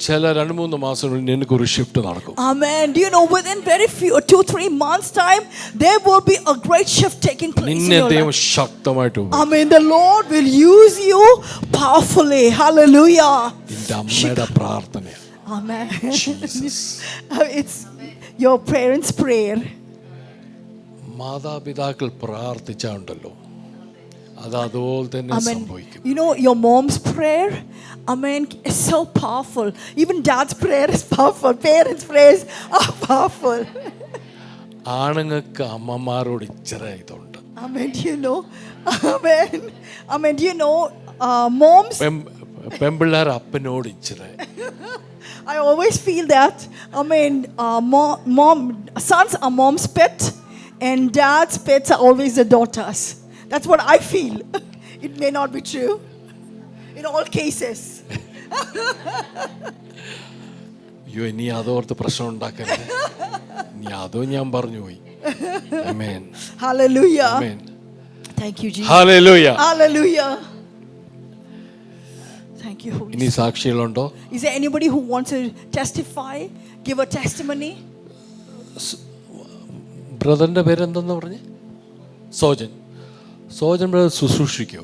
ചില 2-3 മാസം നിനക്ക് ഒരു ഷിഫ്റ്റ് നടക്കും. Amen. Do you know within very few 2-3 months time there will be a great shift taking place in നിന്നെ your ദൈവം life. ശക്തമായിട്ട് Amen. The Lord will use you powerfully. Hallelujah. നിന്റെ അമ്മയുടെ പ്രാർത്ഥന. Amen. It's your parents' prayer. മാതാപിതാക്കൾ പ്രാർത്ഥിച്ചാണ്ടല്ലോ അത് അതുപോലെ തന്നെ സംഭവിക്കും. You know your mom's prayer, amen, is so powerful. Even dad's prayer is powerful. Parents' prayers are powerful. ആണുങ്ങൾക്ക് അമ്മമാരോട് ഇച്ചിരി ഇതുണ്ട്. Amen. Do you know? Amen. Amen. Do you know moms? പെമ്പിള്ളേർ അപ്പനോട് ഇച്ചിരി. I always feel that. Amen. Mom, sons are mom's pet, and dad's pets are always the daughters. That's what I feel. It may not be true in all cases. അയ്യോ ഇനി അതോർത്ത് പ്രശ്നം ഉണ്ടാക്കരുത്. ഇനി അതോ ഞാൻ പറഞ്ഞു പോയി. ആമേൻ. Hallelujah. Amen. Thank you, Jesus. Hallelujah. Hallelujah. Thank you, Holy ഇനി Spirit. സാക്ഷികളുണ്ടോ? Is there anybody who wants to testify, give a testimony? ബ്രദറിന്റെ പേരെന്തെന്ന് പറഞ്ഞ്? സോജൻ. സോജൻ ബ്രദർ ശുശ്രൂഷിക്കോ?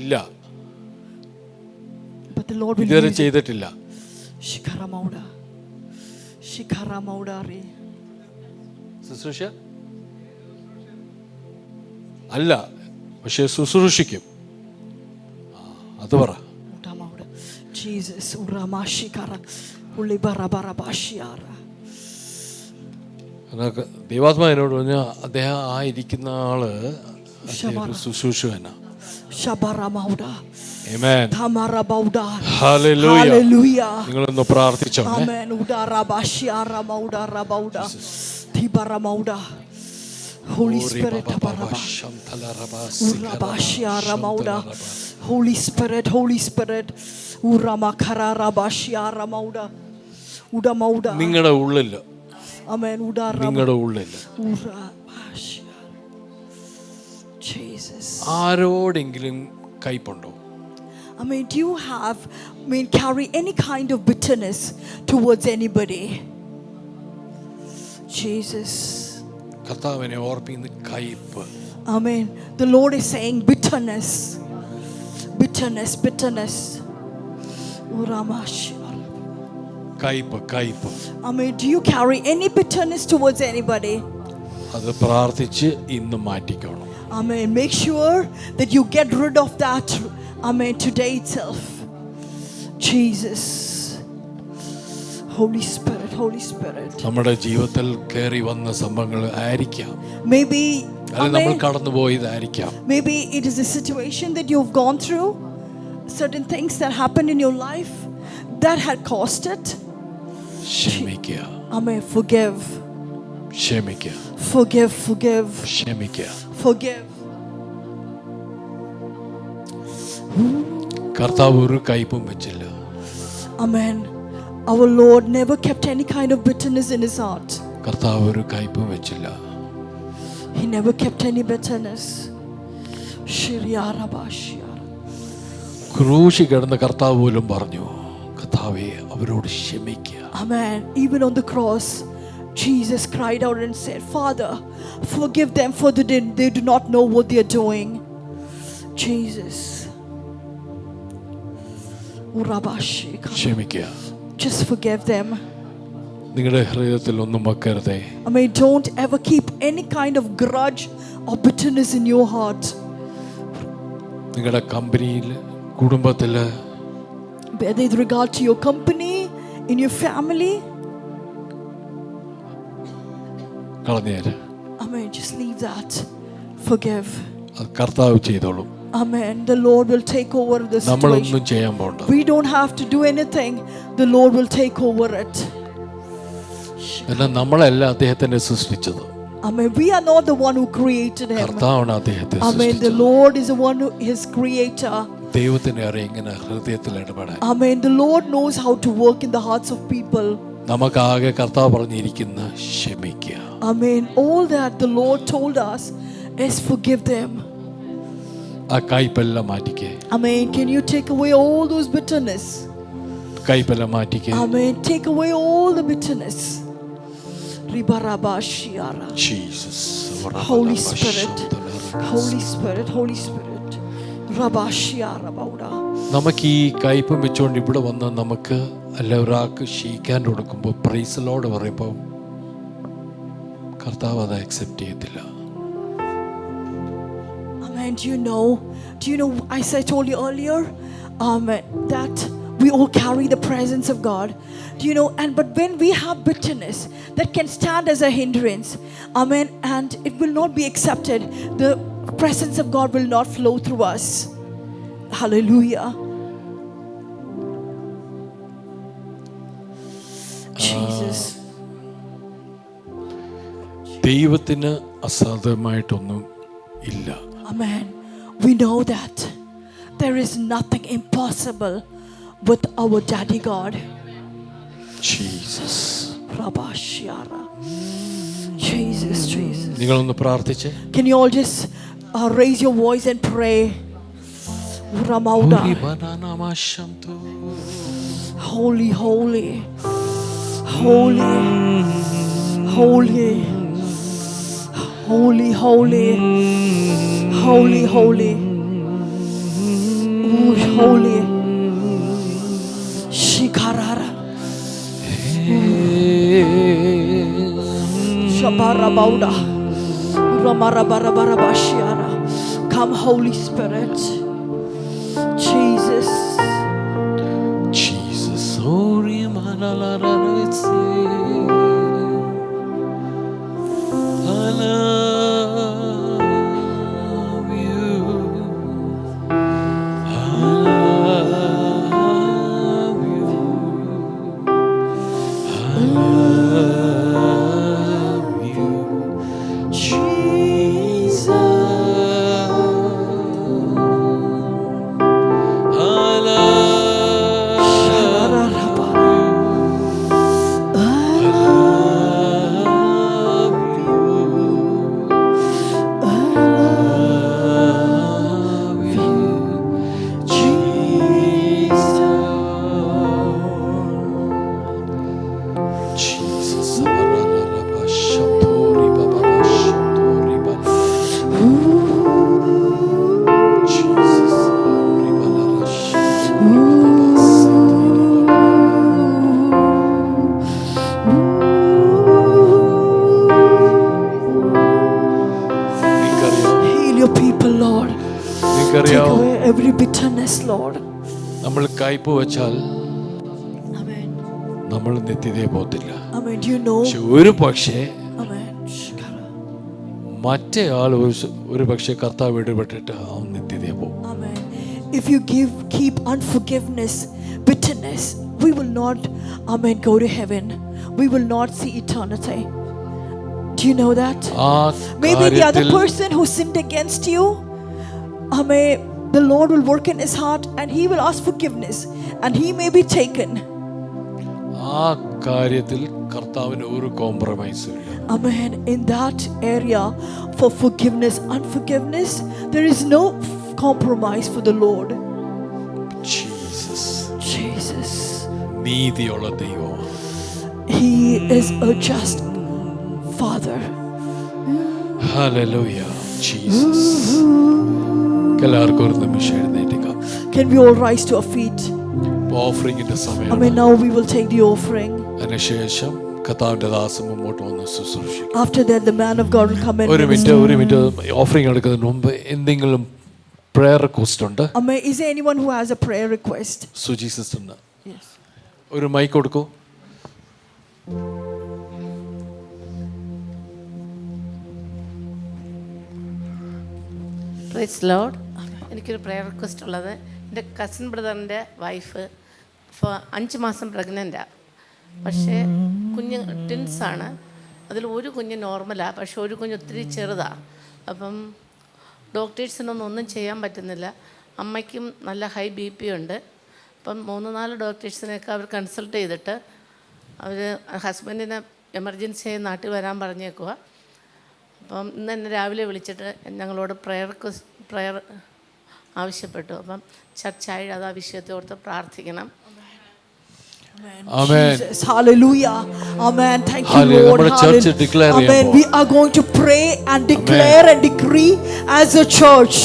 ഇല്ല. But the Lord will ഇതുവരെ use it. ചെയ്തിട്ടില്ല. ശുശ്രൂഷ അല്ല, പക്ഷെ ശുശ്രൂഷിക്കും. അത് പറ. Jesus. ദൈവാത്മാ എന്നോട് പറഞ്ഞു അദ്ദേഹം ആ ഇരിക്കുന്ന ആള് ശുശ്രൂഷകനാ. Amen. Hallelujah. നിങ്ങളൊന്ന് പ്രാർത്ഥിച്ചോ. Amen. Holy Spirit, Holy Spirit, Holy Spirit. നിങ്ങളുടെ ഉള്ളിൽ, Amen. നിങ്ങളുടെ ഉള്ളിൽ Jesus. ആരോടെങ്കിലും കയ്പുണ്ടോ? Do you have, carry any kind of bitterness towards anybody? Jesus. കർത്താവിനെ ഓർപ്പിക്കുന്ന കയ്പ്. Amen. The Lord is saying bitterness. Bitterness, bitterness. കയ്പ്, കയ്പ്. Do you carry any bitterness towards anybody? അത് പ്രാർത്ഥിച്ച് ഇന്ന് മാറ്റിക്കണം. Amen. Make sure that you get rid of that. Amen. Today itself. Jesus. Holy Spirit, Holy Spirit. നമ്മുടെ ജീവിതത്തിൽ കയറി വന്ന സംഭവങ്ങൾ ആയിരിക്കാം. Maybe നമ്മൾ കടന്നുപോയതായിരിക്കാം. Maybe it is a situation that you've gone through, certain things that happened in your life that had caused it. ക്ഷമിക്കുക. Amen. Forgive. ക്ഷമിക്കുക. Forgive, forgive. ക്ഷമിക്കുക. Forgive. കർത്താവ് ഒരു കയ്പും വെച്ചില്ല. Amen. Our Lord never kept any kind of bitterness in his heart. കർത്താവ് ഒരു കയ്പും വെച്ചില്ല. He never kept any bitterness. ക്രൂശി കിടന്ന കർത്താവ് പോലും പറഞ്ഞു, കർത്താവേ അവരോട് ക്ഷമിക്കുക. Amen. Even on the cross, Jesus cried out and said, Father, forgive them, for they do not know what they are doing. Jesus. ക്ഷമിക്കുക. Just forgive them. നിങ്ങളുടെ ഹൃദയത്തിൽ ഒന്നും വെക്കരുതേ. Don't ever keep any kind of grudge or bitterness in your heart. നിങ്ങളുടെ കമ്പനിയിൽ, കുടുംബത്തിൽ, with regard to your company, in your family, കളഞ്ഞേര്. Just leave that. Forgive. അത് കർത്താവ് ചെയ്തോളും. Amen. The Lord will take over the situation. നമ്മളൊന്നും ചെയ്യാൻ പോകണ്ട. We don't have to do anything. The Lord will take over it. എന്നാൽ നമ്മളല്ല അദ്ദേഹത്തിനെ സൃഷ്ടിച്ചത്. Amen. We are not the one who created him. കർത്താവാണ് അദ്ദേഹത്തെ Amen. The Lord is the one who is creator. ദൈവത്തിനെ അറിയാം ഇങ്ങനെ ഹൃദയത്തിൽ ഇടപെടാൻ. Amen. The Lord knows how to work in the hearts of people. നമുക്കാകെ കർത്താവ് പറഞ്ഞിരിക്കുന്ന ക്ഷമിക്കുക. Amen. All that the Lord told us is forgive them. ആ കയ്പെല്ലാം മാറ്റിക്കേ. Amen. Can you take away all those bitterness? കയ്പെല്ലാം മാറ്റിക്കേ. Amen. Take away all the bitterness. Ribarabashiara. Jesus. Holy Spirit. Holy Spirit. Holy Spirit. Rabashiara bauda. നമുക്ക് ഈ കയ്പം വെച്ചുകൊണ്ട് ഇവിടെ വന്ന് നമുക്ക് എല്ലാവരാൾക്ക് ക്ഷയിക്കാൻ കൊടുക്കുമ്പോൾ praise Lord പറയുമ്പോൾ കർത്താവ് അത് അക്സെപ്റ്റ് ചെയ്യത്തില്ല. Amen. Do you know, as I told you earlier, that we all carry the presence of God. Do you know, but when we have bitterness, that can stand as a hindrance. Amen. And it will not be accepted. The presence of God will not flow through us. Hallelujah. Jesus. ദൈവത്തിന് അസാധ്യമായിട്ടൊന്നും ഇല്ല. Amen. We know that there is nothing impossible with our Daddy God. Jesus. Rabashiara. Jesus, Jesus. നിങ്ങളൊന്ന് പ്രാർത്ഥിച്ചേ. Can you all just raise your voice and pray? Ramauda. Holy, holy, holy, holy, holy, holy, holy, holy, holy. Shikarara. Shabara Bauda. Ramarabarabashiara. Come, Holy Spirit. Jesus. Jesus. Take away every bitterness, Lord. നമ്മൾ കയ്പ് വെച്ചാൽ Amen. നമ്മൾ നിത്യതയെ പോകത്തില്ല. Amen. Do you know? ഒരു പക്ഷേ Amen. മറ്റേ ആൾ ഒരു പക്ഷേ കർത്താവ് ഇടപെട്ടിട്ട് അവൻ നിത്യതയെ പോകും. Amen. If you keep unforgiveness, bitterness, we will not, amen, go to heaven. We will not see eternity. Do you know that? Maybe the other person who sinned against you, amen, the Lord will work in his heart and he will ask forgiveness and he may be taken. ആ കാര്യത്തിൽ കർത്താവിന് ഒരു കോംപ്രമൈസും ഇല്ല. Amen. In that area for forgiveness, unforgiveness, there is no compromise for the Lord. Jesus. Jesus. നീതിയുള്ള ദൈവം. He is a just Father. Hallelujah. Jesus. എല്ലാവർക്കും ഒരു നിമിഷം എഴുന്നേൽക്കാം. Can we all rise to our feet? ഓഫറിംഗിന്റെ സമയം. Amen. Now we will take the offering. അതിനുശേഷം കർത്താവിന്റെ ദാസൻ മുമ്പോട്ട് വന്ന് ശുശ്രൂഷിക്കും. After that the man of God will come and ഒരു മിനിറ്റ് ഓഫറിംഗ് എടുക്കുന്നതിന് മുമ്പ് എന്തെങ്കിലും prayer request ഉണ്ട്? Amen. Is there anyone who has a prayer request? Suji സിസ്റ്ററിന് Yes. ഒരു മൈക്ക് കൊടുക്കൂ. Praise Lord. എനിക്കൊരു പ്രെയർ റിക്വസ്റ്റ് ഉള്ളത്, എൻ്റെ കസിൻ ബ്രദറിൻ്റെ വൈഫ് ഇപ്പോൾ 5 മാസം പ്രഗ്നൻ്റാണ്. പക്ഷേ കുഞ്ഞ് ട്വിൻസാണ്. അതിൽ ഒരു കുഞ്ഞ് നോർമലാണ്, പക്ഷേ ഒരു കുഞ്ഞ് ഒത്തിരി ചെറുതാണ്. അപ്പം ഡോക്ടേഴ്സിനൊന്നും ചെയ്യാൻ പറ്റുന്നില്ല. അമ്മയ്ക്കും നല്ല ഹൈ BP ഉണ്ട്. അപ്പം 3-4 ഡോക്ടേഴ്സിനെയൊക്കെ അവർ കൺസൾട്ട് ചെയ്തിട്ട് അവർ ഹസ്ബൻഡിനെ എമർജൻസിയായി നാട്ടിൽ വരാൻ പറഞ്ഞേക്കുക. അപ്പം ഇന്ന് എന്നെ രാവിലെ വിളിച്ചിട്ട് ഞങ്ങളോട് പ്രയർ ആവശ്യപ്പെട്ടു. അപ്പം ചർച്ചായി അത് ആ വിഷയത്തെ ഓർത്ത് പ്രാർത്ഥിക്കണം. Amen. Jesus. Hallelujah. Amen. Thank you, Hallelujah. Lord. നമ്മുടെ church declare Amen. ചെയ്യാൻ We are going to pray and declare and decree as a church.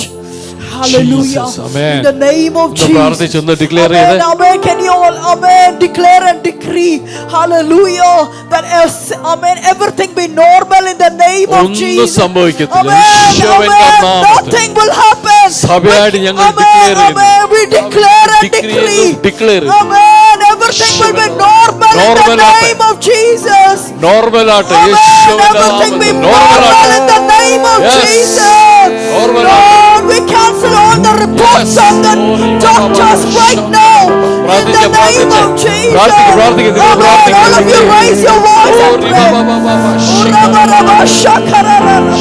Hallelujah. Jesus. Amen. In the name of ഒന്ന് Jesus. പ്രാർത്ഥിച്ച് ഒന്ന് declare Amen. ചെയ്തേ. Amen. Can you all, amen, declare and decree, hallelujah, that amen, everything be normal in the name of ഒന്നും Jesus. സംഭവിക്കത്തില്ല. Amen. യേശുവിന്റെ Amen. നാമത്തിൽ Nothing will happen. സഭയായിട്ട് ഞങ്ങൾ Amen. declare ചെയ്യുന്നു. Amen. We declare and decree. declare. Amen. Everything will be normal in the name of Jesus. Normal ആട്ടെ. Amen. യേശുവിന്റെ Everything be നാമത്തിൽ normal normal ആട്ടെ. in the name of Yes. Jesus. Normal Lord, we cancel all the reports Yes. of the doctors right now. In the name of Jesus. പ്രാർത്ഥിക്കുക. Amen. All of you raise your voice and pray. Urababa shakarararaba.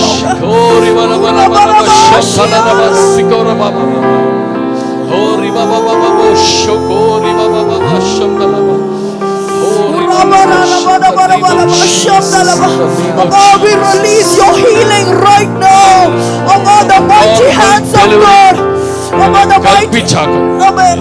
We release your healing right now. The mighty hands of God. The mighty. Amen.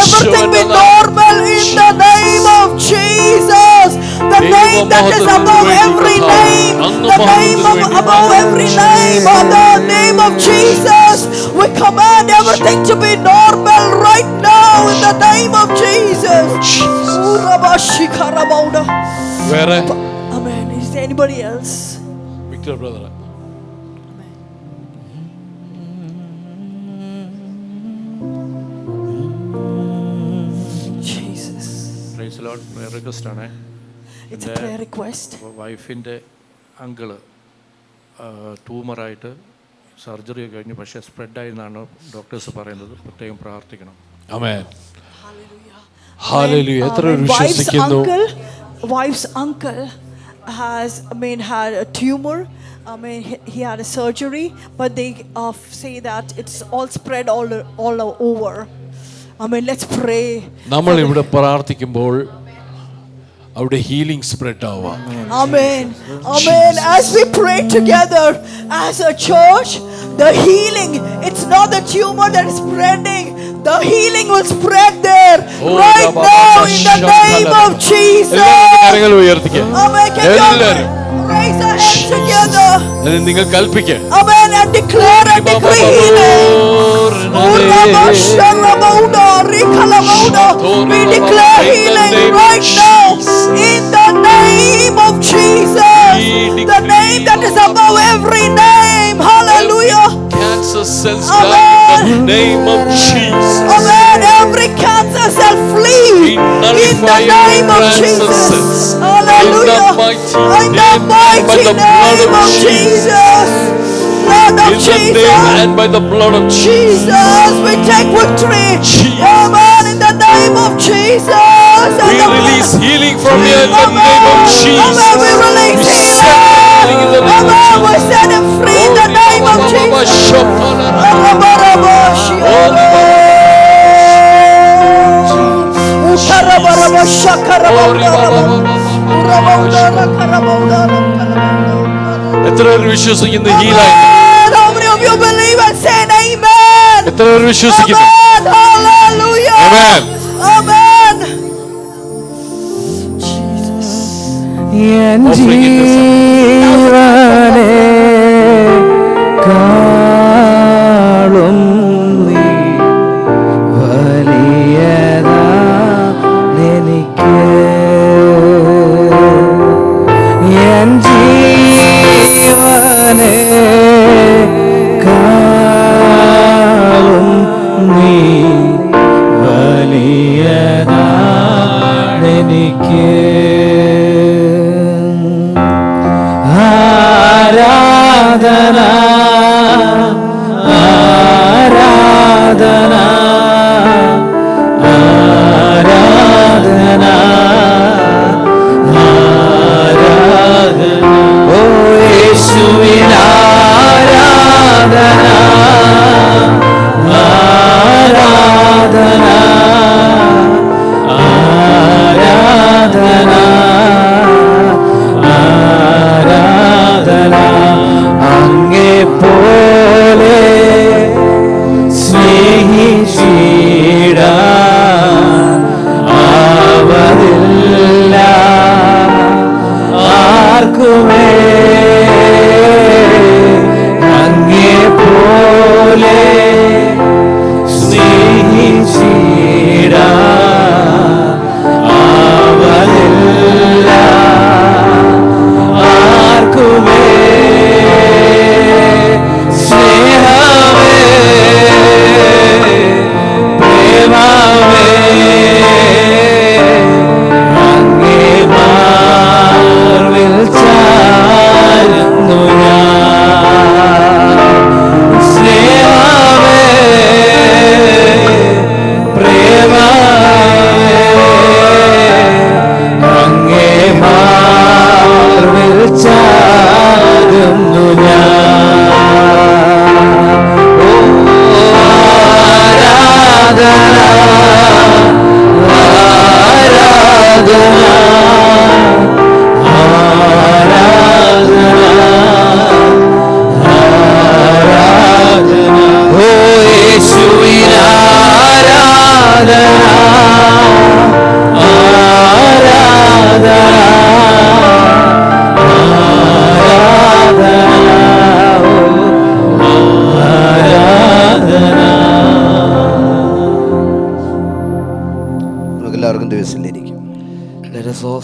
Everything be normal in the name of Jesus. The name that is above every name. The name above every name. The name of Jesus. We command everything to be normal right now in the name of Jesus. വേറെ Amen. Is there anybody else? Victor brother. Jesus. Praise Lord. Prayer request ആണ്. It's a prayer request. വൈഫിൻ്റെ uncle ട്യൂമറായിട്ട് surgery കഴിഞ്ഞു, പക്ഷേ സ്പ്രെഡായി എന്നാണ് doctors പറയുന്നത്. പ്രത്യേകം പ്രാർത്ഥിക്കണം. ആമേൻ. ഹല്ലേലൂയ. എത്ര പേർ വിശ്വസിക്കുന്നു? Wife's uncle has, had a tumor. He had a surgery, but they say that it's all spread all over. Let's pray. നമ്മൾ ഇവിടെ പ്രാർത്ഥിക്കുമ്പോൾ അവിടെ ഹീലിംഗ് സ്പ്രെഡ് ആവുക. Amen. As we pray together as a church, the healing, it's not the tumor that is spreading. The healing will spread there right now in the name of Jesus. കരങ്ങൾ ഉയർത്തിക്കുക. Amen. Can you raise our hands together? നിങ്ങൾ കൽപ്പിക്കുക. Amen. And declare and decree healing. We declare healing right now in the name of Jesus. The name that is above every name. Hallelujah. Cancer cells die in the name of Jesus. Amen. Every cancer cell flee in the name of Jesus. Hallelujah. In the mighty name of Jesus. Blood of Jesus. And by the blood of Jesus, we take victory. Amen. In the name of Jesus. we release healing from you in the name of Jesus. Amen. We release healing. Amen. We set him free in the name of Jesus. എത്ര പേർ വിശ്വസിക്കുന്നു ഹീലായി? How many of you believe and say amen? എത്ര പേർ വിശ്വസിക്കുന്നു? Amen. Hallelujah. Amen. Amen. ജീവനെ കാളും നീ വലിയതാ എനിക്ക് N ജീവനെ കാളും നീ വലിയതാ എനിക്ക് ആരാധന ആരാധന ആരാധന ആരാധന ഓ യേശുവിൻ ആരാധന ആരാധന ആരാധന ആരാധന അങ്ങേ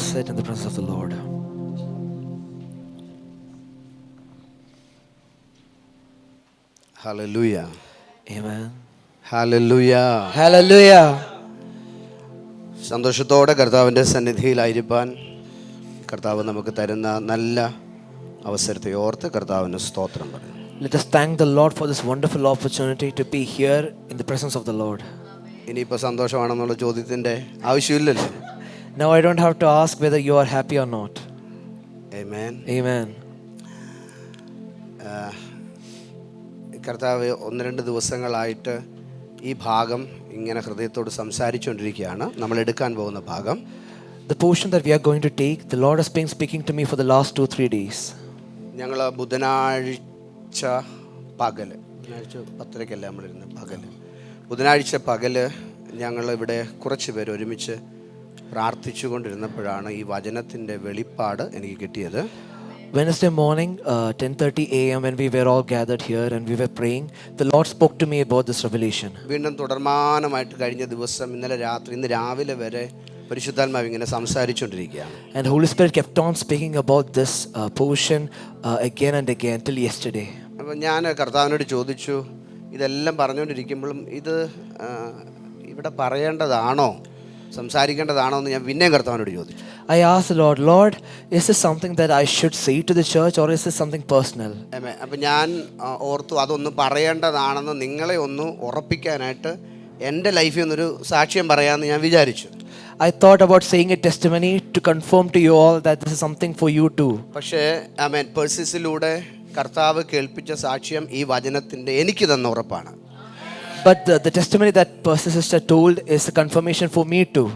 sit in the presence of the Lord. Hallelujah. Amen. Hallelujah. Hallelujah. സന്തോഷത്തോടെ കർത്താവിൻ്റെ സന്നിധിയിലായിരിക്കാൻ കർത്താവ് നമുക്ക് തരുന്ന നല്ല അവസരത്തെ ഓർത്ത് കർത്താവിന് സ്തോത്രം പറയുന്നു. Let us thank the Lord for this wonderful opportunity to be here in the presence of the Lord. ഇനിയിപ്പോൾ സന്തോഷമാണെന്നുള്ള ചോദ്യത്തിൻ്റെ ആവശ്യമില്ലല്ലോ. Now I don't have to ask whether you are happy or not. Amen. Amen. കർത്താവ് 1-2 ദിവസങ്ങളായിട്ട് ഈ ഭാഗം ഇങ്ങനെ ഹൃദയത്തോട് സംസാരിച്ചുകൊണ്ടിരിക്കുകയാണ്. നമ്മൾ എടുക്കാൻ പോകുന്ന ഭാഗം, The portion that we are going to take, the Lord has been speaking to me for the last 2-3 days. ഞങ്ങൾ ബുധനാഴ്ച പകല്, ബുധനാഴ്ച 10:30 നമ്മളിരുന്ന് പകല്, ബുധനാഴ്ച പകല് ഞങ്ങൾ ഇവിടെ കുറച്ച് പേര് ഒരുമിച്ച് പ്രാർത്ഥിച്ചു കൊണ്ടിരുന്നപ്പോഴാണ് ഈ വചനത്തിൻ്റെ വെളിപ്പാട് എനിക്ക് കിട്ടിയത്. Wednesday morning, 10:30 a.m. when we were all gathered here and we were praying, the Lord spoke to me about this revelation. വീണ്ടും തുടർമാനമായിട്ട് കഴിഞ്ഞ ദിവസം, ഇന്നലെ രാത്രി, ഇന്ന് രാവിലെ വരെ പരിശുദ്ധാത്മാവ് ഇങ്ങനെ സംസാരിച്ചുകൊണ്ടിരിക്കുകയാണ്. And Holy Spirit kept on speaking about this portion again and again till yesterday. അപ്പോൾ ഞാൻ കർത്താവിനോട് ചോദിച്ചു, ഇതെല്ലാം പറഞ്ഞുകൊണ്ടിരിക്കുമ്പോഴും ഇത് ഇവിടെ പറയേണ്ടതാണോ, സംസാരിക്കേണ്ടതാണോ എന്ന് ഞാൻ പിന്നെയും കർത്താവിനോട് ചോദിച്ചു. I asked the Lord, Lord, is this something that I should say to the church or is this something personal? അപ്പം ഞാൻ ഓർത്തു അതൊന്ന് പറയേണ്ടതാണെന്ന് നിങ്ങളെ ഒന്ന് ഉറപ്പിക്കാനായിട്ട് എൻ്റെ ലൈഫിൽ നിന്നൊരു സാക്ഷ്യം പറയാമെന്ന് ഞാൻ വിചാരിച്ചു. I thought about saying a testimony to confirm to you all that this is something for you too. പക്ഷേ പെർസിസിലൂടെ കർത്താവ് കേൾപ്പിച്ച സാക്ഷ്യം ഈ വചനത്തിൻ്റെ എനിക്ക് തന്ന ഉറപ്പാണ്. But the testimony that Pastor Sister told is a confirmation for me too.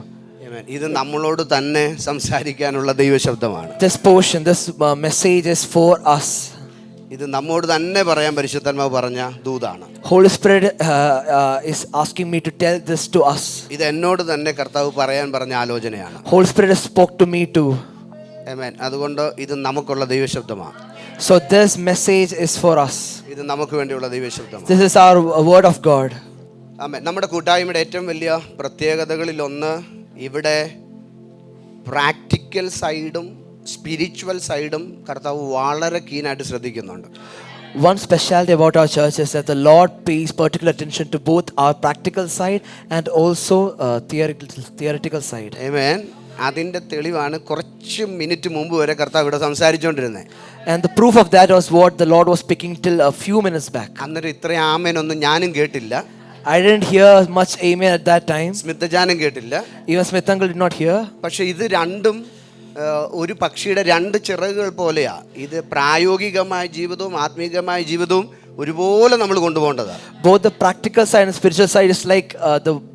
ഇത് നമ്മളോട് തന്നെ സംസാരിക്കാനുള്ള ദൈവശബ്ദമാണ്. This portion, this message is for us. ഇത് നമ്മോട് തന്നെ പറയാൻ പരിശുദ്ധാത്മാവ് പറഞ്ഞ ദൂതാണ്. Holy Spirit is asking me to tell this to us. ഇത് എന്നോട് തന്നെ കർത്താവ് പറയാൻ പറഞ്ഞ ആലോചനയാണ്. Holy Spirit has spoke to me too. ആമേൻ. അതുകൊണ്ട് ഇത് നമുക്കുള്ള ദൈവശബ്ദമാണ്. So this message is for us. ഇത് നമുക്ക് വേണ്ടിയുള്ള ദൈവശബ്ദമാണ്. This is our word of God. ആമേൻ. നമ്മുടെ കൂട്ടായ്മയുടെ ഏറ്റവും വലിയ പ്രത്യേകതകളിലൊന്ന് ഇവിടെ പ്രാക്ടിക്കൽ സൈഡും സ്പിരിച്വൽ സൈഡും കർത്താവ് വളരെ കീനായിട്ട് ശ്രദ്ധിക്കുന്നുണ്ട്. One specialty about our church is that the Lord pays particular attention to both our practical side and also theoretical side. ആമേൻ. അതിൻ്റെ തെളിവാണ് കുറച്ച് മിനിറ്റ് മുമ്പ് വരെ കർത്താവ് ഇവിടെ സംസാരിച്ചുകൊണ്ടിരുന്നത്. And the proof of that was what the Lord was speaking till a few minutes back. അന്നേരം ഇത്രയും ആമേനൊന്നും ഞാനും കേട്ടില്ല. I didn't hear much amen at that time. സ്മിതജാനും കേട്ടില്ല. Even Smith uncle did not hear. പക്ഷെ ഇത് രണ്ടും ഒരു പക്ഷിയുടെ 2 ചിറകുകൾ പോലെയാ. ഇത് പ്രായോഗികമായ ജീവിതവും ആത്മീകമായ ജീവിതവും ഒരുപോലെ നമ്മൾ കൊണ്ടുപോകേണ്ടതാണ്. Both the practical side and spiritual side is like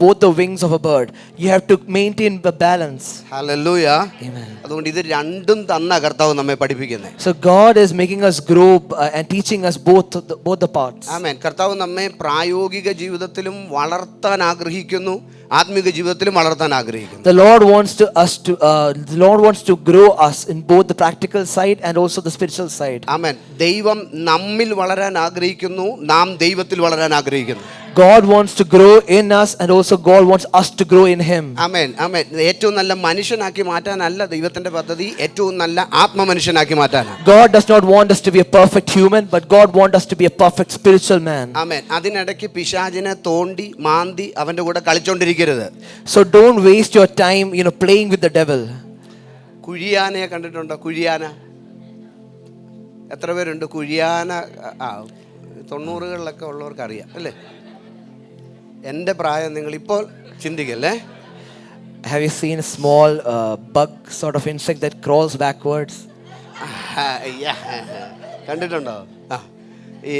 both the wings of a bird. You have to maintain the balance. Hallelujah. Amen. അതുകൊണ്ട് ഇത് രണ്ടും തന്ന കർത്താവ് നമ്മെ പഠിപ്പിക്കുന്നത്. So God is making us grow and teaching us both the parts. ആമേൻ. കർത്താവ് നമ്മെ പ്രായോഗിക ജീവിതത്തിലും വളർത്താൻ ആഗ്രഹിക്കുന്നു, ആത്മീക ജീവിതത്തിലും വളർത്താൻ ആഗ്രഹിക്കുന്നു. The Lord wants to grow us in both the practical side and also the spiritual side. ആമേൻ. ദൈവം നമ്മിൽ വളരാൻ ആഗ്രഹിക്കുന്നു, നാം ദൈവത്തിൽ വളരാൻ ആഗ്രഹിക്കുന്നു. God wants to grow in us and also God wants us to grow in Him. ആമേൻ. ആമേൻ. ഏറ്റവും നല്ല മനുഷ്യനാക്കി മാറ്റാനല്ല ദൈവത്തിന്റെ പദ്ധതി, ഏറ്റവും നല്ല ആത്മമനുഷ്യനാക്കി മാറ്റാനാണ്. God does not want us to be a perfect human, but God wants us to be a perfect spiritual man. ആമേൻ. അതിനിടയ്ക്ക് പിശാചിനെ തോണ്ടി മാന്തി അവന്റെ കൂടെ കളിച്ചോണ്ടിരിക്കരുത്. So don't waste your time, playing with the devil. കുഴിയാനയെ കണ്ടിട്ടുണ്ടോ? കുഴിയാന എത്ര പേരുണ്ട്? കുഴിയാന 90കളിലൊക്കെ ഉള്ളവർക്ക് അറിയാം അല്ലേ? എൻ്റെ പ്രായം നിങ്ങളിപ്പോൾ ചിന്തിക്കല്ലേ. Have you seen a small bug sort of insect that crawls backwards? കണ്ടിട്ടുണ്ടോ? ഈ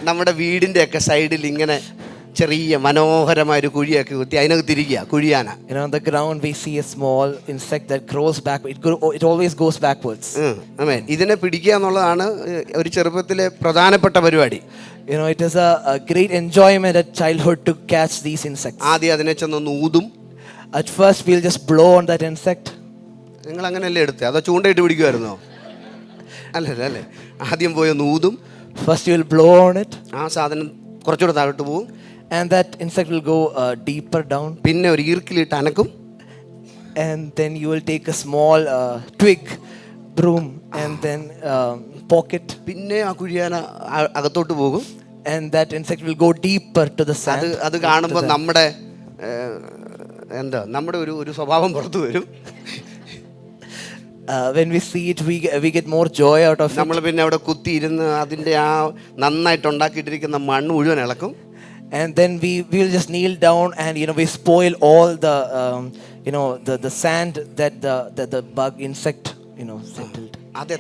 നമ്മുടെ വീടിൻ്റെ ഒക്കെ സൈഡിൽ ഇങ്ങനെ ചെറിയ മനോഹരമായൊരു കുഴിയൊക്കെ കുത്തി അതിനകത്തിരിക്കുക കുഴിയാന. On the ground we see a small insect that crawls back. It always goes backwards. ആമേൻ. ഇതിനെ പിടിക്കുക എന്നുള്ളതാണ് ഒരു ചെറുപ്പത്തിലെ പ്രധാനപ്പെട്ട പരിപാടി. It is a great enjoyment at childhood to catch these insects. ആദ്യം അതിനെ ചെന്നൊന്ന് ഊതും. At first we'll just blow on that insect. നിങ്ങൾ അങ്ങനെയല്ലേ എടുത്തേ? അതോ ചൂണ്ടയിട്ട് പിടിക്കുമായിരുന്നോ? അല്ലേ. ആദ്യം പോയി ഒന്ന് ഊതും. First you will blow on it. ആ സാധനം കുറച്ചുകൂടെ താഴോട്ട് പോവും. And that insect will go deeper down. പിന്നെ ഒരു ഈർക്കിലിട്ട് അനക്കും. and then you will take a small twig, broom, and then pocket, പിന്നെ ആ കുഴിയാന അകത്തോട്ട് പോകും. and that insect will go deeper to the sand. അത് കാണുമ്പോൾ നമ്മുടെ നമ്മുടെ ഒരു സ്വഭാവം പുറത്തു വരും. When we see it, we get more joy out of it. നമ്മൾ പിന്നെ അവിടെ കുത്തിയിരുന്ന് അതിൻ്റെ ആ നന്നായിട്ട് ഉണ്ടാക്കിയിട്ടിരിക്കുന്ന മണ്ണ് മുഴുവൻ ഇളക്കും. And then we will just kneel down and we spoil all the the sand that the bug insect settled. അത്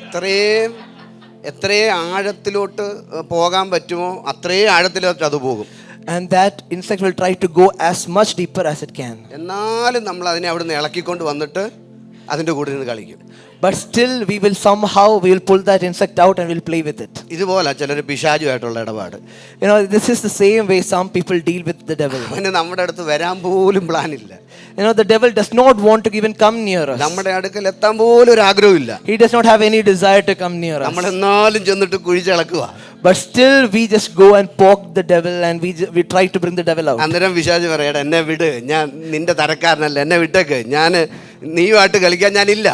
എത്രേ ആഴത്തിലോട്ട് പോകാൻ പറ്റുമോ അത്രേ ആഴത്തിലോട്ട് അത് പോകും. And that insect will try to go as much deeper as it can. എന്നാലും നമ്മൾ അതിനെ അവിടുന്ന് ഇളക്കിക്കൊണ്ട് വന്നിട്ട് അതിൻ്റെ കൂടെ നിന്ന് കളിക്കും. But still we will pull that insect out and we'll play with it. ഇതുപോലെ ചിലർ പിശാചുമായിട്ടുള്ള ഇടപാട്. This is the same way some people deal with the devil. അവന് നമ്മുടെ അടുത്ത് വരാൻ പോലും പ്ലാൻ ഇല്ല. The devil does not want to even come near us. നമ്മുടെ അടുക്കൽ എത്താൻ പോലും ഒരു ആഗ്രഹമില്ല. He does not have any desire to come near us. നമ്മൾ എന്നാലും ചെന്നിട്ട് കുഴിച്ചിളക്കുക. But still we just go and poke the devil and we try to bring the devil out. അന്നേരം പിശാച് പറയട്ടെ, എന്നെ വിട്, ഞാൻ നിന്റെ തരക്കാരനല്ല, എന്നെ വിട്ടേക്ക്, ഞാൻ നീയുമായിട്ട് കളിക്കാൻ ഞാനില്ല.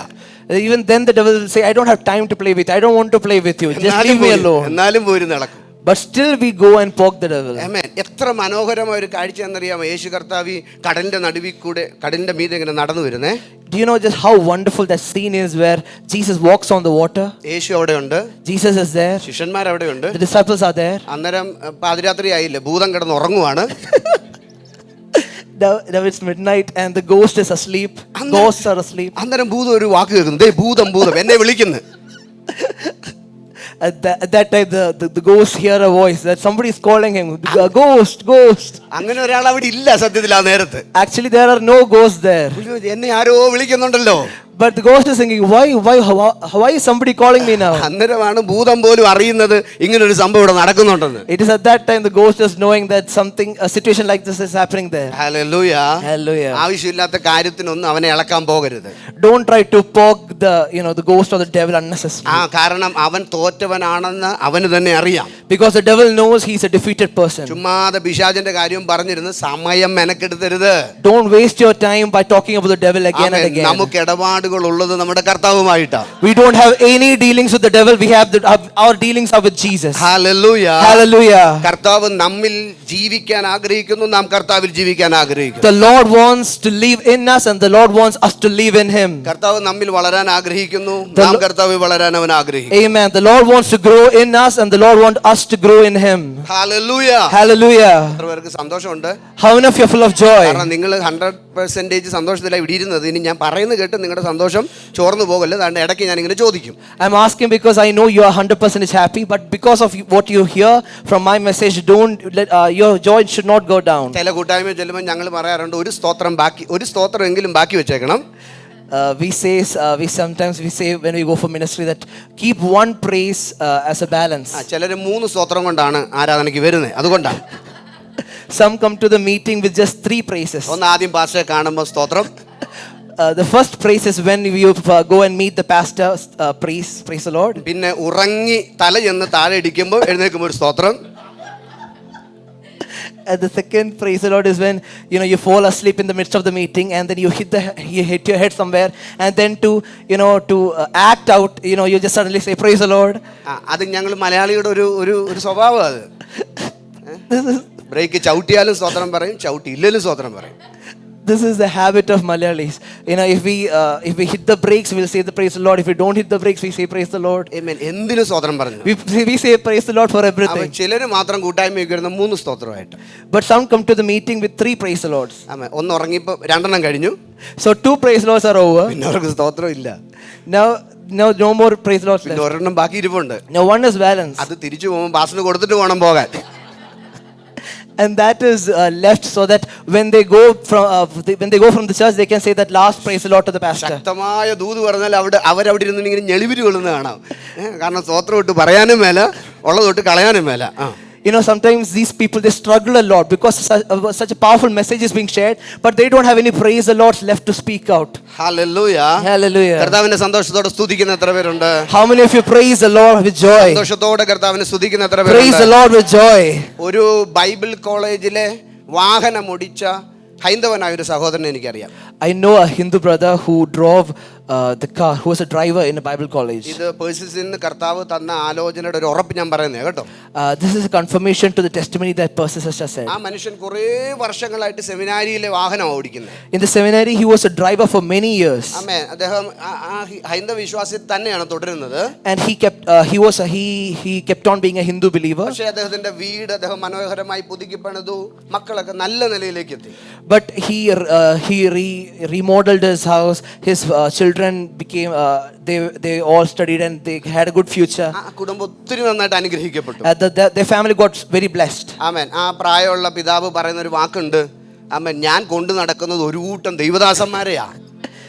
Even then the devil will say, I don't have time to play with you, I don't want to play with you, just leave me alone. എന്നാലും പോയി നടക്കും. But still we go and poke the devil. ആമേൻ. എത്ര മനോഹരമായ ഒരു കാഴ്ച എന്നറിയാമോ? യേശു കർത്താവ് കടലിന്റെ നടുവിൽ കൂടെ കടലിന്റെ മീതെ ഇങ്ങനെ നടന്നു വരുന്നേ. Do you know just how wonderful that scene is where Jesus walks on the water? യേശു അവിടെ ഉണ്ട്, Jesus is there, ശിഷ്യന്മാർ അവിടെ ഉണ്ട്. the disciples are there. അന്നേരം പാതിരാത്രി ആയില്ലേ, ഭൂതം കിടന്ന് ഉറങ്ങുവാണ്. Now it's midnight and the ghost is asleep. Ghosts are asleep. അന്നേരം ഭൂതം ഒരു വാക്ക് കേൾക്കുന്നു, ദേ ഭൂതം എന്നെ വിളിക്കുന്നു. At that time the ghost hear a voice that somebody is calling him, ghost. അങ്ങനെ ഒരാൾ അവിടെ ഇല്ല സത്യത്തിൽ ആ നേരത്ത്. Actually there are no ghosts there. എന്നെ ആരോ വിളിക്കുന്നുണ്ടല്ലോ. But the ghost is thinking, why is somebody calling me now? അന്നേരമാണ് ഭൂതം പോലും അറിയുന്നത് ഇങ്ങനെ ഒരു സംഭവം ഇവിടെ നടക്കുന്നുണ്ടെന്ന്. It is at that time the ghost is knowing that a situation like this is happening there. Hallelujah. Hallelujah. ആവശ്യമില്ലാത്ത കാര്യത്തിനൊന്നും അവനെ ഇളക്കാൻ പോകരുത്. Don't try to poke the ghost or the devil unnecessarily. കാരണം അവൻ തോറ്റവനാണെന്ന് അവന് തന്നെ അറിയാം. Because the devil knows he is a defeated person. ചുമ്മാതെ പിശാചിന്റെ കാര്യം പറഞ്ഞിരുന്ന് സമയം മെനക്കെടുത്തരുത്. Don't waste your time by talking about the devil again and again. നമുക്ക് ഇടപാടുകൾ ഉള്ളത് നമ്മുടെ കർത്താവുമായിട്ടാണ്. We don't have any dealings with the devil. We have our dealings are with Jesus. Hallelujah. Hallelujah. കർത്താവ് നമ്മിൽ ജീവിക്കാൻ ആഗ്രഹിക്കുന്നു, നാം കർത്താവിൽ ജീവിക്കാൻ ആഗ്രഹിക്കുന്നു. The Lord wants to live in us and the Lord wants us to live in him. കർത്താവ് നമ്മിൽ വളരാൻ ആഗ്രഹിക്കുന്നു, നാം കർത്താവിൽ വളരാൻ അവൻ ആഗ്രഹിക്കുന്നു. Amen. The Lord wants to grow in us and the Lord wants us to grow in him. Hallelujah. Hallelujah. എത്ര പേർക്ക് സന്തോഷമുണ്ട്? How many of you are full of joy? കാരണം നിങ്ങൾ 100% സന്തോഷത്തിലാണ് ഇവിടെ ഇരുന്നത്. ഇനി ഞാൻ പറയുന്നത് കേട്ട് നിങ്ങളുടെ സന്തോഷം ചോർന്നു പോകല്ലേ. അതുകൊണ്ട് ഇടയ്ക്ക് ഞാൻ ഇങ്ങനെ ചോദിക്കും. I'm asking because I know you are 100% happy, but because of what you hear from my message, don't let your joy should not go down. ചില കൂട്ടായ്മ ചെല്ലുമ്പോൾ ഞങ്ങൾ പറയാറുണ്ട്, ഒരു സ്തോത്രം എങ്കിലും ബാക്കി വെച്ചേക്കണം. We sometimes say when we go for ministry that keep one praise as a balance. ചിലർ 3 സ്തോത്രം കൊണ്ടാണ് ആരാധനയ്ക്ക് വരുന്നത്. അതുകൊണ്ടാണ് Some come to the meeting with just 3 praises. ഒന്ന് ആദ്യം പാസ്റ്ററെ കാണുമ്പോൾ സ്തോത്രം. The first praise is when you go and meet the pastor, praise the Lord. പിന്നെ ഉറങ്ങി തല ചെന്ന് താഴെ ഇടിക്കുമ്പോൾ എഴുന്നേൽക്കുമ്പോൾ ഒരു സ്തോത്രം. The second praise the Lord is when you fall asleep in the midst of the meeting and then you hit your head somewhere, and then to act out you just suddenly say praise the Lord. അത് ഞങ്ങൾ മലയാളിയുടെ ഒരു സ്വഭാവം. അത് break ചവിട്ടിയാലും സ്തോത്രം പറയും, ചവിട്ടിയില്ലേലും സ്തോത്രം പറയും. This is the habit of Malayalis. If we hit the brakes, we'll say the praise the Lord. If we don't hit the brakes, we say praise the Lord. Amen. എന്തിനും സ്തോത്രം പറഞ്ഞു. We say praise the Lord for everything. ചിലര് മാത്രം കൂട്ടായ്മയ്ക്ക് വരുന്ന 3 സ്തോത്രമായിട്ട്. But some come to the meeting with 3 praise the Lords. ആമേൻ. ഒന്ന് ഉറങ്ങിയപ്പോൾ 2 കഴിഞ്ഞു. So 2 praise Lords are over. പിന്നെ അവർക്ക് സ്തോത്രം ഇല്ല. Now no more praise Lords പിന്നെ left. ഒരെണ്ണം ബാക്കി ഇരിപ്പുണ്ട്. Now one is balance. അത് തിരിച്ചു പോകുമ്പോൾ പാസ്റ്റിന് കൊടുത്തിട്ട് വേണം പോകാൻ. And that is left so that when they go from the church, they can say that last praise the Lord to the pastor. ശക്തമായ ദൂത് പറഞ്ഞാൽ അവരവിടെ ഇരുന്ന് ഇങ്ങനെ ഞെളിവിരി കൊള്ളുന്ന കാണാം. കാരണം സ്തോത്രം ഇട്ട് പറയാനും മേല, ഉള്ളതൊട്ട് കളയാനും മേല. Sometimes these people, they struggle a lot because such a powerful message is being shared, but they don't have any praise the Lord left to speak out. Hallelujah. Hallelujah. കർത്താവിനെ സന്തോഷത്തോടെ സ്തുതിക്കുന്ന എത്ര പേരുണ്ട്? How many of you praise the Lord with joy? സന്തോഷത്തോടെ കർത്താവിനെ സ്തുതിക്കുന്ന എത്ര പേരുണ്ട്? Praise the Lord with joy. ഒരു ബൈബിൾ കോളേജിലെ വാഹനം ഓടിച്ച ഹൈന്ദവനായ ഒരു സഹോദരനെ എനിക്കറിയാം. I know a Hindu brother who drove the car, who was a driver in a Bible college. ഇത് പേഴ്സിൽ നിന്ന് കർത്താവ് തന്ന ആലോചനയുടെ ഒരു ഉറപ്പ് ഞാൻ പറയുന്നത് കേട്ടോ. This is a confirmation to the testimony that Persis has just said. ആ മനുഷ്യൻ കുറേ വർഷങ്ങളായിട്ട് സെമിനാരിയിലെ വാഹനം ഓടിക്കുന്നത്. In the seminary, he was a driver for many years. ആമേൻ. അദ്ദേഹം ആ ഹൈന്ദവ വിശ്വാസത്തിൽ തന്നെയാണ് തുടരുന്നത്. And he kept on being a Hindu believer. പക്ഷേ അദ്ദേഹത്തിന്റെ വീട് അദ്ദേഹം മനോഹരമായി പുതുക്കി പണിതു, മക്കളൊക്കെ നല്ല നിലയിലേക്ക് എത്തി. But he remodeled his house. His children became they all studied and they had a good future. ആ കുടുംബം ഒത്തിരി നന്നായിട്ട് അനുഗ്രഹിക്കപ്പെട്ടു. Their family got very blessed. ആമേൻ. ആ പ്രായമുള്ള പിതാവ് പറയുന്ന ഒരു വാക്കുണ്ട്. ആമേൻ. ഞാൻ കൊണ്ടു നടക്കുന്നത് ഒരു കൂട്ടം ദൈവദാസന്മാരെയാ.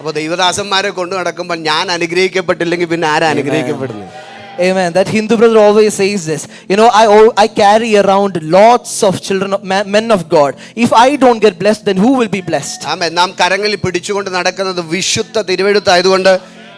അപ്പോൾ ദൈവദാസന്മാരെ കൊണ്ടു നടക്കുമ്പോൾ ഞാൻ അനുഗ്രഹിക്കപ്പെട്ടില്ലെങ്കിൽ പിന്നെ ആരാ അനുഗ്രഹിക്കപ്പെടുന്നത്? Amen. That Hindu brother always says this. You know, I carry around lots of children, men of God. If I don't get blessed, then who will be blessed? ആമേൻ. നാം കരങ്ങളിൽ പിടിച്ചുകൊണ്ട് നടക്കുന്നത് വിശുദ്ധ തിരുവെഴുത്തായതുകൊണ്ട്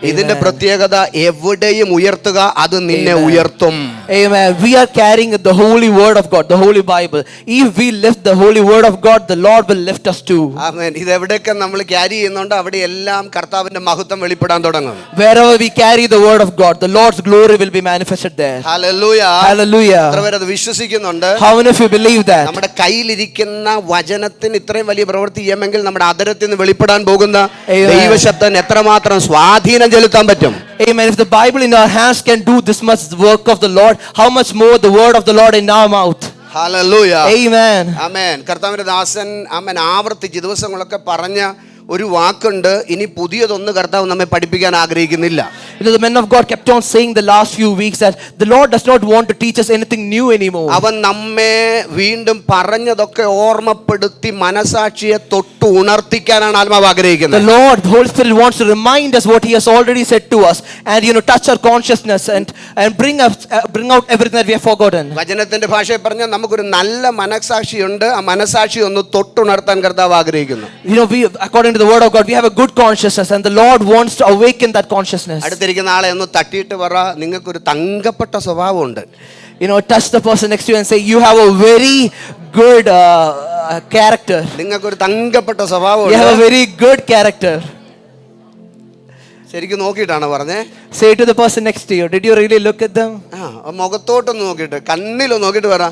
ഇതിന്റെ പ്രത്യേകത എവിടെയും ഉയർത്തുക, അത് നിന്നെ ഉയർത്തും. Amen. We are carrying the holy word of God, the holy Bible. If we lift the holy word of God, the Lord will lift us too. ആമേൻ. ഇത് എവിടെയൊക്കെ നമ്മൾ ക്യാരി ചെയ്യുന്നുണ്ട് അവിടെ എല്ലാം കർത്താവിന്റെ മഹത്വം വെളിപ്പെടാൻ തുടങ്ങും. Wherever we carry the word of God, the Lord's glory will be manifested there. Hallelujah. Hallelujah. എത്ര പേര് അത് വിശ്വസിക്കുന്നുണ്ട്? How many of you believe that? നമ്മുടെ കയ്യിലിരിക്കുന്ന വചനത്തിന് ഇത്രയും വലിയ പ്രവൃത്തി ചെയ്യാമെങ്കിൽ നമ്മുടെ അധരത്തിൽ നിന്ന് വെളിപ്പെടാൻ പോകുന്ന ദൈവശബ്ദം എത്രമാത്രം സ്വാധീനം ചെലുത്താൻ പറ്റും? Amen. If the Bible in our hands can do this much work of the Lord, how much more the word of the Lord in our mouth? Hallelujah. Amen. ആമേൻ. കർത്താവിന്റെ ദാസൻ ആമേൻ ആവർത്തിച്ച് ദിവസങ്ങളൊക്കെ പറഞ്ഞ ഒരു വാക്കുണ്ട്, ഇനി പുതിയതൊന്ന് കർത്താവ് നമ്മെ പഠിപ്പിക്കാൻ ആഗ്രഹിക്കുന്നില്ല. You know, the men of God kept on saying the last few weeks that the Lord does not want to teach us anything new anymore. അവൻ നമ്മെ വീണ്ടും പറഞ്ഞതൊക്കെ ഓർമ്മപ്പെടുത്തി മനസാക്ഷിയെ തൊട്ട് ഉണർത്തിക്കാനാണ് ആത്മാവ് ആഗ്രഹിക്കുന്നത്. The Lord, the Holy Spirit wants to remind us what He has already said to us, and touch our consciousness and bring out everything that we have forgotten. വചനത്തിന്റെ ഭാഷയിൽ പറഞ്ഞാൽ നമുക്കൊരു നല്ല മനസാക്ഷിയുണ്ട്. ആ മനസാക്ഷി ഒന്ന് തൊട്ടുണർത്താൻ കർത്താവ് ആഗ്രഹിക്കുന്നു. We, according to the word of God, we have a good consciousness, and the Lord wants to awaken that consciousness. അടുത്തിരിക്കുന്ന ആളെ ഒന്ന് തട്ടിയിട്ട് പറ, നിങ്ങൾക്കൊരു തങ്കപ്പെട്ട സ്വഭാവമുണ്ട്. Touch the person next to you and say, you have a very good character. നിങ്ങൾക്കൊരു തങ്കപ്പെട്ട You have a സ്വഭാവമുണ്ട്. very good character. ശരിക്കും നോക്കിയിട്ടാണ് പറഞ്ഞേ? Say to the person next to you. Did you really look at them? മുഖത്തോട്ടൊന്ന് നോക്കിയിട്ട് കണ്ണിലൊന്ന് നോക്കിയിട്ട് പറ,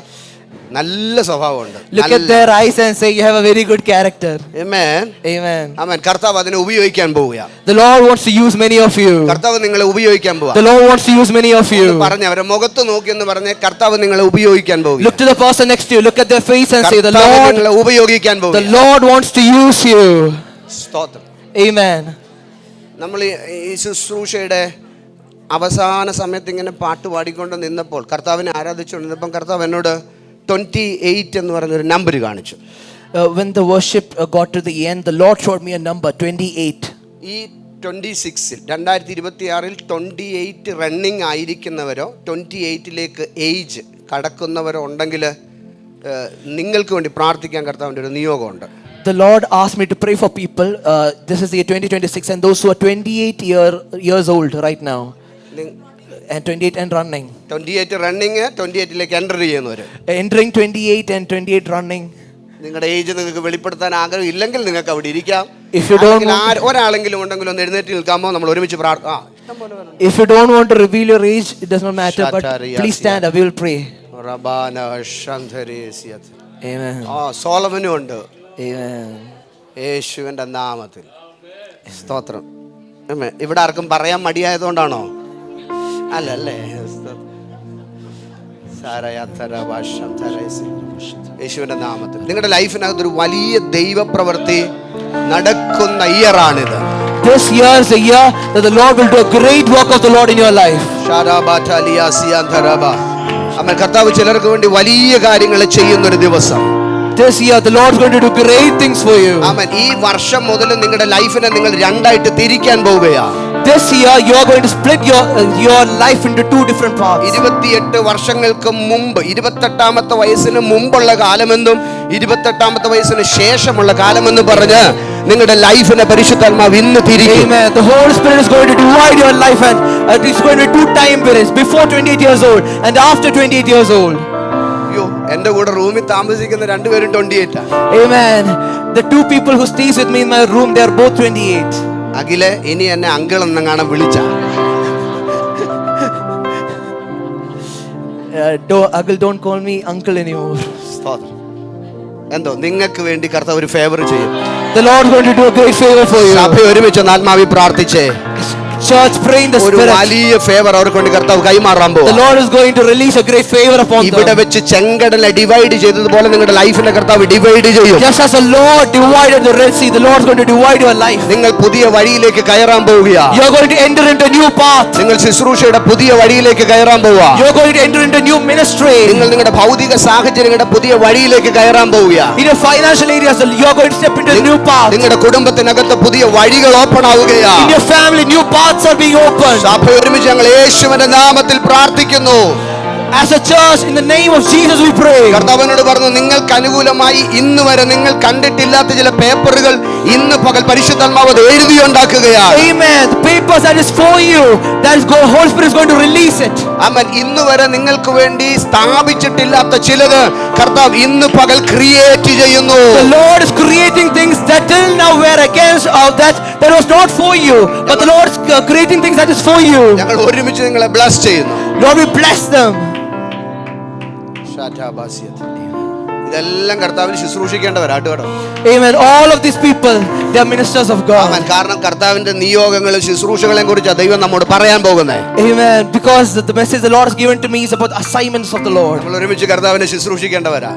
നല്ല സ്വഭാവമുണ്ട്. Look at their eyes and say, you have a very good character. Amen. Amen. ആമേൻ. കർത്താവ് അതിനെ ഉപയോഗിക്കാൻ പോവുക. The Lord wants to use many of you. കർത്താവ് നിങ്ങളെ ഉപയോഗിക്കാൻ പോവുക. The Lord wants to use many of you. പറഞ്ഞ അവരെ മുഖത്ത് നോക്കി എന്ന് പറഞ്ഞ് കർത്താവ് നിങ്ങളെ ഉപയോഗിക്കാൻ പോവുക. Look to the person next to you. Look at their face and say, the കർത്താവ് Lord, നിങ്ങളെ ഉപയോഗിക്കാൻ പോവുക. the Lord wants to use you. സ്തോത്രം. Amen. നമ്മൾ ഈ ശുശ്രൂഷയുടെ അവസാന സമയത്ത് ഇങ്ങനെ പാട്ട് പാടിക്കൊണ്ട് നിന്നപ്പോൾ, കർത്താവിനെ ആരാധിച്ചുകൊണ്ട് നിന്നപ്പം കർത്താവ് എന്നോട് 28 എന്ന് പറഞ്ഞൊരു നമ്പർ കാണിച്ചു. When the worship got to the end, the Lord showed me a number, 28. ഈ 26 2026 28 റണ്ണിങ് ആയിരിക്കുന്നവരോ 28ലേക്ക് ഏജ് കടക്കുന്നവരോ ഉണ്ടെങ്കിൽ നിങ്ങൾക്ക് വേണ്ടി പ്രാർത്ഥിക്കാൻ കർത്താവിൻ്റെ ഒരു നിയോഗമുണ്ട്. The Lord asked me to pray for people. This is the year 2026, and those who are 28 years old right now, and 28 and running. 28 running 28ലേക്ക് enter ചെയ്യുന്നവർ. Entering 28 and 28 running. നിങ്ങളുടെ age നിങ്ങൾക്ക് വെളിപ്പെടുത്താൻ ആഗ്രഹം ഇല്ലെങ്കിൽ നിങ്ങൾക്ക് അവിടെ ഇരിക്കാം. If you don't ഒരാളെങ്കിലും ഉണ്ടെങ്കിൽ ഒന്ന് എഴുന്നേറ്റ് നിൽക്കാമോ? നമ്മൾ ഒരുമിച്ച് If you don't want to reveal your age, it does not matter, but please stand up, we will pray. Amen. സോളമനും ഉണ്ട്. Amen. യേശുവിൻ്റെ നാമത്തിൽ സ്തോത്രം. ഇവിടെ ആർക്കും പറയാൻ മടിയായതുകൊണ്ടാണോ? അല്ലല്ലേ? യേശുവിൻ്റെ നാമത്തിൽ നിങ്ങളുടെ ലൈഫിനകത്തൊരു വലിയ ദൈവപ്രവൃത്തി നടക്കുന്ന ഇയറാണിത്. This year is the year that the Lord will do a great work of the Lord in your life. കർത്താവ് ചിലർക്ക് വേണ്ടി വലിയ കാര്യങ്ങൾ ചെയ്യുന്നൊരു ദിവസം. This year the Lord is going to do great things for you. ആമേൻ. ഈ വർഷം മുതൽ നിങ്ങളുടെ ലൈഫിനെ നിങ്ങൾ രണ്ടായിട്ട് തിരിക്കാൻ പോവുകയാണ്. This year you are going to split your life into two different parts. 28 വർഷങ്ങൾക്ക് മുമ്പ് 28ാമത്തെ വയസ്സിന് മുമ്പുള്ള കാലമെന്നും 28ാമത്തെ വയസ്സിന് ശേഷമുള്ള കാലമെന്നും പറഞ്ഞ് നിങ്ങളുടെ ലൈഫിനെ പരിശുദ്ധാത്മാവ് ഇന്ന് തിരിക്കും. Amen. The Holy Spirit is going to divide your life, and it's going to be two time periods, before 28 years old and after 28 years old. എന്റെ കൂടെ റൂമിൽ താമസിക്കുന്ന രണ്ടുപേരും 28. Amen. The two people who stays with me in my room, they are both 28. അഖിലെ ഇനി എന്നെ uncle എന്നെങ്ങാനും വിളിച്ച Uncle, don't call me uncle anymore. എന്തോ നിങ്ങൾക്ക് വേണ്ടി കർത്താവ് ഒരു ഫേവർ ചെയ്യും. The Lord is going to do a great favor for you. സഭ ഒരുമിച്ച് ആത്മാവിൽ പ്രാർത്ഥിച്ചേ. Church, pray in the ഒരു Spirit. വലിയ ഫേവർ അവർക്ക് വേണ്ടി കർത്താവ് കൈമാറാൻ പോകും. The Lord is going to release a great favor upon them. ഇവിടെ വെച്ച് ചെങ്കടലെ ഡിവൈഡ് ചെയ്തതുപോലെ നിങ്ങളുടെ ലൈഫിനെ കർത്താവ് ഡിവൈഡ് ചെയ്യും. Just as the Lord divided the Red Sea, the Lord is going to divide your life. നിങ്ങൾ പുതിയ വഴിയിലേക്ക് കയറാൻ പോവുകയാണ്. You are going to enter into a new path. നിങ്ങൾ ശുശ്രൂഷയുടെ പുതിയ വഴിയിലേക്ക് കയറാൻ പോവുക. You are going to enter into a new ministry. നിങ്ങൾ നിങ്ങളുടെ ഭൗതിക സാഹചര്യങ്ങളുടെ പുതിയ വഴിയിലേക്ക് കയറാൻ പോവുകയാണ്. In your financial areas, you are going to step into a new path. നിങ്ങളുടെ കുടുംബത്തിനകത്ത് പുതിയ വഴികൾ ഓപ്പൺ ആവുകയാണ്. In your family, new paths are being opened. സഭ ഒരുമിച്ച് ഞങ്ങൾ യേശുവിന്റെ നാമത്തിൽ പ്രാർത്ഥിക്കുന്നു. As a church, in the name of Jesus, we pray. കർത്താവിനോട് പറഞ്ഞു, നിങ്ങൾക്ക് അനുകൂലമായി ഇന്ന് വരെ നിങ്ങൾ കണ്ടിട്ടില്ലാത്ത ചില പേപ്പറുകൾ ഇന്ന് പകൽ പരിശുദ്ധാത്മാവ് എഴുതിയുണ്ടാക്കുകയാണ്. Amen. The papers that is for you, that is Holy Spirit is going to release it. ആമേൻ. ഇന്ന് വരെ നിങ്ങൾക്ക് വേണ്ടി സ്ഥാപിച്ചിട്ടില്ലാത്ത ചിലത് കർത്താവ് ഇന്ന് പകൽ ക്രിയേറ്റ് ചെയ്യുന്നു. The Lord is creating things that till now were against that was not for you, but the Lord is creating things that is for you. ഞങ്ങൾ ഒരുമിച്ച് നിങ്ങളെ ബ്ലസ് ചെയ്യുന്നു. Lord, we bless them. ഇതെല്ലാം കർത്താവിന് ശുശ്രൂഷിക്കേണ്ടവരാട്ട് കേട്ടോ. Amen. All of these people, they are ministers of God. ആമേൻ. കാരണം കർത്താവിന്റെ നിയോഗങ്ങളും ശുശ്രൂഷകളെയും കുറിച്ച് ദൈവം നമ്മോട് പറയാൻ പോകുന്നത്. Amen. Because the message the Lord has given to me is about assignments of the Lord. നമ്മൾ ഒരുമിച്ച് കർത്താവിനെ ശുശ്രൂഷിക്കേണ്ടവരാ.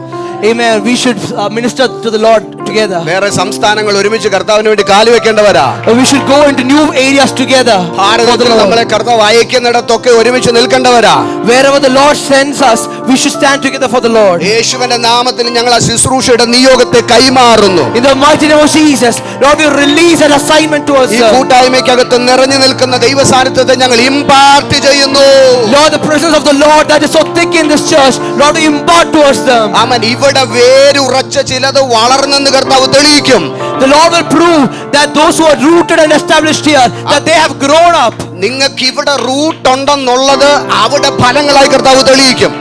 Amen. We should minister to the Lord together. വേറെ സംസ്ഥാനങ്ങൾ ഒരുമിച്ച് കർത്താവിന് വേണ്ടി കാല് വെക്കേണ്ടവരാ. We should go into new areas together. ഭാരതത്തിൽ നമ്മളെ കർത്താവ് അയക്കുന്നിടത്തൊക്കെ ഒരുമിച്ച് നിൽക്കേണ്ടവരാ. Wherever the Lord sends us, we should stand together for the Lord. യേശുവിന്റെ നാമത്തിൽ ഞങ്ങൾ ആ ശുശ്രൂഷയുടെ നിയോഗത്തെ കൈമാറുന്നു. In the mighty name of Jesus, Lord, we release an assignment to us. ഈ കൂട്ടായ്മയ്ക്കകത്ത് നിറഞ്ഞു നിൽക്കുന്ന ദൈവസാന്നിധ്യത്തെ ഞങ്ങൾ ഇമ്പാർട്ട് ചെയ്യുന്നു. Lord, the presence of the Lord that is so thick in this church, Lord, we impart towards them. ആമേൻ. ഇവിടെ വേരുറച്ച ചിലത് വളർന്നെന്ന് കർത്താവ് തെളിയിക്കും. The Lord will prove that those who are rooted and established here, that they have grown up. നിങ്ങൾക്ക് ഇവിടെ root ഉണ്ടെന്നുള്ളത് അവിടെ ഫലങ്ങളായി കർത്താവ് തെളിയിക്കും.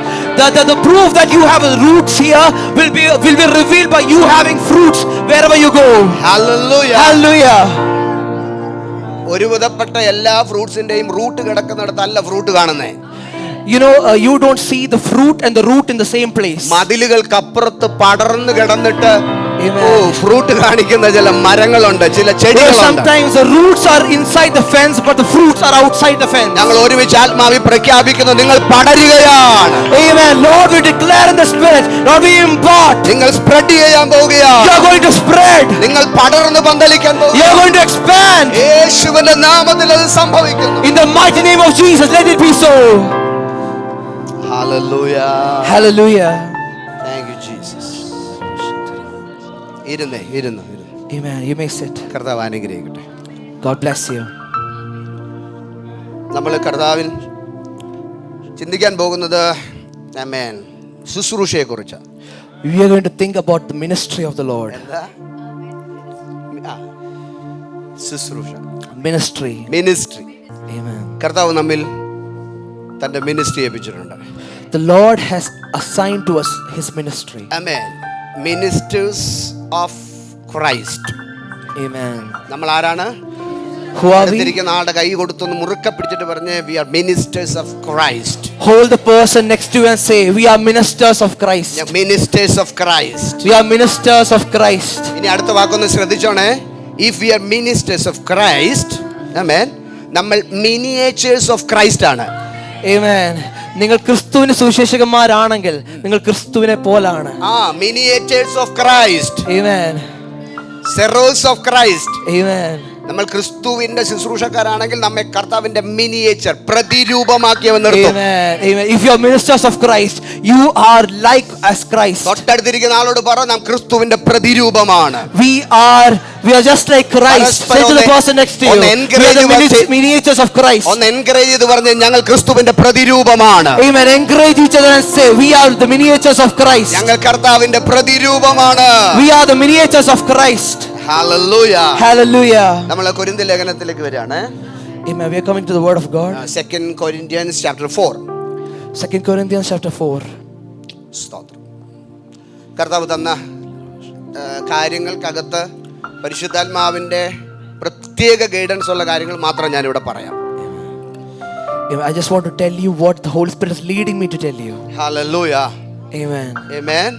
The proof that you have roots here will be revealed by you having fruits wherever you go. Hallelujah. Hallelujah. ഒരു വിധപ്പെട്ട എല്ലാ ഫ്രൂട്ട്സിന്റെയും root കിടക്കുന്നിടത്തല്ല fruit കാണുന്നേ. You know, you don't see the fruit and the root in the same place. മതിലുകൾക്കപ്പുറത്ത് പടർന്നു കിടന്നിട്ട് Amen. Fruit കാണിക്കുന്ന ചില മരങ്ങളുണ്ട്, ചില ചെടികളുണ്ട്. Sometimes the roots are inside the fence, but the fruits are outside the fence. ഞങ്ങൾ ഒരുമിച്ച് ആത്മാവിൽ പ്രഖ്യാപിക്കുന്നു, നിങ്ങൾ പടരുകയാണ്. Amen. Lord, we declare in the Spirit. Lord, we impart. നിങ്ങൾ സ്പ്രെഡ് ചെയ്യാൻ പോവുകയാണ്. You are going to spread. നിങ്ങൾ പടർന്ന് പന്തലിക്കാൻ You പോവുകയാണ്. are going to expand. യേശുവിന്റെ നാമത്തിൽ അത് സംഭവിക്കുന്നു. In the mighty name of Jesus, let it be so. Hallelujah. Hallelujah. Thank you Jesus. ഇരുന്നു. Amen. You may sit. കർത്താവ് അനുഗ്രഹിക്കട്ടെ. God bless you. നമ്മൾ കർത്താവിൽ ചിന്തിക്കാൻ പോകുന്നത് ആമേൻ ശുശ്രൂഷയെ കുറിച്ചാണ്. We are going to think about the ministry of the Lord. എന്താ? ശുശ്രൂഷ, Ministry. മിനിസ്ട്രി. Amen. കർത്താവ് നമ്മിൽ തന്റെ മിനിസ്ട്രി ഏൽപ്പിച്ചിട്ടുണ്ട്. The Lord has assigned to us His ministry. ആമേൻ. Ministers of Christ. Amen. നമ്മൾ ആരാണ്? Who are we? അടുത്തിരിക്കുന്ന ആളുടെ കൈ കൊടുത്തൊന്ന് മുറുക്കെ പിടിച്ചിട്ട് പറഞ്ഞ് we are ministers of Christ. Hold the person next to you and say, we are ministers of Christ. Ministers of Christ. We are ministers of Christ. ഇനി അടുത്ത വാക്കൊന്ന് ശ്രദ്ധിച്ചോണേ. If we are ministers of Christ, ആമേൻ, നമ്മൾ miniatures of Christ ആണ്. Amen. നിങ്ങൾ ക്രിസ്തുവിന്റെ സുവിശേഷകന്മാരാണെങ്കിൽ നിങ്ങൾ ക്രിസ്തുവിനെ പോലാണ്. Miniatures of Christ. Amen. Zeros of Christ. Amen. നമ്മൾ ക്രിസ്തുവിന്റെ ശുശ്രൂഷക്കാരാണെങ്കിൽ നമ്മെ കർത്താവിന്റെ മിനിയേച്ചർ പ്രതിരൂപമാക്കിയവൻ നിർത്തും. Amen. Amen. If you are ministers of Christ, you are like as Christ. തൊട്ടടുത്തിരിക്കുന്ന ആളോട് പറ, നാം ക്രിസ്തുവിന്റെ പ്രതിരൂപമാണ്. We are just like Christ. Say to the person next to you, we are the miniatures of Christ. ഒന്ന് encourage ചെയ്ത് പറഞ്ഞ് ഞങ്ങൾ ക്രിസ്തുവിന്റെ പ്രതിരൂപമാണ്. Amen. Encourage each other and say, we are the miniatures of Christ. ഞങ്ങൾ കർത്താവിന്റെ പ്രതിരൂപമാണ്. We are the miniatures of Christ. Hallelujah. Hallelujah. നമ്മൾ കൊരിന്ത്യർ ലേഖനത്തിലേക്ക് വരികയാണ്. Amen. We are coming to the word of God. 2 Corinthians chapter 4. 2 Corinthians chapter 4. സ്തോത്രം. കർത്താവ് തന്ന കാര്യങ്ങൾക്കകത്ത് പരിശുദ്ധാത്മാവിൻ്റെ പ്രത്യേക guidance ഉള്ള കാര്യങ്ങൾ മാത്രം ഞാനിവിടെ പറയാം. I just want to tell you what the Holy Spirit is leading me to tell you. Hallelujah. Amen. ആമേൻ.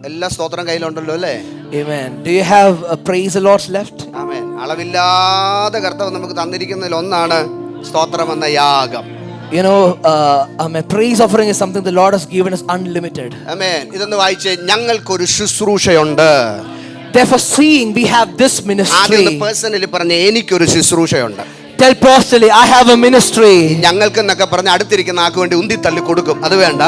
എല്ലാ സ്തോത്രം കയ്യിലുണ്ടല്ലോ അല്ലേ? Amen. Do you have a praise the Lord's left? ആമേൻ. അളവില്ലാതെ കർത്താവ് നമുക്ക് തന്നിരിക്കുന്നതിൽ ഒന്നാണ് സ്തോത്രം എന്ന യാഗം. You know, a praise offering is something the Lord has given us unlimited. ആമേൻ. ഇതൊന്ന് വായിച്ചേ. ഞങ്ങൾക്കൊരു ശുശ്രൂഷയുണ്ട്. Therefore, seeing we have this ministry. ആദ്യം പേഴ്സണലി പറഞ്ഞ എനിക്കൊരു ശുശ്രൂഷയുണ്ട്. Tell personally, I have a ministry. ഞങ്ങൾക്ക് എന്നൊക്കെ പറഞ്ഞ് അടുത്തിരിക്കുന്ന ആൾക്ക് വേണ്ടി ഉന്തി തള്ളി കൊടുക്കും. അത് വേണ്ട.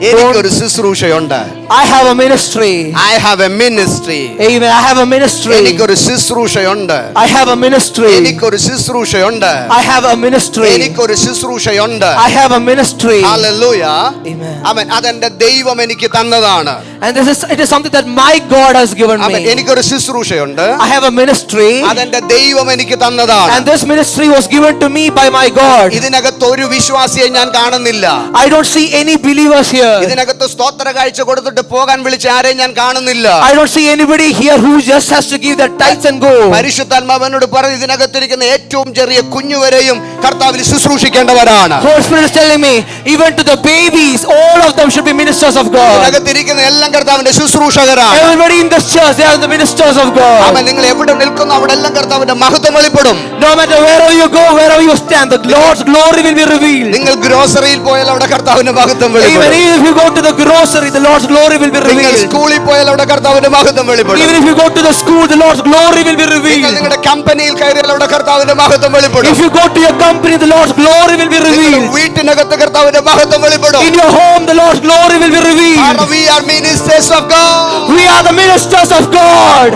എനിക്കൊരു ശുശ്രൂഷയുണ്ട്. I have a ministry. I have a ministry. Amen. I have a ministry. എനിക്കൊരു ശുശ്രൂഷയുണ്ട്. I have a ministry. എനിക്കൊരു ശുശ്രൂഷയുണ്ട്. I have a ministry. എനിക്കൊരു ശുശ്രൂഷയുണ്ട്. I have a ministry. Hallelujah. Amen. ആമേൻ. അതെന്റെ ദൈവം എനിക്ക് തന്നതാണ്. And it is something that my God has given amen. me. എനിക്കൊരു ശുശ്രൂഷയുണ്ട്. I have a ministry. അതെന്റെ ദൈവം എനിക്ക് തന്നതാണ്. And this ministry was given to me by my God. ഇതിനകത്ത് ഒരു വിശ്വാസിയെ ഞാൻ കാണുന്നില്ല. I don't see any believers here. ഇതിനകത്ത് സ്തോത്ര കാഴ്ച കൊടുത്തിട്ട് പോകാൻ വിളിച്ച ആരെയും ഞാൻ കാണുന്നില്ല. I don't see anybody here who just has to give their tithes and go. പരിശുദ്ധാത്മാവനോട് പറഞ്ഞു ഇതിനകത്തിരിക്കുന്ന ഏറ്റവും ചെറിയ കുഞ്ഞുവരെയും കർത്താവിൽ ശുശ്രൂഷിക്കേണ്ടവരാണ്. Holy Spirit is telling me, even to the babies, all of them should be ministers of God. ഇതിനകത്തിരിക്കുന്ന എല്ലാം കർത്താവിന്റെ ശുശ്രൂഷകരാണ്. Everybody in this church, they are the ministers of God. ആമേൻ. നിങ്ങൾ എവിടെ നിൽക്കുന്നു അവിടെ എല്ലാം കർത്താവിന്റെ മഹത്വം വെളിപ്പെടും. No matter wherever you go, wherever you stand, the Lord's glory will be revealed. നിങ്ങൾ ഗ്രോസറിയിൽ പോയാൽ അവിടെ കർത്താവിന്റെ മഹത്വം Even വെളിപ്പെടും. if you go to the grocery, the Lord's glory will be നിങ്ങൾ revealed. സ്കൂളിൽ പോയാൽ അവിടെ കർത്താവിന്റെ മഹത്വം വെളിപ്പെടും. Even if you go to the school, the Lord's glory will be നിങ്ങൾ revealed. നിങ്ങളുടെ കമ്പനിയിൽ കയറിയാൽ അവിടെ കർത്താവിന്റെ മഹത്വം വെളിപ്പെടും. If you go to your company, the Lord's glory will be revealed. വീട്ടിനകത്ത് കർത്താവിന്റെ മഹത്വം വെളിപ്പെടും. In your home, the Lord's glory will be revealed. We are ministers of God. We are the ministers of God.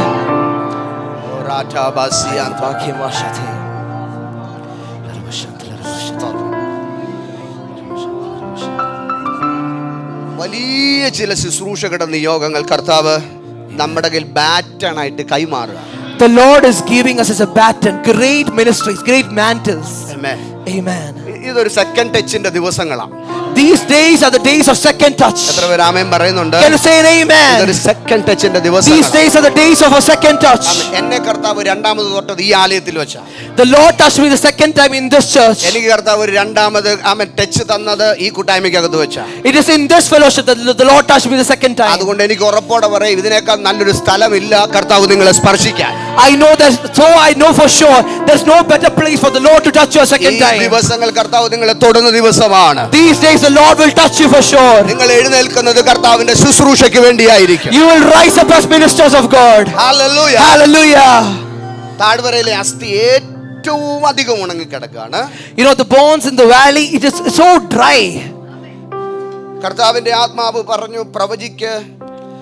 വലിയ ചില ശുശ്രൂഷകളുടെ നിയോഗങ്ങൾ കർത്താവ് നമ്മുടെ കയ്യിൽ ബാറ്റൺ ആയിട്ട് കൈമാറുക. The Lord is giving us as a baton great ministries, great mantles. Amen. Amen. ഇതൊരു second ടച്ചിന്റെ ദിവസങ്ങളാണ്. These days are the days of second touch. എത്ര പേര് ആമേൻ പറയുന്നുണ്ട്? Can you say an amen? ഇതൊരു സെക്കൻഡ് ടച്ചിന്റെ These ദിവസങ്ങളാണ്. days are the days of a second touch. എന്നെ കർത്താവ് രണ്ടാമത് തൊട്ടത് ഈ ആലയത്തിൽ വെച്ചാ. The Lord touched me the second time in this church. എനിക്ക് കർത്താവ് ഒരു രണ്ടാമത് ആമേൻ ടച്ച് തന്നത് ഈ കൂട്ടായ്മയ്ക്കകത്ത് വെച്ചാ. It is in this fellowship that the Lord touched me the second time. അതുകൊണ്ട് എനിക്ക് ഉറപ്പോടെ പറയും ഇതിനേക്കാൾ നല്ലൊരു സ്ഥലമില്ല കർത്താവ് നിങ്ങളെ സ്പർശിക്കാൻ. I know for sure there's no better place for the Lord to touch you a second ഈ time. ദിവസങ്ങൾ കർത്താവ് നിങ്ങളെ തൊടുന്ന ദിവസമാണ്. These days the Lord will touch you for sure. നിങ്ങൾ എഴുന്നേൽക്കുന്നത് കർത്താവിന്റെ ശുശ്രൂഷയ്ക്ക് വേണ്ടിയായിരിക്കും. You will rise up as ministers of God. Hallelujah. Hallelujah. താഴ്വരയിലെ അസ്ഥി ഏറ്റവും അധികം ഉണങ്ങിക്കിടക്കാണ്. You know the bones in the valley, it is so dry. കർത്താവിന്റെ ആത്മാവ് പറഞ്ഞു പ്രവചിക്ക്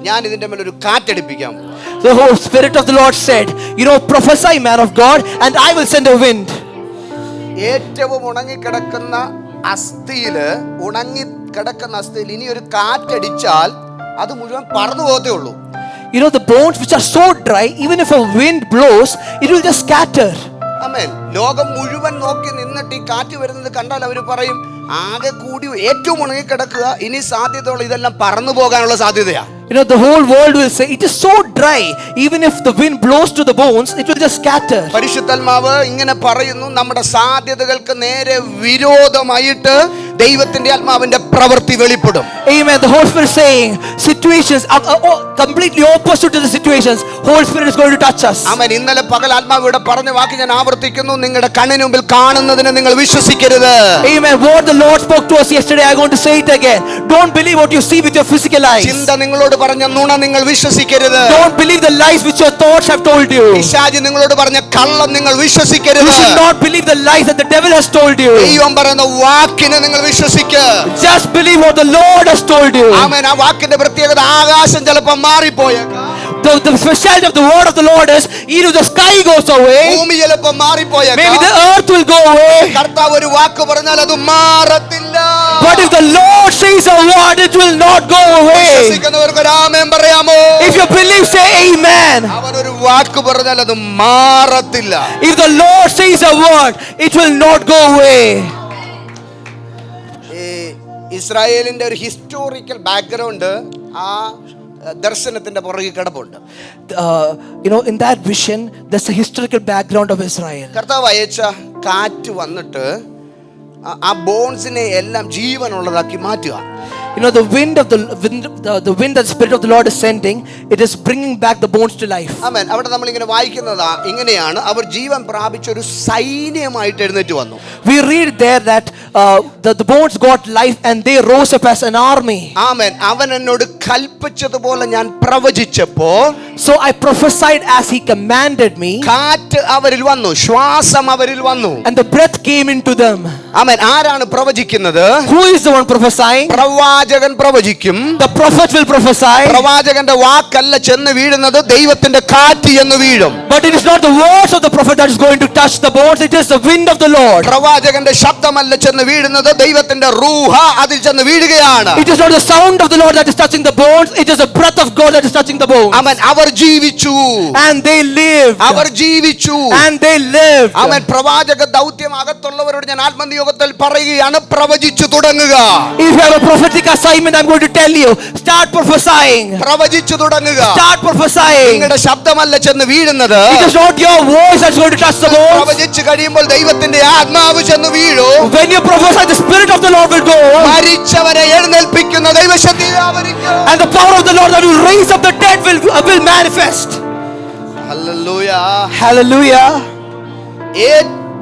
ഞാൻ ഇതിന്റെ മേൽ ഒരു കാറ്റടിപ്പിക്കാം. The whole Spirit of the Lord said, you know, prophesy, man of God, and I will send a wind. ഏറ്റവും ഉണങ്ങിക്കിടക്കുന്ന അസ്ഥിയില് ഇനി ഒരു കാറ്റടിച്ചാൽ അത് മുഴുവൻ പറന്നു പോകത്തേ ഉള്ളൂ. You know the bones which are so dry, even if a wind blows, it will just scatter. ആമേൻ. ലോകം മുഴുവൻ നോക്കി നിന്നിട്ട് ഈ കാറ്റ് വരുന്നത് കണ്ടാൽ അവർ പറയും ആകെ കൂടി ഏറ്റവും ഉണങ്ങിക്കിടക്കുക ഇനി സാധ്യതയുള്ള ഇതെല്ലാം പറന്നു പോകാനുള്ള സാധ്യതയാ. You know the whole world will say it is so dry, even if the wind blows to the bones, it will just scatter. പരിശുദ്ധാത്മാവ് ഇങ്ങനെ പറയുന്നു നമ്മുടെ സാധ്യതകൾക്ക് നേരെ വിരോധമായിട്ട് ദൈവത്തിന്റെ ആത്മാവിന്റെ പ്രവൃത്തി വെളിപ്പെടും. Amen. The Holy Spirit is saying situations completely opposite to the situations, Holy Spirit is going to touch us. ആമേൻ. ഇന്നലെ പകൽ ആത്മാവ് ഇവിടെ പറഞ്ഞ വാക്ക് ഞാൻ ആവർത്തിക്കുന്നു. നിങ്ങളുടെ കണ്ണിന് മുമ്പിൽ കാണുന്നതിനെ നിങ്ങൾ വിശ്വസിക്കരുത്. Amen. What the Lord spoke to us yesterday, I'm going to say it again. Don't believe what you see with your physical eyes. ചിന്ത നിങ്ങളോട് പറഞ്ഞ നുണ നിങ്ങൾ വിശ്വസിക്കരുത്. Don't believe the lies which your thoughts have told you. പിശാച് നിങ്ങളോട് പറഞ്ഞ കള്ളം നിങ്ങൾ വിശ്വസിക്കരുത്. You should not believe the lies that the devil has told you. ദൈവം പറയുന്ന വാക്കിനെ നിങ്ങൾ വിശ്വസിക്കുക. Just believe what the Lord has told you. ആമേൻ. ആ വാക്കിന്റെ പ്രത്യേകത ആകാശം ചിലപ്പോൾ മാറിപ്പോയേക്കാം. The speciality of the word of the Lord is either the sky goes away, ഭൂമി ചിലപ്പോൾ മാറിപ്പോയേക്കാം. maybe the earth will go away. കർത്താവ് ഒരു വാക്ക് പറഞ്ഞാൽ അത് മാറത്തില്ല. But if the Lord says a word, it will not go away. വിശ്വസിക്കുന്നവർക്ക് ഒരു ആമേൻ പറയാമോ? If you believe, say amen. അവൻ ഒരു വാക്ക് പറഞ്ഞാൽ അത് മാറത്തില്ല. If the Lord says a word, it will not go away. ഇസ്രായേലിന്റെ ഒരു ഹിസ്റ്റോറിക്കൽ ബാക്ക്ഗ്രൗണ്ട് ആ ദർശനത്തിന്റെ പുറകിൽ കിടപ്പുണ്ട്. In that vision, there's a historical background of Israel. കർത്താവ് അയച്ച കാറ്റ് വന്നിട്ട് ആ ബോൺസിനെ എല്ലാം ജീവനുള്ളതാക്കി മാറ്റുക. The wind the wind that the Spirit of the Lord is sending, it is bringing back the bones to life. ആമേൻ. അവിടെ നമ്മൾ ഇങ്ങനെ വായിക്കുന്നതാ ഇങ്ങനെയാണ്, അവർ ജീവൻ പ്രാപിച്ച ഒരു സൈന്യമായിട്ട് എഴുന്നേറ്റ് വന്നു. We read there that the bones got life and they rose up as an army. ആമേൻ. അവൻ എന്നോട് കൽപ്പിച്ചതുപോലെ ഞാൻ പ്രവചിച്ചപ്പോൾ, So I prophesied as he commanded me, കാറ്റ് അവരിൽ വന്നു, ശ്വാസം അവരിൽ വന്നു. and the breath came into them. ആമേൻ. ആരാണ് പ്രവചിക്കുന്നത്? Who is the one prophesying? പ്രവാചകൻ പ്രവചിക്കും. The prophet will prophesy. പ്രവാചകന്റെ വാക്കല്ല ചെന്ന് വീഴുന്നത്, ദൈവത്തിന്റെ കാറ്റ് എന്ന് വീഴും. But it is not the words of the prophet that is going to touch the bones, it is the wind of the Lord. പ്രവാചകന്റെ ശബ്ദമല്ല ചെന്ന് വീഴുന്നത്, ദൈവത്തിന്റെ റൂഹ അതിൽ ചെന്ന് വീഴുകയാണ്. It is not the sound of the Lord that is touching the bones, it is the breath of God that is touching the bones. അവൻ അവർ ജീവിച്ചു, And they lived. അവർ ജീവിച്ചു. And they lived. അവൻ പ്രവാചക ദൗത്യം അകത്തുള്ളവരോട് ഞാൻ ആത്മനിയോഗത്തിൽ പറയുകയാണ്, പ്രവചിച്ചു തുടങ്ങുക. If you have a prophetic assignment, I'm going to tell you, start prophesying. പ്രവചിച്ചു തുടങ്ങുക. Start prophesying. നിങ്ങളുടെ ശബ്ദമല്ല ചെന്ന് വീഴുന്നത്, It is not your voice that's going to touch the bones. പ്രവചിച്ചു കഴിയുമ്പോൾ ദൈവത്തിന്റെ ആത്മാവ് ചെന്ന് വീഴും. When you prophesy, the Spirit of the Lord will go. മരിച്ചവരെ എഴുന്നേൽപ്പിക്കുന്ന ദൈവശക്തി വ്യാപരിക്കും. And the power of the Lord that will raise up the dead will manifest. Hallelujah. Hallelujah.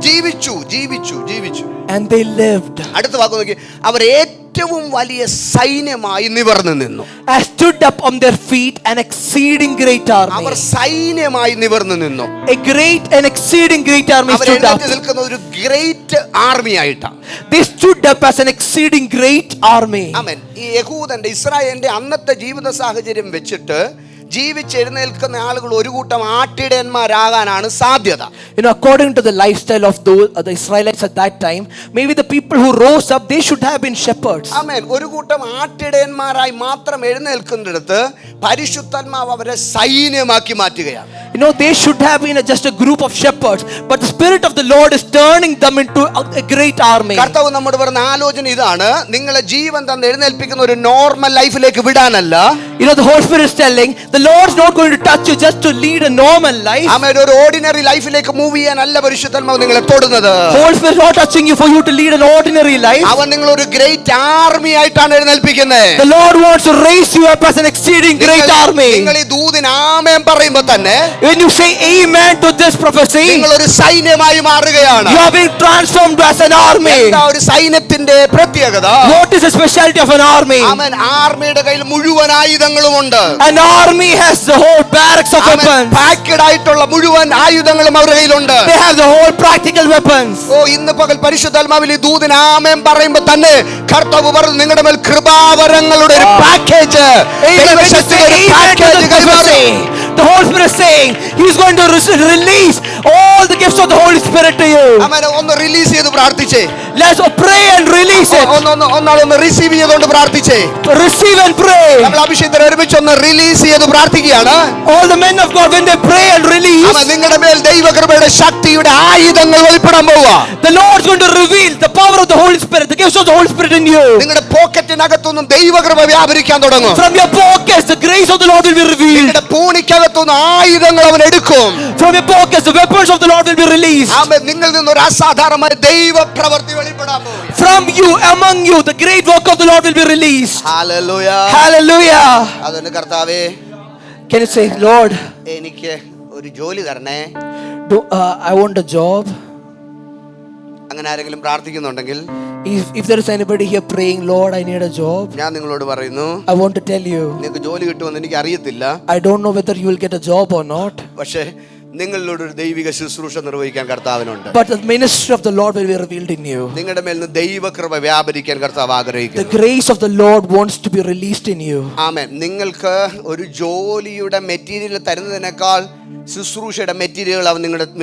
ജീവിച്ചു ജീവിച്ചു ജീവിച്ചു. And they lived. അടുത്ത വാക്ക് നോക്കി, അവർ ഏറ്റവും വലിയ സൈന്യമായി നിവർന്നു നിന്നു. I stood up on their feet, an exceeding great army. അവർ സൈന്യമായി നിവർന്നു നിന്നു. A great and exceeding great army our stood up. എഴുന്നേറ്റ് നിൽക്കുന്ന ഒരു ഗ്രേറ്റ് ആർമി ആയിട്ടാണ്. They stood up as an exceeding great army. ആമേൻ. ഈ യഹൂദന്റെ ഇസ്രായേലിന്റെ അന്നത്തെ ജീവിത സാഹചര്യം വെച്ചിട്ട് ജീവിച്ചെഴുന്നേൽക്കുന്ന ആളുകൾ ഒരു കൂട്ടം ആട്ടിടയന്മാരാകാനാണ് സാധ്യത. According to the lifestyle of the Israelites at that time, maybe the people who rose up, they should have been shepherds. ആമേൻ. ഒരു കൂട്ടം ആട്ടിടയന്മാരായി മാത്രം എഴുന്നേൽക്കുന്നിടത്ത് പരിശുദ്ധാത്മാവ് അവരെ സൈന്യമാക്കി മാറ്റുകയാണ്. They should have been just a group of shepherds, but the Spirit of the Lord is turning them into a great army. കർത്താവ് നമ്മോട് പറഞ്ഞ ആലോചന ഇതാണ്, നിങ്ങളെ ജീവൻ തന്ന് എഴുന്നേൽപ്പിക്കുന്ന ഒരു നോർമൽ ലൈഫിലേക്ക് വിടാനല്ല. The Holy Spirit is telling, the Lord is not going to touch you just to lead a normal life. ആമേൻ. ഒരു ഓർഡിനറി ലൈഫിലേക്ക് മൂവ് ചെയ്യാനല്ല പരിശുദ്ധാത്മാവ് നിങ്ങളെ തൊടുന്നത്. Holy Spirit is not touching you for you to lead an ordinary life. അവൻ നിങ്ങൾ ഒരു great army ആയിട്ടാണ് എഴുന്നേൽപ്പിക്കുന്നത്. The Lord wants to raise you up as an exceeding great army. നിങ്ങൾ ഈ ദൂതിന് ആമേൻ പറയുമ്പോൾ തന്നെ, When you say amen to this prophecy, നിങ്ങൾ ഒരു സൈന്യമായി മാറുകയാണ്. you are being transformed as an army. എന്താ ഒരു സൈന്യത്തിന്റെ പ്രത്യേകത? What is the specialty of an army? ആമേൻ. ആർമിയുടെ കയ്യിൽ മുഴുവൻ ആയുധങ്ങളും ഉണ്ട്. An army has the whole barracks of weapons. Packed ആയിട്ടുള്ള മുഴുവൻ ആയുധങ്ങളും അവരുടെ കയ്യിലുണ്ട്. They have the whole practical weapons. ഇന്ന് പകൽ പരിശുദ്ധാത്മാവിൽ ഈ ദൂതൻ ആമേൻ പറയുമ്പോൾ തന്നെ കർത്താവ് പറഞ്ഞു, നിങ്ങളുടെ മേൽ കൃപാവരങ്ങളുടെ ഒരു package, the Holy Spirit is saying He is going to release all the gifts of the Holy Spirit to you. ആമേൻ. ഒന്ന് റിലീസ് ചെയ്ത് പ്രാർത്ഥിച്ചേ. Let's pray and release it. ഒന്നാളൊന്ന് റിസീവ് ചെയ്തുകൊണ്ട് പ്രാർത്ഥിച്ചേ. Receive and pray. നമ്മൾ അഭിഷേകത്തിന് ഒരുമിച്ച് ഒന്ന് റിലീസ് ചെയ്ത് പ്രാർത്ഥിക്കുകയാണ്. All the men of God, when they pray and release, നിങ്ങളുടെ മേൽ ദൈവകൃപയുടെ ശക്തിയുടെ ആയുധങ്ങൾ വെളിപ്പെടാൻ പോവുക. the Lord is going to reveal the power of the Holy Spirit, the gifts of the Holy Spirit in you. നിങ്ങളുടെ പോക്കറ്റിനകത്തുനിന്നും ദൈവകൃപ വ്യാപരിക്കാൻ തുടങ്ങും. From your pockets, the grace of the Lord will be revealed. നിങ്ങളുടെ പൂണിക്കകത്തുനിന്ന് ആയുധങ്ങൾ അവൻ എടുക്കും. From your pockets, the weapons of the Lord will be released. ആമേൻ. നിങ്ങളിൽ നിന്ന് ഒരു അസാധാരണമായ ദൈവപ്രവൃത്തി വെളിപ്പെടാൻ പോകും. From you, among you, the great work of the Lord will be released. Hallelujah. Hallelujah. അതുകൊണ്ട് കർത്താവേ, Can you say, Lord, എനിക്ക് ഒരു ജോലി തരണേ? I want a job. അങ്ങനെ ആരെങ്കിലും പ്രാർത്ഥിക്കുന്നുണ്ടെങ്കിൽ, If there is anybody here praying, Lord, I need a job, ഞാൻ നിങ്ങളോട് പറയുന്നു, I want to tell you, നിങ്ങൾക്ക് ജോലി കിട്ടുമെന്ന് എനിക്ക് അറിയത്തില്ല. I don't know whether you will get a job or not, പക്ഷേ നിങ്ങളോട് ഒരു ദൈവിക ശുശ്രൂഷ നിർവഹിക്കാൻ കർത്താവിനുണ്ട്. but the ministry of the Lord will be revealed in you. നിങ്ങളുടെ മേൽ നിന്ന് ദൈവകൃപ വ്യാപരിക്കാൻ കർത്താവ് The ആഗ്രഹിക്കുന്നു. grace of the Lord wants to be released in you. ആമേൻ. നിങ്ങൾക്ക് ഒരു ജോലിയുടെ മെറ്റീരിയൽ തരുന്നതിനേക്കാൾ ശുശ്രൂഷയുടെ മെറ്റീരിയൽ അവൻ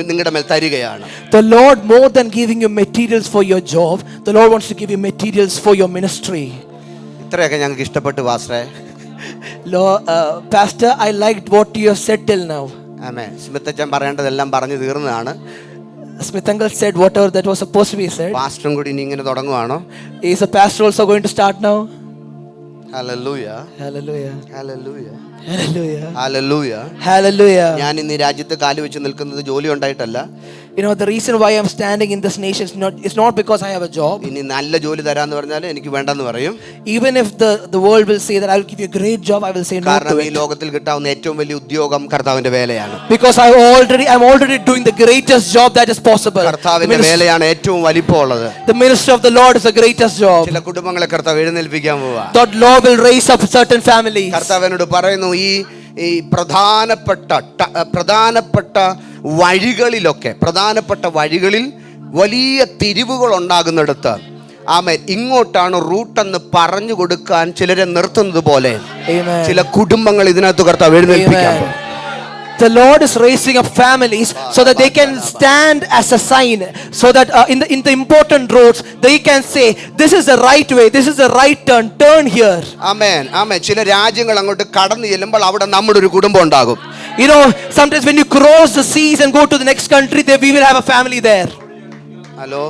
നിങ്ങളുടെ മേൽ തരികയാണ്. The Lord, more than giving you materials for your job, the Lord wants to give you materials for your ministry. ഇത്രയൊക്കെ ഞങ്ങൾക്ക് ഇഷ്ടപ്പെട്ടു പാസ്റ്ററെ. Pastor, I liked what you have said till now. ആമേൻ. സ്മിത്തച്ചൻ പറയേണ്ടതെല്ലാം പറഞ്ഞു തീർന്നതാണ്. Smith uncle said whatever that was supposed to be said. പാസ്റ്ററും കൂടി ഇനി ഇങ്ങനെ തുടങ്ങുവാണോ? Is the pastor also going to start now? Hallelujah, Hallelujah. Hallelujah, Hallelujah. Hallelujah. Hallelujah. ഞാൻ ഇന്ന് ഈ രാജ്യത്ത് കാല് വെച്ച് നിൽക്കുന്നത് ജോലി ഉണ്ടായിട്ടല്ല. You know, the reason why I'm standing in this nation is not because I have a job. ഇനി നല്ല ജോലി തരാന്ന് പറഞ്ഞാൽ എനിക്ക് വേണ്ടെന്ന് പറയും. Even if the world will say that I will give you a great job, I will say no കാരണം to ഈ it. ലോകത്തിൽ കിട്ടാവുന്ന ഏറ്റവും വലിയ ഉദ്യോഗം കർത്താവിന്റെ വേലയാണ്. Because I'm already doing the greatest job that is possible. കർത്താവിന്റെ വേലയാണ് ഏറ്റവും വലിപ്പമുള്ളത്. The ministry of the Lord is the greatest job. ചില കുടുംബങ്ങളെ കർത്താവ് എഴുന്നേൽപ്പിക്കാൻ പോവാ. That Lord will raise up certain families. കർത്താവിനോട് പറയുന്നു, ഈ പ്രധാനപ്പെട്ട വഴികളിൽ വലിയ തിരിവുകൾ ഉണ്ടാകുന്നിടത്ത് ആമേൻ ഇങ്ങോട്ടാണ് റൂട്ടെന്ന് പറഞ്ഞു കൊടുക്കാൻ ചിലരെ നിർത്തുന്നത് പോലെ Amen. ചില കുടുംബങ്ങൾ ഇതിനകത്ത് കർത്താവ് എഴുന്നേൽപ്പിക്കാൻ Amen. The Lord is raising up families so that they can stand as a sign, so that in the important roads they can say, this is the right way, this is the right turn here. ആമേൻ, ആമേൻ. ചില രാജ്യങ്ങൾ അങ്ങോട്ട് കടന്നു ചെല്ലുമ്പോൾ അവിടെ നമ്മുടെ ഒരു കുടുംബം ഉണ്ടാകും. You know, sometimes when you cross the seas and go to the next country, we will have a family there. Hello,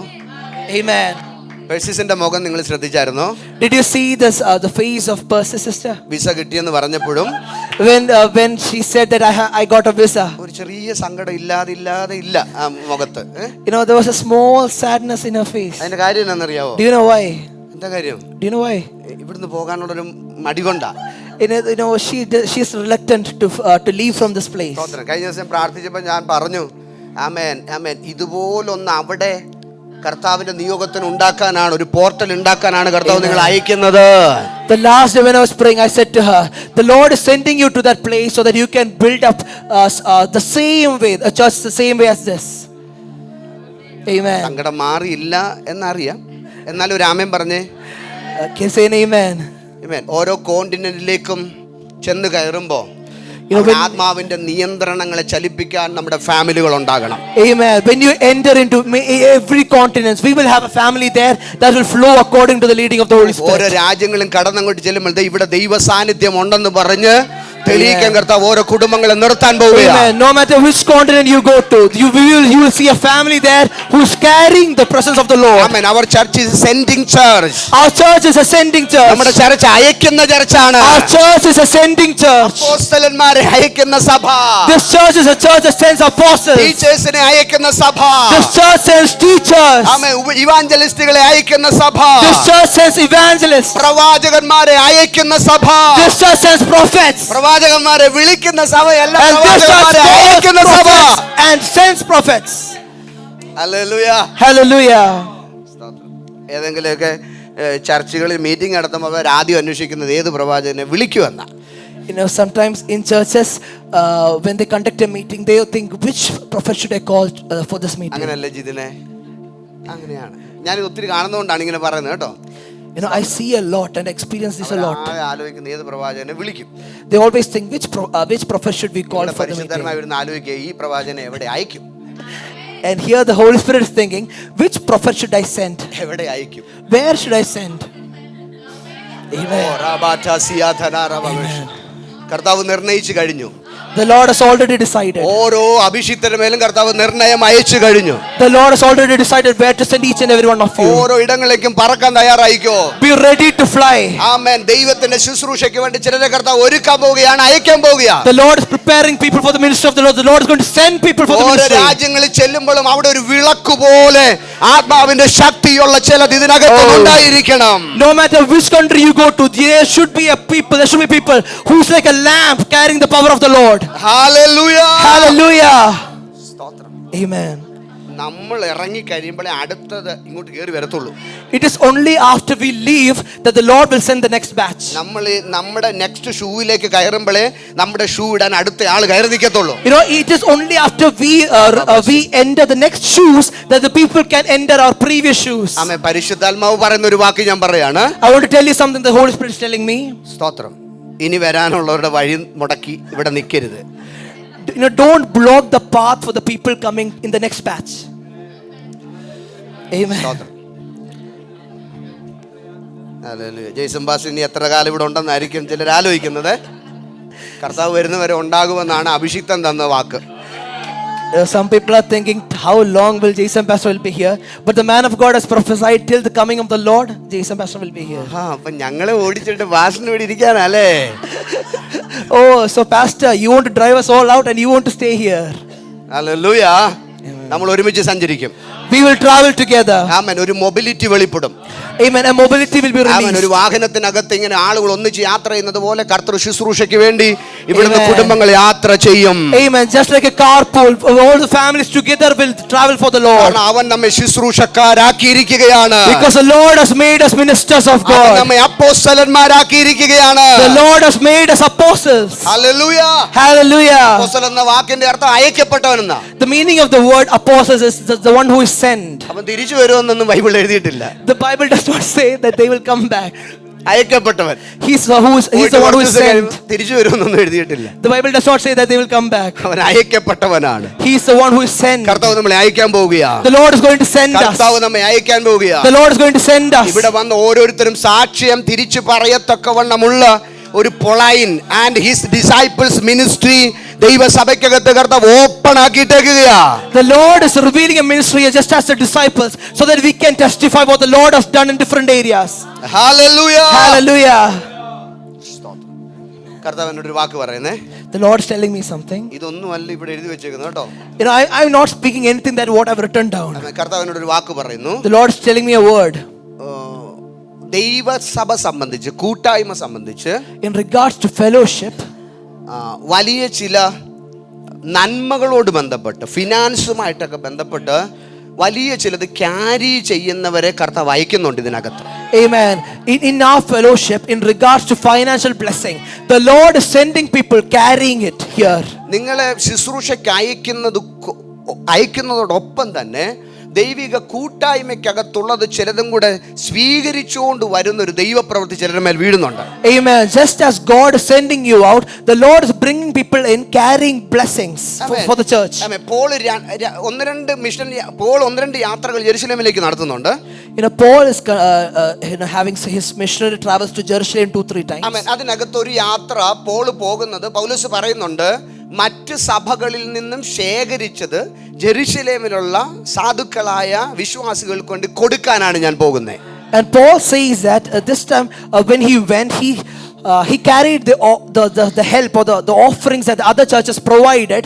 Amen. പെർസിസിന്റെ മുഖം നിങ്ങൾ ശ്രദ്ധിച്ചായിരുന്നോ? Did you see the face of Persis, sister? Visa കിട്ടിയെന്ന് പറഞ്ഞപ്പോഴും When she said that I got a visa, ഒരു ചെറിയ സങ്കടം ഇല്ല ആ മുഖത്ത്. you know, there was a small sadness in her face. അതിന്റെ കാര്യം എന്താണെന്നറിയാവോ? Do you know why? എന്താ കാര്യം? Do you know why? ഇവിടുന്ന് പോകാനുള്ളൊരു മടി കൊണ്ടാ. You know, she's reluctant to leave from this place. കഴിഞ്ഞ ദിവസം പ്രാർത്ഥിച്ചപ്പോൾ ഞാൻ പറഞ്ഞു, ആമേൻ, ആമേൻ, ഇതുപോലൊന്ന് അവിടെ കർത്താവിന്റെ നിയോഗത്തിന് ഉണ്ടാക്കാനാണ്, ഒരു പോർട്ടൽ ഉണ്ടാക്കാനാണ് കർത്താവ് നിങ്ങൾ അയക്കുന്നത്. The last day when I was praying, I said to her, the Lord is sending you to that place so that you can build up the same way, a church the same way as this. Amen. സങ്കടം മാറിയില്ല എന്നറിയാം, എന്നാലും ഒരു ആമേൻ പറഞ്ഞേ. Can you say an amen? ആമേൻ. ഓരോ കോണ്ടിനെന്റിലേക്കും ചെന്ന് കയറുമ്പോ ആത്മാവിന്റെ നിയന്ത്രണങ്ങളെ ചലിപ്പിക്കാൻ നമ്മുടെ ഫാമിലികൾ ഉണ്ടാകണം. Amen. When you enter into every continent, we will have a family there that will flow according to the leading of the Holy Spirit. ഓരോ രാജ്യങ്ങളും കടന്നങ്ങോട്ട് ചെല്ലുമ്പോൾ ഇവിടെ ദൈവ സാന്നിധ്യം ഉണ്ടെന്ന് പറഞ്ഞ് തെളിയിക്കാൻ കർത്താവ് ഓരോ കുടുംബങ്ങളെ നിർത്താൻ പോവുകയാണ്. No matter which continent you go to, you will see a family there who is carrying the presence of the Lord. Amen. Our church is a sending church. Our church is a sending church. നമ്മുടെ church അയക്കുന്ന ചർച്ചാണ്. Our church is a sending church. അപ്പോസ്തലന്മാരെ അയക്കുന്ന സഭ. This church is a church that sends apostles. ടീച്ചേഴ്സിനെ അയക്കുന്ന സഭ. This church sends teachers. ആമേൻ. ഇവാഞ്ചലിസ്റ്റുകളെ അയക്കുന്ന സഭ. This church sends evangelists. പ്രവാചകന്മാരെ അയക്കുന്ന സഭ. This church sends prophets. പ്രവാചകന്മാരെ വിളിക്കുന്ന സഭയല്ല, And this church പ്രവാചകന്മാരെ അയക്കുന്ന calls സഭ. prophets and sends prophets. Hallelujah. Hallelujah. ഏതെങ്കിലുമൊക്കെ ചർച്ചുകളിൽ മീറ്റിംഗ് നടത്തുമ്പോൾ അവർ ആദ്യം അന്വേഷിക്കുന്നത് ഏത് പ്രവാചകനെ വിളിക്കുമെന്ന. You know, sometimes in churches, when they conduct a meeting, they think, which prophet should I call for this meeting? അങ്ങനെയല്ലേ ജിതിനെ? അങ്ങനെയാണ്. ഞാനിത് ഒത്തിരി കാണുന്നതുകൊണ്ടാണ് ഇങ്ങനെ പറയുന്നത് കേട്ടോ. You know, I see a lot and experience this a lot. ആലോചിക്കുന്ന ഏത് പ്രവാചകനെ വിളിക്കും. They always think, which prophet should we call for the meeting? പരിശുദ്ധന്മാർ ഇരുന്ന് ആലോചിക്കുക, ഈ പ്രവാചകനെ എവിടെ അയക്കും? And here the Holy Spirit is thinking, which prophet should I send? എവിടെ അയക്കും? Where should I send? Amen. കർത്താവ് നിർണയിച്ചു കഴിഞ്ഞു. The Lord has already decided. ഓരോ അഭിഷിക്തരുടെ മേലും കർത്താവ് നിർണയം അയച്ചു കഴിഞ്ഞു. The Lord has already decided where to send each and every one of you. ഓരോ ഇടങ്ങളിലേക്കും പറക്കാൻ തയ്യാറായിക്കോ. Be ready to fly. ആമേൻ. ദൈവത്തിന്റെ ശുശ്രൂഷയ്ക്ക് വേണ്ടി ചിലരെ കർത്താവ് ഒരുക്കാൻ പോവുകയാണ്, അയക്കാൻ പോവുകയാണ്. The Lord is preparing people for the ministry of the Lord. The Lord is going to send people for the ഓരോ ministry. രാജ്യങ്ങളിൽ ചെല്ലുമ്പോഴും അവിടെ ഒരു വിളക്ക് പോലെ ആത്മാവിന്റെ ശക്തിയുള്ള ചിലത് ഇതിനകത്ത് ഉണ്ടായിരിക്കണം. No matter which country you go to, there should be people who's like a lamp carrying the power of the Lord. Hallelujah. Hallelujah. സ്തോത്രം. Amen. നമ്മൾ ഇറങ്ങി കഴിയുമ്പോഴേ അടുത്തത് ഇങ്ങോട്ട് കയറി വരത്തുള്ളൂ. It is only after we leave that the Lord will send the next batch. നമ്മൾ നമ്മുടെ നെക്സ്റ്റ് ഷൂയിലേക്ക് കയറുമ്പോഴേ നമ്മുടെ ഷൂ ഇടാൻ അടുത്ത ആൾ കയറി നിൽക്കത്തുള്ളൂ. You know, it is only after we enter the next shoes that the people can enter our previous shoes. ആമേൻ. പരിശുദ്ധാത്മാവ് പറയുന്ന ഒരു വാക്ക് ഞാൻ പറയാണ്. I want to tell you something the Holy Spirit is telling me. സ്തോത്രം. ഇനി വരാനുള്ളവരുടെ വഴി മുടക്കി ഇവിടെ നിൽക്കരുത്. You know, don't block the path for the people coming in the next batch. Amen. സ്തോത്രം. ഹല്ലേലൂയ. ജയ്സൺ ബാസ് ഇനി എത്ര കാലം ഇവിടെ ഉണ്ടെന്നായിരിക്കും ചിലർ ആലോചിക്കുന്നത്. കർത്താവ് വരുന്നവരെ ഉണ്ടാകുമെന്നാണ് അഭിഷിക്തൻ തന്ന വാക്ക്. Some people are thinking, how long will Jason Pastor will be here? But the man of God has prophesied till the coming of the Lord, Jason Pastor will be here. അപ്പൊ ഞങ്ങളെ ഓടിച്ചിട്ട് വാസന ഇവിടെ ഇരിക്കാനല്ലേ? Oh, so Pastor, you want to drive us all out and you want to stay here. Hallelujah. നമ്മൾ ഒരുമിച്ച് സഞ്ചരിക്കും. We will travel together. ആമേൻ. ഒരു mobility വെളിപ്പെടും. Amen. And mobility will be amen. released. ഒരു വാഹനത്തിനകത്ത് ഇങ്ങനെ ആളുകൾ ഒന്നിച്ച് യാത്ര ചെയ്യുന്നത് പോലെ കർത്തൃ ശുശ്രൂഷയ്ക്ക് വേണ്ടി ഇവിടുന്ന് കുടുംബങ്ങൾ യാത്ര ചെയ്യും. Amen. Just like a carpool, all the families together will travel for the Lord. കാരണം അവൻ നമ്മെ ശുശ്രൂഷക്കാരാക്കിയിരിക്കുകയാണ്. Because the Lord has made us ministers of അവൻ God. നമ്മെ അപ്പോസ്തലന്മാരാക്കിയിരിക്കുകയാണ്. The Lord has made us apostles. Hallelujah. Hallelujah. അപ്പോസ്തലൻ എന്ന വാക്കിന്റെ അർത്ഥം അയക്കപ്പെട്ടവനെന്നാ. The meaning of the word apostles is the one who is sent. അവൻ തിരിച്ചു വരുമെന്നൊന്നും ബൈബിൾ എഴുതിയിട്ടില്ല. The Bible does not say that they will come back. അയക്കപ്പെട്ടവൻ. He's the one who is sent. തിരിച്ചു വരുമെന്നൊന്നും എഴുതിയിട്ടില്ല. The Bible does not say that they will come back. അവൻ അയക്കപ്പെട്ടവനാണ്. He's the one who is sent. കർത്താവ് നമ്മളെ അയക്കാൻ പോവുകയാണ്. The Lord is going to send us. കർത്താവ് നമ്മെ അയക്കാൻ പോവുകയാണ്. The Lord is going to send us. ഇവിടെ വന്ന ഓരോരുത്തരും സാക്ഷ്യം തിരിച്ചു പറയത്തക്കവണ്ണമുള്ള ഒരു Pauline and his disciples ministry ദൈവസഭയ്ക്കകത്ത് കർത്താവ് ഓപ്പൺ ആക്കിയിട്ടേക്കുകയാ. The Lord is revealing a ministry just as the disciples, so that we can testify what the Lord has done in different areas. Hallelujah. Hallelujah. കർത്താവ് എന്നോട് ഒരു വാക്ക് പറയുന്നേ. The Lord is telling me something. ഇതൊന്നും അല്ല ഇവിടെ എഴുതി വെച്ചേക്കുന്നത് കേട്ടോ. I'm not speaking anything that what I've written down. കർത്താവ് എന്നോട് ഒരു വാക്ക് പറയുന്നു. The Lord is telling me a word. ദൈവസഭ സംബന്ധിച്ച്, കൂട്ടായ്മ സംബന്ധിച്ച്, In regards to fellowship, വലിയ ചില നന്മകളോട് ബന്ധപ്പെട്ട്, ഫിനാൻസുമായിട്ടൊക്കെ ബന്ധപ്പെട്ട് വലിയ ചിലത് ക്യാരി ചെയ്യുന്നവരെ കർത്താവ് അയക്കുന്നുണ്ട് ഇതിനകത്ത്. Amen. In our fellowship, in regards to financial blessing, the Lord is sending people carrying it here. നിങ്ങളെ ശുശ്രൂഷയ്ക്ക് അയക്കുന്നതോടൊപ്പം തന്നെ ദൈവിക കൂട്ടായ്മയ്ക്കകത്തുള്ളത് ചിലതും കൂടെ സ്വീകരിച്ചുകൊണ്ട് വരുന്ന ഒരു ദൈവപ്രവൃത്തി ചിലരുടെ മേൽ വീഴുന്നുണ്ട്. Amen. Just as God is sending you out, the Lord is bringing people in carrying blessings for the church. Paul ഒന്ന് രണ്ട് യാത്രകൾ യെരുശലേമിലേക്ക് നടത്തുന്നുണ്ട്. Paul is having his missionary travels to Jerusalem 2-3 times. അതിനകത്ത് ഒരു യാത്ര പോൾ പോകുന്നത്, പൗലോസ് പറയുന്നുണ്ട്, മറ്റ് സഭകളിൽ നിന്നും ശേഖരിച്ചത് ജെറുസലേമിലുള്ള സാധുക്കളായ വിശ്വാസികൾ കൊണ്ട് കൊടുക്കാനാണ് ഞാൻ പോകുന്നത്. And Paul says that this time when he went, he carried the help or the offerings that the other churches provided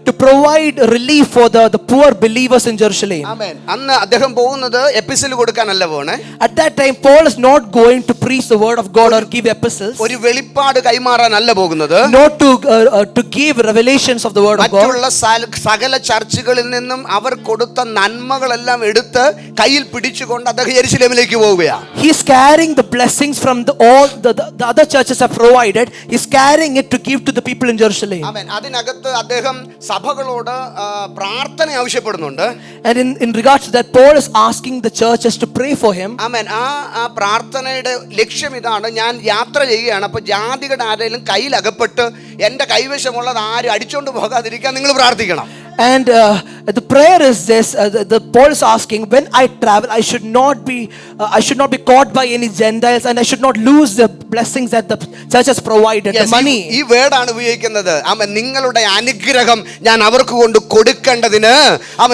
to provide relief for the poor believers in Jerusalem. അന്ന് അദ്ദേഹം പോകുന്നത് എപ്പിസോഡ് കൊടുക്കാനല്ല പോണേ. At that time Paul is not going to preach the word of God or give epistles. ഒരു വെളിപ്പാട് കൈമാറാനല്ല പോകുന്നത്. Not to give revelations of the word of God. മറ്റുള്ള സകല ചർച്ചുകളിൽ നിന്നും അവർ കൊടുത്ത നന്മകളെല്ലാം എടുത്ത് കയ്യിൽ പിടിച്ചുകൊണ്ട് അദ്ദേഹം യെരുശലേമിലേക്ക് പോവുകയാണ്. He is carrying the blessings from all the other churches have provided. He is carrying it to give to the people in Jerusalem. അതിനകത്ത് അദ്ദേഹം സഭകളോട് പ്രാർത്ഥന ആവശ്യപ്പെടുന്നുണ്ട്. And in regards to that, Paul is asking the churches to pray for him. ആ പ്രാർത്ഥനയുടെ ലക്ഷ്യം ഇതാണ്, ഞാൻ യാത്ര ചെയ്യുകയാണ്, അപ്പൊ ജാതികളുടെ ആരെങ്കിലും കയ്യിൽ അകപ്പെട്ട് എന്റെ കൈവശമുള്ളത് ആരും അടിച്ചോണ്ട് പോകാതിരിക്കാൻ നിങ്ങൾ പ്രാർത്ഥിക്കണം. And the prayer is this: the Paul is asking, when I travel, I should not be caught by any Gentiles, and I should not lose the blessings that the church has provided, the money. ഈ വേർഡാണ് ഉപയോഗിക്കുന്നത്. നിങ്ങളുടെ അനുഗ്രഹം ഞാൻ അവർക്ക് കൊണ്ട് കൊടുക്കേണ്ടതിന്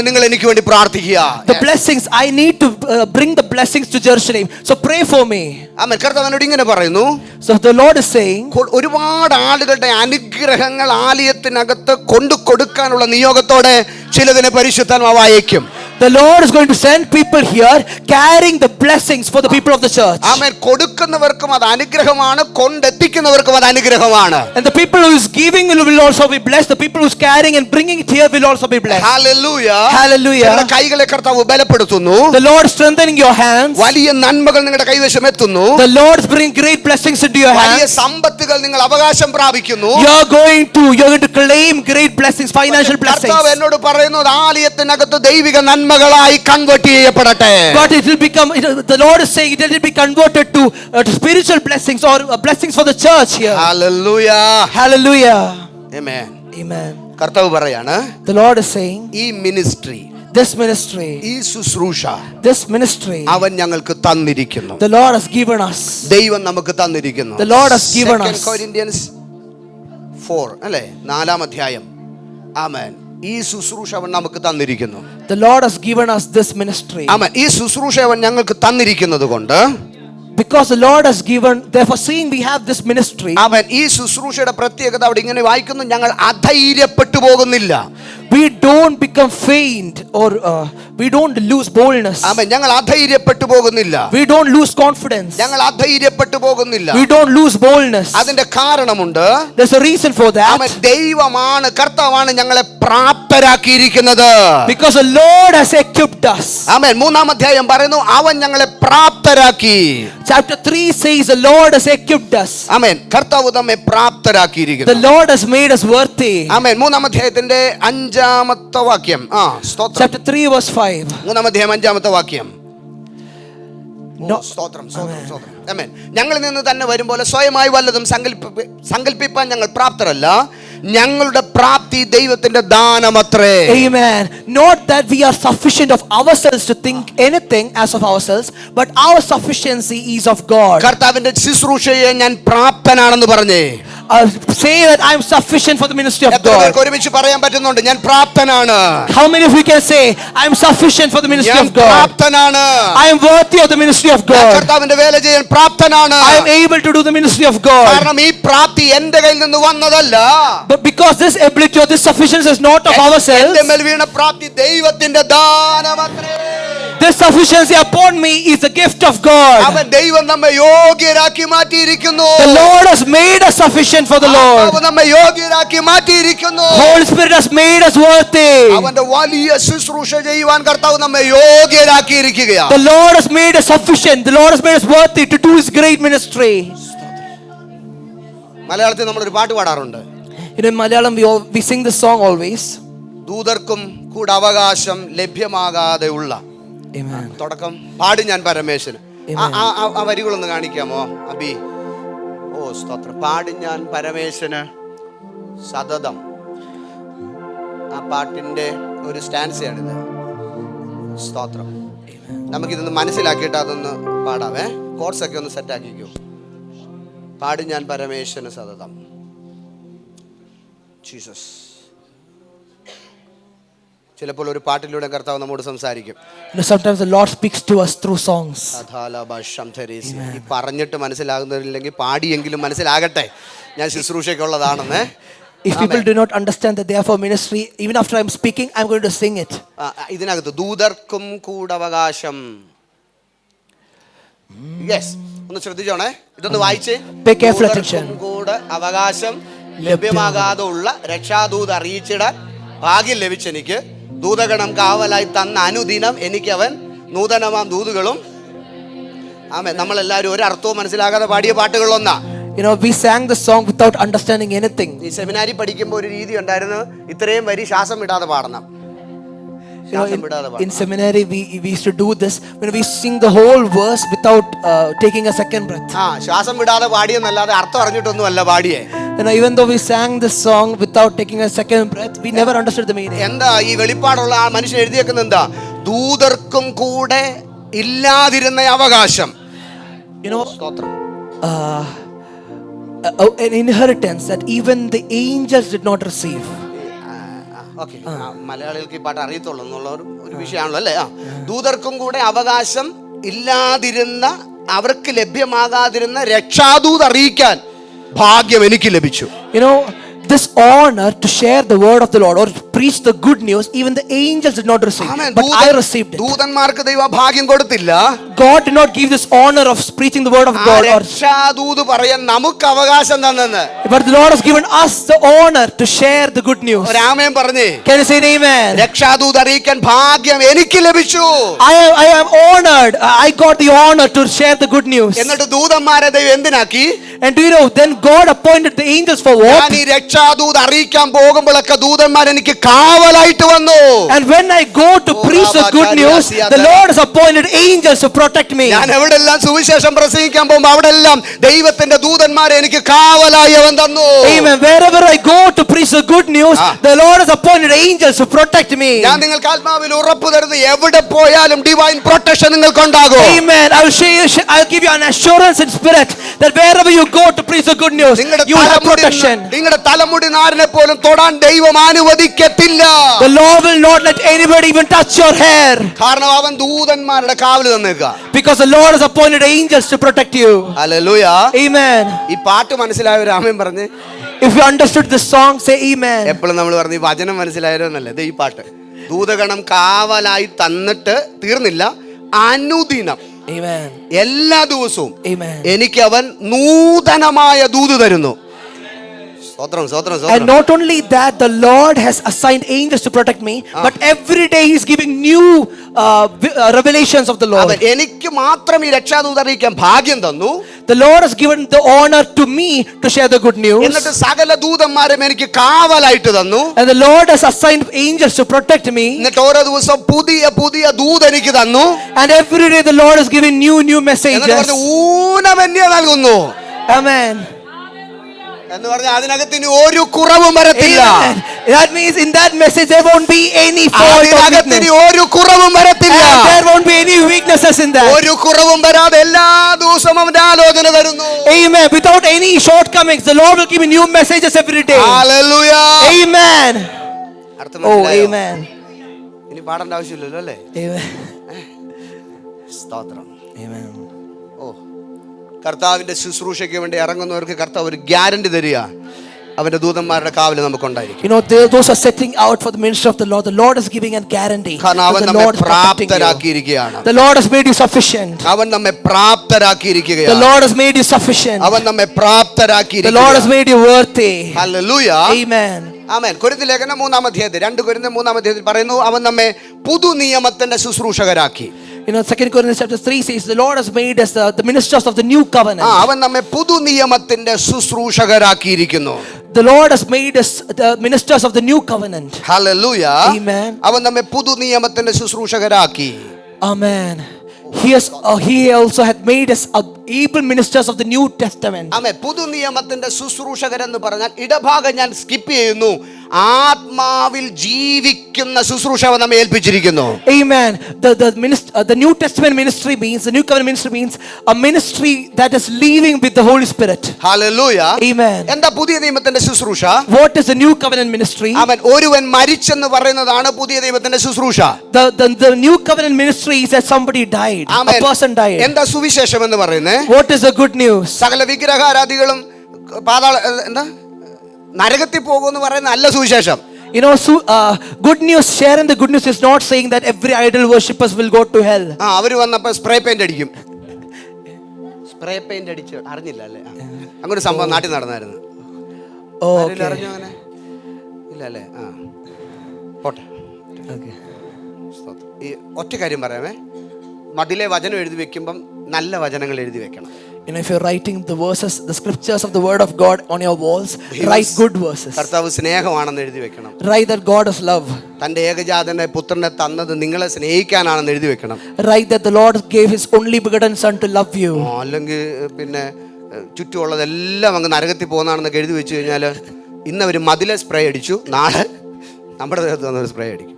നിങ്ങൾ എനിക്ക് വേണ്ടി പ്രാർത്ഥിക്കുക. The blessings, I need to bring the blessings to Jerusalem, so pray for me. കർത്താവിനോട് ഇങ്ങനെ പറയുന്നു. So the Lord is saying, ഒരുപാട് ആളുകളുടെ അനുഗ്രഹങ്ങൾ ആലയത്തിനകത്ത് കൊണ്ടു കൊടുക്കാനുള്ള നിയോഗത്തോടെ ചിലതിനെ പരിശുദ്ധാത്മാവ് അയക്കും. The Lord is going to send people here carrying the blessings for the people of the church. കൊടുക്കുന്നവർക്കും അത് അനുഗ്രഹമാണ്, കൊണ്ടെത്തിക്കുന്നവർക്കും അത് അനുഗ്രഹമാണ്. And the people who is giving will also be blessed. The people who is carrying and bringing it here will also be blessed. Hallelujah. Hallelujah. കൈകളെ കർത്താവ് ബലപ്പെടുത്തുന്നു. The Lord is strengthening your hands. വലിയ നന്മകൾ നിങ്ങളുടെ കൈവശം എത്തുന്നു. The Lord is bringing great blessings into your hands. വലിയ സമ്പത്തുകൾ നിങ്ങൾ അവകാശം പ്രാപിക്കുന്നു. You're going to claim great blessings, financial blessings. കർത്താവ് എന്നോട് പറയുന്നത് ആലയത്തിനകത്ത് ദൈവിക നന്മകളായി convert ചെയ്യപ്പെടട്ടെ. But it will become, the Lord is saying it will be converted to spiritual blessings or blessings for the church here. Hallelujah. Hallelujah. Amen. Amen. കർത്താവ് പറയാണ്, The Lord is saying, ഈ ministry, this ministry, ഈ ശുശ്രൂഷ this ministry, അവൻ ഞങ്ങൾക്ക് തന്നിരിക്കുന്നു. the Lord has given us. ദൈവം നമുക്ക് തന്നിരിക്കുന്നു. The Lord has given us. 2 Corinthians 4 അല്ലേ, 4 അധ്യായം. ആമേൻ. ഈ ശുശ്രൂഷ അവൻ നമുക്ക് തന്നിരിക്കുന്നു. The Lord has given us this ministry. ആമേൻ. ഈ ശുശ്രൂഷ അവൻ ഞങ്ങൾക്ക് തന്നിരിക്കുന്നത് കൊണ്ട്, Because the Lord has given, therefore seeing we have this ministry, അവൻ ഈ ശുശ്രൂഷയുടെ പ്രത്യേകത അവിടെ ഇങ്ങനെ വായിക്കുന്നു, ഞങ്ങൾ അധൈര്യപ്പെട്ടു പോകുന്നില്ല. we don't become faint or we don't lose boldness. ആമേൻ. ഞങ്ങൾ അധൈര്യപ്പെട്ടു പോകുന്നില്ല. We don't lose confidence. ഞങ്ങൾ അധൈര്യപ്പെട്ടു പോകുന്നില്ല. We don't lose boldness. അതിന്റെ കാരണമുണ്ട്. There's a reason for amen. that. ദൈവമാണ്, കർത്താവാണ് ഞങ്ങളെ പ്രാപ്തരാക്കിയിരിക്കുന്നത്. Because the Lord has equipped us. ആമേൻ. 3-ാം അധ്യായം പറയുന്നു, അവൻ ഞങ്ങളെ പ്രാപ്തരാക്കി. Chapter 3 says the Lord has equipped us. ആമേൻ. കർത്താവ് നമ്മെ The പ്രാപ്തരാക്കിയിരിക്കുന്നു. Lord has made us worthy. ആമേൻ. 3-ാം അധ്യായത്തിന്റെ 5-ാമത്തെ വാക്യം. സ്തോത്രം. Chapter 3 verse 5. 3-ാം അധ്യായം 5-ാമത്തെ വാക്യം. No. സ്തോത്രം, സ്തോത്രം, സ്തോത്രം. ആമേൻ. ഞങ്ങളിൽ നിന്ന് തന്നെ വരും പോലെ സ്വയമായി വല്ലതും സങ്കല്പിപ്പാൻ ഞങ്ങൾ പ്രാപ്തരല്ല. ഞങ്ങളുടെ പ്രാപ്തി ദൈവത്തിന്റെ ദാനമത്രേ. Amen. Not that we are sufficient of ourselves to think anything as of ourselves, but our sufficiency is of God. കർത്താവിന്റെ ശുശ്രൂഷയെ ഞാൻ പ്രാപ്തനാണെന്ന് പറഞ്ഞേ. Say that I am sufficient for the ministry of എത്ര God. പേർക്ക് ഒരുമിച്ച് പറയാൻ പറ്റുന്നുണ്ട്, ഞാൻ പ്രാപ്തനാണ്? How many of you can say I am sufficient for the ministry ഞാൻ of God? പ്രാപ്തനാണ്. I am worthy of the ministry of ഞാൻ God. കർത്താവിന്റെ വേല ചെയ്യാൻ പ്രാപ്തനാണ്. I am able to do the ministry of God. കാരണം ഈ പ്രാപ്തി എന്റെ കയ്യിൽ നിന്ന് വന്നതല്ല. But because this ability or this sufficiency is not of ourselves, എന്റെ മേൽ വീണ പ്രാപ്തി ദൈവത്തിന്റെ ദാനമത്രേ. this sufficiency upon me is a gift of God. അവൻ ദൈവം നമ്മെ യോഗ്യരാക്കി മാറ്റിയിരിക്കുന്നു. The Lord has made us sufficient for the Lord. അവൻ നമ്മെ യോഗ്യരാക്കി മാറ്റിയിരിക്കുന്നു. Holy Spirit has made us worthy. അവന്റെ വലിയ ശുശ്രൂഷ ചെയ്യുവാൻ കർത്താവ് നമ്മെ യോഗ്യരാക്കിയിരിക്കുകയാണ്. The Lord has made us sufficient. The Lord has made us worthy to do His great ministry. മലയാളത്തിൽ നമ്മളൊരു പാട്ട് പാടാറുണ്ട്. In Malayalam we sing this song always. ദൂതർക്കും കൂടെ അവകാശം ലഭ്യമാകാതെ ഉള്ള. Amen. തുടക്കം പാടും ഞാൻ പരമേശ്വരൻ. ആ വരികളൊന്ന് കാണിക്കാമോ അബി? ഓ സ്തോത്രം. പാടും ഞാൻ പരമേശ്വരന് സതതം. ആ പാട്ടിന്റെ ഒരു സ്റ്റാൻസയാണിത്. സ്തോത്രം. നമുക്കിതൊന്ന് മനസ്സിലാക്കിയിട്ട് അതൊന്ന് പാടാമേ. കോഴ്സൊക്കെ ഒന്ന് സെറ്റാക്കിക്കോ. പാടും ഞാൻ പരമേശ്വരന് സതതം. ജീസസ്. ചിലപ്പോൾ ഒരു പാട്ടിലൂടെ കർത്താവ് നമ്മോട് സംസാരിക്കും. Sometimes the Lord speaks to us through songs. ഈ പറഞ്ഞിട്ട് മനസ്സിലാകുന്നില്ലെങ്കിൽ പാടിയെങ്കിലും മനസ്സിലാകട്ടെ ഞാൻ ശുശ്രൂഷയ്ക്കുള്ളതാണെന്ന്. If people do not understand that they are for ministry, even after I'm speaking, I'm going to sing it. ഇതിനകത്ത് ദൂതർക്കും കൂടവകാശം. യെസ്, ഒന്ന് ശ്രദ്ധിച്ചോണേ, ഇതൊന്ന് വായിച്ചേ. Pay careful attention. കൂടെ അവകാശം ലഭ്യമാകാതെ ഉള്ള രക്ഷാദൂത് അറിയിച്ചിടാൻ ഭാഗ്യം ലഭിച്ചെനിക്ക്. ദൂതഗണം കാവലായി തന്ന അനുദിനം എനിക്ക് അവൻ നൂതനമാം ദൂതുകളും. ആമേൻ. നമ്മളെല്ലാവരും ഒരു അർത്ഥവും മനസ്സിലാകാതെ പാടിയ പാട്ടുകളൊന്നാ. You know, we sang the song without understanding anything. ഈ സെമിനാരി പഠിക്കുമ്പോൾ ഒരു രീതി ഉണ്ടായിരുന്നു, ഇത്രയും വരി ശ്വാസം വിടാതെ പാടണം. You know, in seminary we used to do this when we sing the whole verse without taking a second breath. ശ്വാസം വിടാതെ പാടിയെന്നല്ലാതെ അർത്ഥം അറിഞ്ഞിട്ടൊന്നും അല്ല പാടിയേ. You know, even though we sang this song without taking a second breath, we never understood the meaning. എന്താ ഈ വെളിപ്പാടുള്ള ആ മനുഷ്യൻ എഴുതിയേക്കുന്നത്? എന്താ? ദൂതർക്കും കൂടെ ഇല്ലാതിരുന്ന അവകാശം. You know, an inheritance that even the angels did not receive. Okay, മലയാളികൾക്ക് ഈ പാട്ട് അറിയത്തുള്ളൂ എന്നുള്ള ഒരു വിഷയമാണല്ലോ അല്ലേ? ദൂതർക്കും കൂടെ അവകാശം ഇല്ലാതിരുന്ന, അവർക്ക് ലഭ്യമാകാതിരുന്ന രക്ഷാദൂത് അറിയിക്കാൻ ഭാഗ്യം എനിക്ക് ലഭിച്ചു. You know, this honor to share the word of the Lord or preach the good news, even the angels did not receive, but I received it. ദൂതന്മാർക്ക് ദൈവം ഭാഗ്യം കൊടുത്തില്ല. God did not give this honor of preaching the word of God. രക്ഷാദൂത് പറയാൻ നമുക്ക് അവകാശം തന്നെന്ന്. But the Lord has given us the honor to share the good news. Raman പറഞ്ഞേ, Can you say amen? രക്ഷാദൂത് അറിയിക്കാൻ ഭാഗ്യം എനിക്ക് ലഭിച്ചു. I am honored. I got the honor to share the good news. എന്നിട്ട് ദൂതന്മാരെ ദൈവം എന്തിനാക്കി? And do you know, then God appointed the angels for what? ഞാൻ ഈ രക്ഷാദൂത് അറിയിക്കാൻ പോകുമ്പോഴൊക്കെ ദൂതന്മാർ എനിക്ക് കാവലായിട്ട് വന്നു. And when I go to preach the good news, the Lord has appointed angels to protect me. ഞാൻ എവിടെല്ലാം സുവിശേഷം പ്രസംഗിക്കാൻ പോകുമ്പോൾ അവിടെല്ലാം ദൈവത്തിന്റെ ദൂതന്മാരെ എനിക്ക് കാവലായി അവൻ തന്നു. Amen. Wherever I go to preach the good news, the Lord has appointed angels to protect me. ഞാൻ നിങ്ങൾക്ക് ആത്മാവിൽ ഉറപ്പ് തരുന്നു, എവിടെ പോയാലും ഡിവൈൻ പ്രൊട്ടക്ഷൻ നിങ്ങൾക്ക് ഉണ്ടാകും. Amen. I'll give you an assurance in spirit that wherever you go to preach the good news, you will have protection. നിങ്ങളുടെ തലമുടി നാരിനെ പോലും തൊടാൻ ദൈവം അനുവദിക്കത്തില്ല. തൊടത്തില്ല. The Lord will not let anybody even touch your hair. കാരണം അവൻ ദൂതന്മാരുടെ കാവല് തന്നേക്കുക. Because the Lord has appointed angels to protect you. Hallelujah. Amen. ഈ പാട്ട് മനസ്സിലായവർ ആമേൻ പറഞ്ഞ്. If you understood this song, say amen. എപ്പോഴും നമ്മൾ പറഞ്ഞു ഈ വചനം മനസ്സിലായവരോ എന്നല്ലേ. ഇത് ഈ പാട്ട് ദൂതഗണം കാവലായി തന്നിട്ട് തീർന്നില്ല, അനുദിനം Amen. എല്ലാ ദിവസവും Amen. എനിക്ക് അവൻ നൂതനമായ ദൂത് തരുന്നു. സ്തോത്രം, സ്തോത്രം, And സ്തോത്രം. not only that, the Lord has assigned angels to protect me, but every day He's giving new revelations of the Lord. അവൻ എനിക്ക് മാത്രം ഈ രക്ഷാദൂത് അറിയിക്കാൻ ഭാഗ്യം തന്നു. The Lord has given the honor to me to share the good news. എന്നിട്ട് സകല ദൂതന്മാരും എനിക്ക് കാവലായിട്ട് തന്നു. And the Lord has assigned angels to protect me. എന്നിട്ട് ഓരോ ദിവസം പുതിയ പുതിയ ദൂത് എനിക്ക് തന്നു. And every day the Lord is giving new എന്നിട്ട് messages. പറഞ്ഞു ഊനമന്യ നൽകുന്നു Amen. എന്ന് പറഞ്ഞാൽ അതിനകത്ത് ഇനി ഒരു കുറവും വരത്തില്ല. Amen. That means in that message there won't be any fault or അതിനകത്ത് weakness. ഇനി ഒരു കുറവും വരത്തില്ല. And there won't be any weaknesses in that. ഒരു കുറവും വരാതെ എല്ലാ ദിവസവും അവന്റെ ആലോചന തരുന്നു. Amen. Without any shortcomings, the Lord will give me new messages every day. Hallelujah. Amen. അർത്ഥം Oh, മനസ്സിലായോ? amen. ഇനി പാടേണ്ട ആവശ്യമില്ലല്ലോ അല്ലേ? Amen. സ്തോത്രം. Amen. ഓ, കർത്താവിന്റെ ശുശ്രൂഷയ്ക്ക് വേണ്ടി ഇറങ്ങുന്നവർക്ക് കർത്താവ് ഒരു ഗ്യാരണ്ടി തരിക, അവന്റെ ദൂതന്മാരുടെ കാവല് നമുക്കുണ്ടായിരിക്കും. You know, those are setting out for the ministry of the Lord is giving a guarantee. കാരണം അവൻ that the നമ്മെ Lord is protecting you. പ്രാപ്തരാക്കിയിരിക്കുകയാണ്. The Lord has made you sufficient. അവൻ നമ്മെ The പ്രാപ്തരാക്കിയിരിക്കുകയാണ്. Lord has made you sufficient. അവൻ നമ്മെ The Lord has പ്രാപ്തരാക്കിയിരിക്കുകയാണ്. made you worthy. Hallelujah. Amen. ആമേൻ. കൊരിന്ത്യർ ലേഖനം 3-ാം അധ്യായത്തിൽ 2 കൊരിന്ത്യർ 3-ാം അധ്യായത്തിൽ പറയുന്നു അവൻ നമ്മെ പുതു നിയമത്തിന്റെ ശുശ്രൂഷകരാക്കി. You know, 2 Corinthians chapter 3 says the Lord has made us the ministers of the new covenant. അവൻ നമ്മെ പുതു നിയമത്തിന്റെ ശുശ്രൂഷകരാക്കിയിരിക്കുന്നു. The Lord has made us the ministers of the new covenant. Hallelujah. Amen. അവൻ നമ്മെ പുതു നിയമത്തിന്റെ ശുശ്രൂഷകരാക്കി. Amen. He also had made us able ministers of the New Testament. ആമേൻ. പുതു നിയമത്തിന്റെ ശുശ്രൂഷകരെന്ന് പറഞ്ഞാൽ ഇടഭാഗം ഞാൻ സ്കിപ്പ് ചെയ്യുന്നു. ആത്മാവിൽ ജീവിക്കുന്ന ശുശ്രൂഷ അവൻ നമ്മെ ഏൽപ്പിച്ചിരിക്കുന്നു. Amen. The New Testament ministry means, the New Covenant ministry means a ministry that is living with the Holy Spirit. Hallelujah. Amen. എന്താ പുതിയ നിയമത്തിന്റെ ശുശ്രൂഷ? What is the New Covenant ministry? അവൻ ഒരുവൻ മരിച്ചെന്ന് പറയുന്നതാണ് പുതിയ നിയമത്തിന്റെ ശുശ്രൂഷ. The New Covenant ministry is that somebody died. Amen. A person died. എന്താ സുവിശേഷം എന്ന് പറയുന്നത്? What is the good news? സകല വിഗ്രഹാരാധികളും എന്താ നരകത്തിൽ പോകുമെന്ന് പറയുന്ന അല്ല സുവിശേഷം. You know, good news, sharing the good news is not saying that every idol worshippers will go to hell. അവര് വന്നപ്പോ സ്പ്രേ പെയിന്റ് അടിക്കും. സ്പ്രേ പെയിന്റ് അടിച്ച് അറിഞ്ഞില്ല അല്ലേ? അങ്ങനെ സംഭവം നാട്ടിൽ നടന്നായിരുന്നു. Oh, ആരെങ്കിലും okay. അറിഞ്ഞോ അങ്ങനെ? ഇല്ല അല്ലേ? പോട്ടെ. Okay. ഈ ഒറ്റ കാര്യം പറയാമേ, മതിലെ വചനം എഴുതി വെക്കുമ്പം നല്ല വചനങ്ങൾ എഴുതി വെക്കണം. You know, if you're writing the verses, the scriptures of the word of God on your walls, write good verses. കർത്താവ് സ്നേഹമാണെന്ന് എഴുതി വെക്കണം. Write that God is love. തന്റെ ഏകജാതനെ പുത്രനെ തന്നത് നിങ്ങളെ സ്നേഹിക്കാനാണെന്ന് എഴുതി വെക്കണം. Write that the Lord gave His only begotten Son to love you. അല്ലെങ്കിൽ പിന്നെ ചുറ്റുമുള്ളതെല്ലാം അങ്ങ് നരകത്തിൽ പോകുന്നതാണെന്നൊക്കെ എഴുതി വെച്ച് കഴിഞ്ഞാൽ ഇന്ന് അവർ മതിലെ സ്പ്രേ അടിച്ചു, നാളെ നമ്മുടെ ദേഹത്ത് വന്നൊരു സ്പ്രേ അടിക്കും.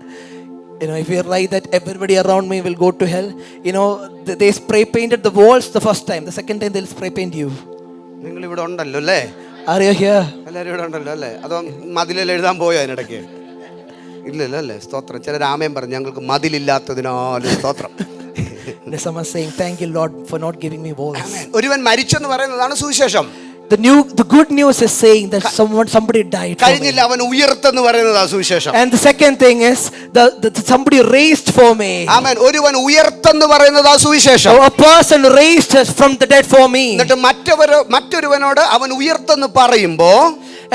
You know, if you write that everybody around me will go to hell, you know, they spray painted the walls the first time. The second time they'll spray paint you. നിങ്ങൾ ഇവിടെ ഉണ്ടല്ലോ അല്ലേ? Are you here? എല്ലാവരും ഇവിടെ ഉണ്ടല്ലോ അല്ലേ? അതോ മതിലിൽ എഴുതാൻ പോയോ അതിനിടയ്ക്ക്? ഇല്ലല്ലോ അല്ലേ? സ്തോത്രം. ചില രാമയും പറഞ്ഞു ഞങ്ങൾക്ക് മതിലില്ലാത്തതിനാലും സ്തോത്രം. There's someone saying, thank you Lord for not giving me walls. ഒരുവൻ മരിച്ചെന്ന് പറയുന്നതാണ് സുവിശേഷം. The good news is saying that somebody died for me. കഴിഞ്ഞില്ല, അവൻ ഉയർത്തെന്ന് പറയുന്നതാണ് സുവിശേഷം. And the second thing is somebody raised for me. ആമേൻ. ഒരുവൻ ഉയർത്തെന്ന് പറയുന്നതാണ് സുവിശേഷം. So a person raised from the dead for me. എന്നിട്ട് മറ്റൊരുവനോട് അവൻ ഉയർത്തെന്ന് പറയുമ്പോ,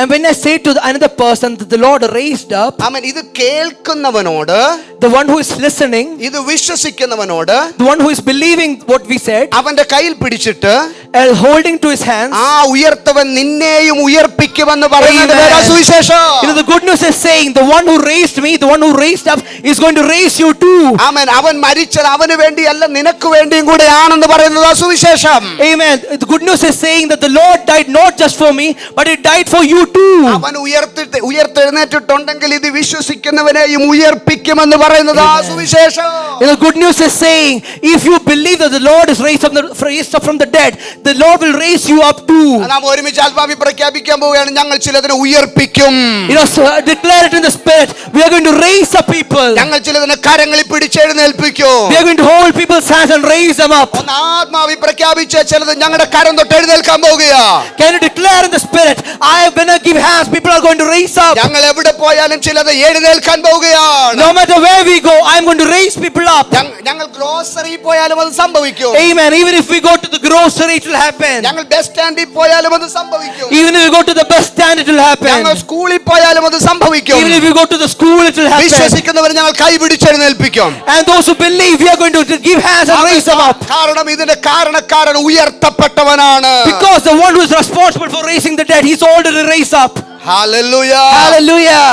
And when I say to another person that the Lord raised up, ആമേൻ, ഇത് കേൾക്കുന്നവനോട്, the one who is listening, ഇത് വിശ്വസിക്കുന്നവനോട്, the one who is believing what we said, അവന്റെ കയ്യിൽ പിടിച്ചിട്ട് and holding to his hands, ആ ഉയർത്തവൻ നിന്നെയും ഉയർപ്പിക്കുമെന്ന് പറയുന്നത് സുവിശേഷം. You know, the good news is saying the one who raised me, the one who raised up is going to raise you too. ആമേൻ. അവൻ മരിച്ചത് അവന് വേണ്ടിയല്ല, നിനക്ക് വേണ്ടിയും കൂടെ ആണെന്ന് പറയുന്നത് സുവിശേഷം. Amen. The good news is saying that the Lord died not just for me, but He died for you too. അവൻ ഉയർത്തെഴുന്നേറ്റിട്ടുണ്ടെങ്കിൽ ഇത് വിശ്വസിക്കുന്നവനെയും ഉയർപ്പിക്കുമെന്ന് പറയുന്നത് ആ സുവിശേഷം. You know, good news is saying, if you believe that the Lord is raised up from the dead, the Lord will raise you up too. നാം ഒരുമിച്ച് ആത്മാവിൽ പ്രഖ്യാപിക്കാൻ പോവുകയാണ്, ഞങ്ങൾ ചിലതിനെ ഉയർപ്പിക്കും. You know, so declare it in the spirit. We are going to raise up people. ഞങ്ങൾ ചിലതിനെ കരങ്ങളിൽ പിടിച്ചെഴുന്നേൽപ്പിക്കും. We are going to hold people's hands and raise them up. ഒന്ന് ആത്മാവിൽ പ്രഖ്യാപിച്ച ചിലത് ഞങ്ങളുടെ കരം തൊട്ട് എഴുന്നേൽക്കാൻ പോകുകയാ. Can you declare in the spirit, when I give hands, people are going to raise up. ഞങ്ങൾ എവിടെ പോയാലും ചിലത് എഴുന്നേൽക്കാൻ പോവുകയാണ്. No matter where we go, I am going to raise people up. ഞങ്ങൾ ഗ്രോസറി പോയാലും അത് സംഭവിക്കും. Amen. Even if we go to the grocery, it will happen. ഞങ്ങൾ ബസ് സ്റ്റാൻഡിൽ പോയാലും അത് സംഭവിക്കും. Even if we go to the bus stand, it will happen. ഞങ്ങൾ സ്കൂളിൽ പോയാലും അത് സംഭവിക്കും. Even if we go to the school, it will happen. വിശ്വസിക്കുന്നവർ ഞങ്ങൾ കൈ പിടിച്ചെഴുന്നേൽപ്പിക്കും. And those who believe, we are going to give hands and raise them up. കാരണം ഇതിന്റെ കാരണക്കാരൻ ഉയർത്തപ്പെട്ടവനാണ്. Because the one who is responsible for raising the dead, he's already raised up. Hallelujah. Hallelujah.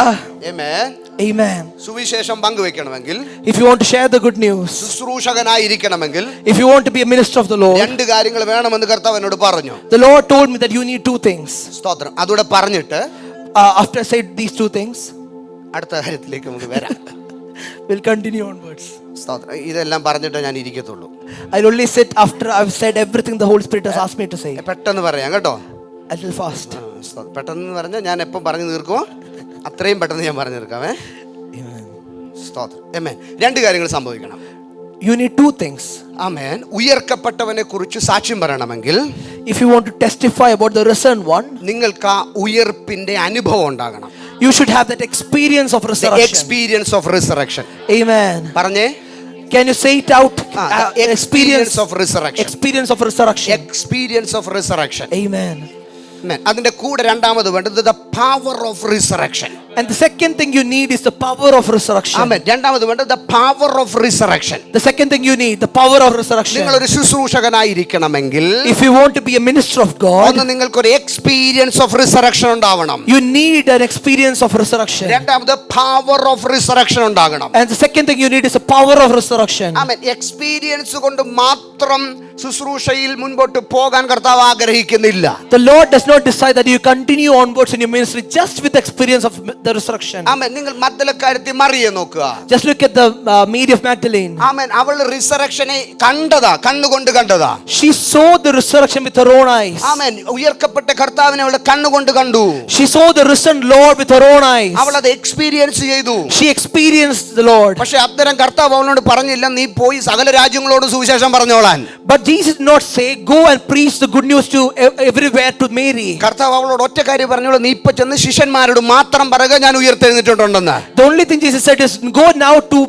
Amen. Amen. സുവിശേഷം പങ്കുവെക്കണമെങ്കിൽ, If you want to share the good news, ശുശ്രൂഷകനായിരിക്കണമെങ്കിൽ if you want to be a minister of the Lord, രണ്ട് കാര്യങ്ങൾ വേണമെന്ന് കർത്താവ് എന്നോട് പറഞ്ഞു. the Lord told me that you need two things. സ്തോത്രം. അതോടെ പറഞ്ഞിട്ട് After I said these two things, അടുത്ത കാര്യത്തിലേക്ക് നമുക്ക് വരാം. we'll continue onwards. സ്തോത്രം. ഇതെല്ലാം പറഞ്ഞിട്ട് ഞാൻ ഇരിക്കത്തുള്ളൂ. I'll only sit after I've said everything the Holy Spirit has asked me to say. പെട്ടെന്ന് പറയാം കേട്ടോ. A little fast. പെട്ടെന്ന് പറഞ്ഞാൽ ഞാൻ എപ്പം പറഞ്ഞു തീർക്കുമോ അത്രയും പെട്ടെന്ന് ഞാൻ പറഞ്ഞു തീർക്കാമേ. സ്തോത്രം. ആമേൻ. രണ്ട് കാര്യങ്ങൾ സംഭവിക്കണം. You need two things. ആമേൻ. ഉയർക്കപ്പെട്ടവനെ കുറിച്ച് സാക്ഷ്യം പറയണമെങ്കിൽ, If you want to testify about the risen one, നിങ്ങൾക്ക് ആ ഉയർപ്പിന്റെ അനുഭവം ഉണ്ടാകണം. you should have that experience of The resurrection. experience of resurrection. Amen. പറഞ്ഞേ. Can you say it out? The experience of resurrection. Experience of resurrection. Experience of resurrection. Amen. Amen. അതിന്റെ കൂടെ രണ്ടാമത് വേണ്ടത് the power of resurrection. And the second thing you need is the power of resurrection. ആമേൻ. രണ്ടാമത് വേണ്ടത് the power of resurrection. The second thing you need, the power of resurrection. നിങ്ങൾ ഒരു ശുശ്രൂഷകനായിരിക്കണമെങ്കിൽ, If you want to be a minister of God, ഒന്ന് നിങ്ങൾക്കൊരു experience of resurrection ഉണ്ടാവണം. you need an experience of resurrection. രണ്ടാമത് power of resurrection ഉണ്ടാകണം. And the second thing you need is the power of resurrection. Amen. Experience കൊണ്ട് മാത്രം ശുശ്രൂഷയിൽ മുൻപോട്ട് പോകാൻ കർത്താവ് ആഗ്രഹിക്കുന്നില്ല. The Lord does not decide that you continue onwards in your ministry just with the experience of the resurrection. ആമേൻ. നിങ്ങൾ മഗ്ദലക്കാരത്തി മറിയെ നോക്കുക. Just look at the Mary of Magdalene. ആമേൻ. അവൾ റിസറക്ഷനെ കണ്ടതാ, കണ്ണുകൊണ്ട് കണ്ടതാ. She saw the resurrection with her own eyes. ആമേൻ. ഉയർക്കപ്പെട്ട കർത്താവിനെ അവൾ കണ്ണുകൊണ്ട് കണ്ടു. She saw the risen Lord with her own eyes. അവൾ അത് എക്സ്പീരിയൻസ് ചെയ്തു. She experienced the Lord. പക്ഷെ അത്തരം കർത്താവ് അവനോട് പറഞ്ഞില്ല, നീ പോയി സകല രാജ്യങ്ങളോടും സുവിശേഷം പറഞ്ഞോളാൻ. But Jesus did not say, go and preach the good news to everywhere to Mary. കർത്താവ് അവളോട് ഒറ്റ കാര്യം പറഞ്ഞോളൂ, നീ ഇപ്പൊ ചെന്ന് ശിഷ്യന്മാരോട് മാത്രം പറയുക ഞാൻ ഉയർത്തെഴുന്നിട്ടുണ്ടെന്ന്. The only thing Jesus said is, go now to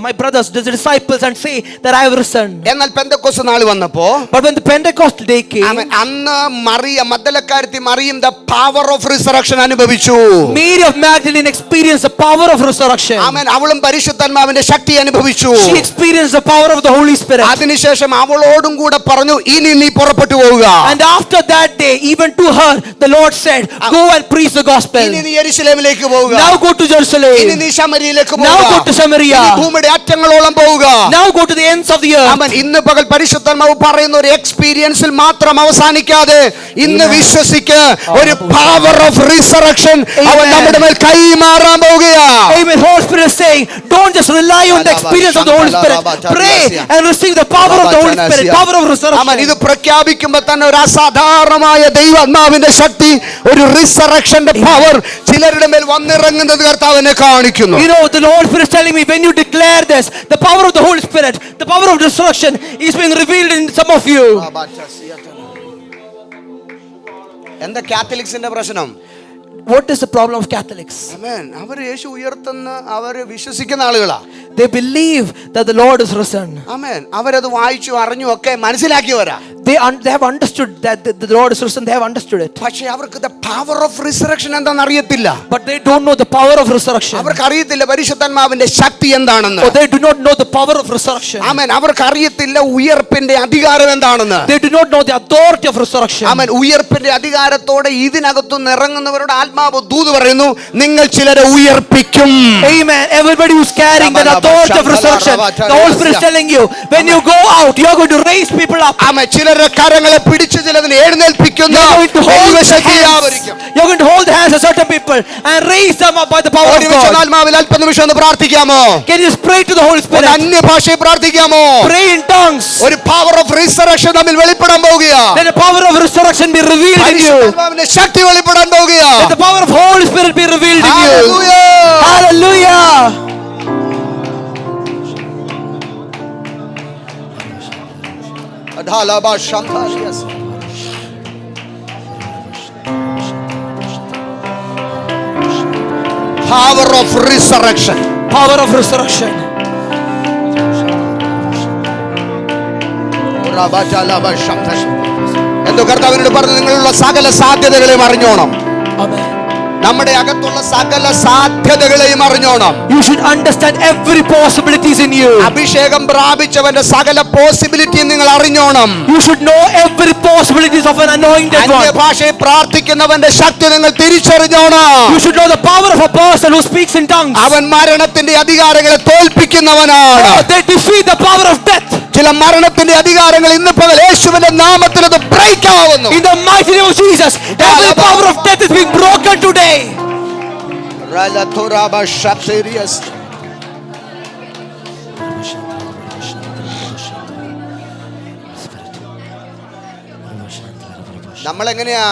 my brothers, the disciples, and say that I have risen. എന്നാൽ പെന്തക്കോസ്ത് നാൾ വന്നപ്പോ, But when the Pentecost day came, അന്ന് Mariya മഗ്ദലക്കാരത്തി Mariyam the power of resurrection അനുഭവിച്ചു. Mary of Magdalene experienced the power of resurrection. ആമേൻ. അവളും പരിശുദ്ധാത്മാവിന്റെ ശക്തി അനുഭവിച്ചു. She experienced the power of the Holy Spirit. അതിനുശേഷം അവളോടും കൂടെ പറഞ്ഞു, ഇനി നീ പുറപ്പെട്ടു പോവുക. And after that day, even to her, the Lord said, go and preach the gospel. ഇനി നീ യെരൂശലേമിലേക്ക് പോവുക. Now go to Jerusalem. ഇനി നീ ശമരിയിലേക്ക് Now പോവുക. go to Samaria. ഇനി ഭൂമിയുടെ അറ്റങ്ങളോളം പോവുക. Now go to the ends of the earth. ആമേൻ. ഇന്ന് പകൽ പരിശുദ്ധാത്മാവ് പറയുന്ന ഒരു എക്സ്പീരിയൻസിൽ മാത്രം അവസാനിക്കാതെ ഇന്ന് വിശ്വസിക്ക്, ഒരു പവർ ഓഫ് റിസറക്ഷൻ അവൻ നമ്മുടെ മേൽ കൈമാറാൻ പോവുകയാ. Amen. Holy Spirit is saying, don't just rely on the experience of the Holy Spirit. Pray and receive the power of the Holy Spirit, power of resurrection. ഇത് പ്രഖ്യാപിക്കുമ്പോൾ തന്നെ ഒരു അസാധാരണമായ ദൈവാത്മാവിന്റെ ശക്തി, ഒരു റിസറക്ഷന്റെ പവർ ചിലരുടെ മേൽ വന്നിറങ്ങുന്നത് കർത്താവിനെ കാണിക്കുന്നു. You know, the Holy Spirit is telling me, when you declare this, the power of the Holy Spirit, the power of resurrection is being revealed in some of you. എന്താ കാത്തലിക്സിന്റെ പ്രശ്നം? What is the problem of Catholics? ആമേൻ. അവർ യേശു ഉയർത്തുന്ന അവർ വിശ്വസിക്കുന്ന ആളുകളാ. They believe that the Lord is risen. ആമേൻ. അവരത് വായിച്ചു അറിഞ്ഞു ഒക്കെ മനസ്സിലാക്കിയവരാ. They have understood that the Lord is risen. They have understood it. പക്ഷേ അവർക്ക് the power of resurrection എന്താണെന്ന് അറിയത്തില്ല. But they don't know the power of resurrection. അവർക്ക് അറിയത്തില്ല പരിശുദ്ധാത്മാവിന്റെ ശക്തി എന്താണെന്ന്. Or they do not know the power of resurrection. ആമേൻ. അവർക്ക് അറിയത്തില്ല ഉയർപ്പിന്റെ അധികാരം എന്താണെന്ന്. They do not know the authority of resurrection. ആമേൻ. ഉയർപ്പിന്റെ അധികാരത്തോടെ ഇതിനകത്തുനിന്ന് ഇറങ്ങുന്നവരോട് ആത്മാവ് ദൂത് പറയുന്നു, നിങ്ങൾ ചിലരെ ഉയർപ്പിക്കും. Amen. Everybody who's carrying that authority of resurrection. The Holy Spirit is telling you, when you go out, you are going to raise people up. ആമേൻ. ചിലരുടെ കരങ്ങളെ പിടിച്ച് ചിലതിനെ എഴുന്നേൽപ്പിക്കുന്ന You are going to hold the ദൈവശക്തിയായിരിക്കും. hands. You are going to hold the hands of certain people and raise them up by the power of ഒരുമിച്ച് God. ആത്മാവിൽ അല്പനിമിഷം ഒന്ന് പ്രാർത്ഥിക്കാമോ? Can you just pray to the Holy ഒരു Spirit? അന്യഭാഷയെ പ്രാർത്ഥിക്കാമോ? Pray in tongues. ഒരു power of resurrection നമ്മിൽ വെളിപ്പെടാൻ പോകുകയാ. Let the power of resurrection be revealed in you. പരിശുദ്ധാത്മാവിന്റെ ശക്തി വെളിപ്പെടാൻ പോകുകയാ. Let the power of Holy Spirit be revealed in you. Hallelujah. Hallelujah. Adhalaba Shantariyas. Power of resurrection. Power of resurrection. എന്തോ കർത്താവിനോട് പറഞ്ഞു, നിങ്ങളുള്ള സകല സാധ്യതകളെയും അറിഞ്ഞോണം. Amen. നമ്മുടെ അകത്തുള്ള സകല സാധ്യതകളെയും അറിഞ്ഞോണം. You should understand every possibilities in you. അഭിഷേകം പ്രാപിച്ചവന്റെ സകല പോസിബിലിറ്റിയും നിങ്ങൾ അറിഞ്ഞോണം. You should know every possibilities of an anointed one. അന്യഭാഷയിൽ പ്രാർത്ഥിക്കുന്നവന്റെ ശക്തി നിങ്ങൾ തിരിച്ചറിഞ്ഞോണം. You should know the power of a person who speaks in tongues. അവൻ മരണത്തിന്റെ അധികാരങ്ങളെ തോൽപ്പിക്കുന്നവനാണ്. Oh, they defeat the power of death. ചില മരണത്തിന്റെ അധികാരങ്ങൾ ഇന്ന് പകൽ യേശുവിന്റെ നാമത്തിൽ അത് ബ്രേക്ക് ആവുന്നു. In the mighty name of Jesus, every power of death is being broken today. നമ്മൾ എങ്ങനെയാ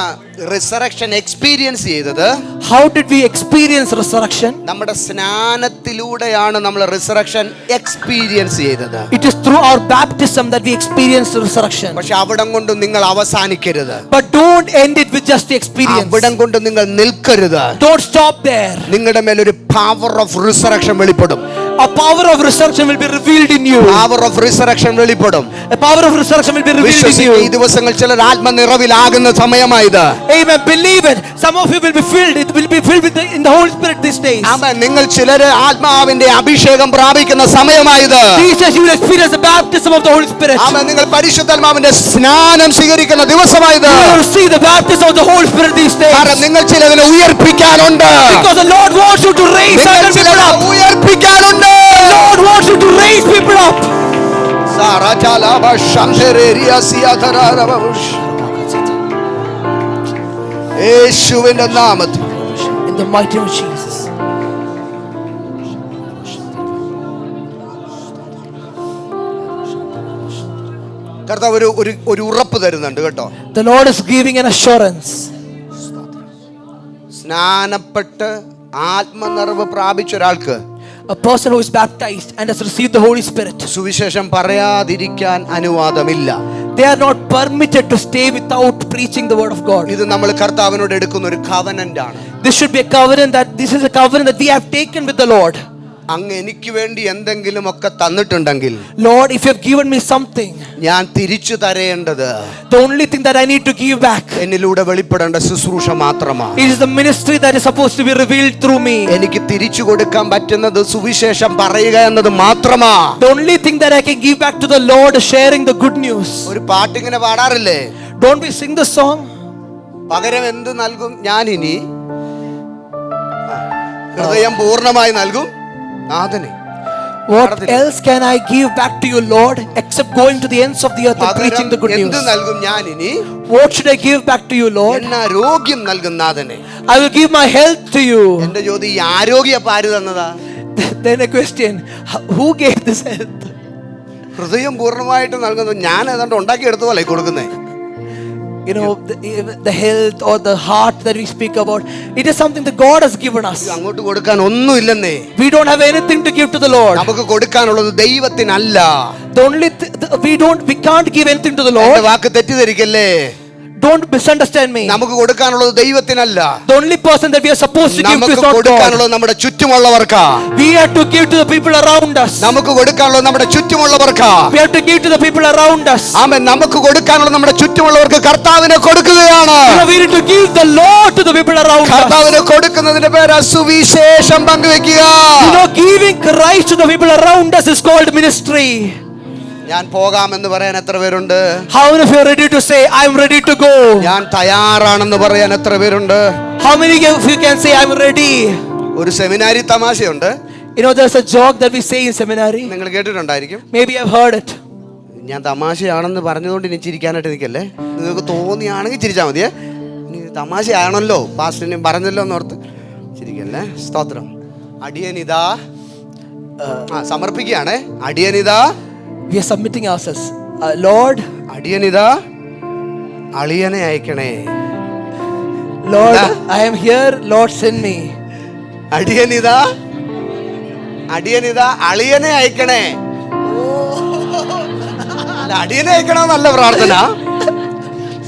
റിസറക്ഷൻ എക്സ്പീരിയൻസ് ചെയ്തത്? How did we experience resurrection? നമ്മുടെ സ്നാനത്തിലൂടെയാണ് നമ്മൾ റിസറക്ഷൻ എക്സ്പീരിയൻസ് ചെയ്തത്. It is through our baptism that we experienced resurrection. പക്ഷെ അവിടം കൊണ്ട് നിങ്ങൾ അവസാനിക്കരുത്. But don't end it with just the experience. അവിടം കൊണ്ട് നിങ്ങൾ നിൽക്കരുത്. Don't stop there. നിങ്ങളുടെ മേൽ ഒരു പവർ ഓഫ് റിസറക്ഷൻ വെളിപ്പെടും. A power of resurrection will be revealed in you. Power of resurrection വെളിപ്പെടും. A power of resurrection will be revealed in you. ഈ ദിവസങ്ങൾ ചിലർ ആത്മനിറവിലാകുന്ന സമയമായത്. Amen. Believe it. Some of you will be filled. It will be filled with in the Holy Spirit these days. ആമേൻ. നിങ്ങൾ ചിലര് ആത്മാവിന്റെ അഭിഷേകം പ്രാപിക്കുന്ന സമയമായത്. These days you will experience the baptism of the Holy Spirit. ആമേൻ. നിങ്ങൾ പരിശുദ്ധാത്മാവിന്റെ സ്നാനം സ്വീകരിക്കുന്ന ദിവസമായത്. You will see the baptism of the Holy Spirit these days. കാരണം നിങ്ങൾ ചിലതിനെ ഉയർപ്പിക്കാനുണ്ട്. Because the Lord wants you to raise certain people up. ഉയർപ്പിക്കാനുണ്ട്. The Lord wants you to raise people up. യേശുവിന്റെ നാമത്തിൽ In the mighty name of Jesus. കർത്താവ് ഒരു ഉറപ്പ് തരുന്നുണ്ട് കേട്ടോ. The Lord is giving an assurance. സ്നാനപ്പെട്ട് ആത്മനിറവ് പ്രാപിച്ച ഒരാൾക്ക്, A person who is baptized and has received the Holy Spirit, സുവിശേഷം പറയാതിരിക്കാൻ അനുവാദമില്ല. they are not permitted to stay without preaching the word of God. ഇത് നമ്മൾ കർത്താവിനോട് എടുക്കുന്ന ഒരു കവനന്റ് ആണ്. This should be a covenant this is a covenant that we have taken with the Lord. അങ്ങ് എനിക്ക് വേണ്ടി എന്തെങ്കിലും ഒക്കെ തന്നിട്ടുണ്ടെങ്കിൽ, Lord, if you have given me something, ഞാൻ തിരിച്ചു തരേണ്ടത് the only thing that I need to give back, എന്നിലൂടെ വെളിപ്പെടേണ്ട ശുശ്രൂഷ മാത്രമാണ്. it is the ministry that is supposed to be revealed through me. എനിക്ക് തിരിച്ചു കൊടുക്കാൻ പറ്റുന്നത് സുവിശേഷം പറയുക എന്നത് മാത്രമാ. The only thing that I can give back to the Lord is sharing the good news. ഒരു പാട്ടിങ്ങനെ പാടാറില്ലേ? Don't we sing the song? പകരം എന്ത് നൽകും ഞാൻ ഇനി? ഹൃദയം പൂർണ്ണമായി നൽകും നാഥനെ. What else can I give back to you, Lord, except going to the ends of the earth and preaching the good news? എന്ത് നൽകും ഞാൻ ഇനി? What should I give back to you, Lord? എന്ന ആരോഗ്യം നൽകും നാഥനെ. I will give my health to you. എന്റെ ജ്യോതി, ഈ ആരോഗ്യം അപ്പൊ ആര് തന്നതാ? Then a question, who gave this health? ഹൃദയം പൂർണ്ണമായിട്ട് നൽകുന്നത് ഞാൻ ഏതാണ്ട് ഉണ്ടാക്കിയെടുത്ത പോലെ കൊടുക്കുന്നേ. You know, the health or the heart that we speak about, it is something that God has given us. അങ്ങോട്ട് കൊടുക്കാൻ ഒന്നുമില്ലെന്നേ. We don't have anything to give to the Lord. നമുക്ക് കൊടുക്കാനുള്ളത് ദൈവത്തിനല്ല. We can't give anything to the Lord. എന്റെ വാക്ക് തെറ്റിദ്ധരിക്കല്ലേ. Don't misunderstand me. നമുക്ക് കൊടുക്കാനുള്ളത് ദൈവത്തിനല്ല. The only person that we are supposed to give to is നമുക്ക് not God. കൊടുക്കാനുള്ളത് നമ്മുടെ ചുറ്റുമുള്ളവർക്കാ. We have to give to the people around us. നമുക്ക് കൊടുക്കാനുള്ളത് നമ്മുടെ ചുറ്റുമുള്ളവർക്കാ. We have to give to the people around us. ആമേൻ. നമുക്ക് കൊടുക്കാനുള്ളത് നമ്മുടെ ചുറ്റുമുള്ളവർക്ക് കർത്താവിനെ കൊടുക്കുകയാണ്. We need to give the Lord to the people around us. കർത്താവിനെ കൊടുക്കുന്നതിന്റെ പേര് സുവിശേഷം പങ്കുവെക്കുക. Giving Christ to the people around us is called ministry. ഞാൻ പോകാമെന്ന് പറയാൻ എത്ര പേരുണ്ട്? How many of you are ready to say I am ready to go? ഞാൻ തയ്യാറാണെന്ന് പറയാൻ എത്ര പേരുണ്ട്? How many of you can say I am ready? ഒരു സെമിനാരി തമാശയുണ്ട്. You know, there's a joke that we say in seminary. നിങ്ങൾ കേട്ടിട്ടുണ്ടായിരിക്കും. Maybe I've heard it. ഞാൻ തമാശയാണെന്ന് പറഞ്ഞതുകൊണ്ട് ഇനി ചിരിക്കാനായിട്ട് നിൽക്കല്ലേ. നിങ്ങൾക്ക് തോന്നിയാണെങ്കിൽ ചിരിച്ചാൽ മതിയേ. ഇനി തമാശയാണല്ലോ പാസ്റ്ററിനും പറഞ്ഞല്ലോ എന്നോർത്ത് ചിരിക്കല്ലേ. സ്തോത്രം. അടിയനിതാ സമർപ്പിക്കുകയാണേ. അടിയനിതാ, We are submitting ourselves. Lord, അടിയനിതാ അളിയനെ അയക്കണേ. Lord, I am here. Lord, send me. അടിയനിതാ അളിയനെ അയക്കണേ. അല്ല, അടിയനെ അയക്കണമെന്നല്ല പ്രാർത്ഥന.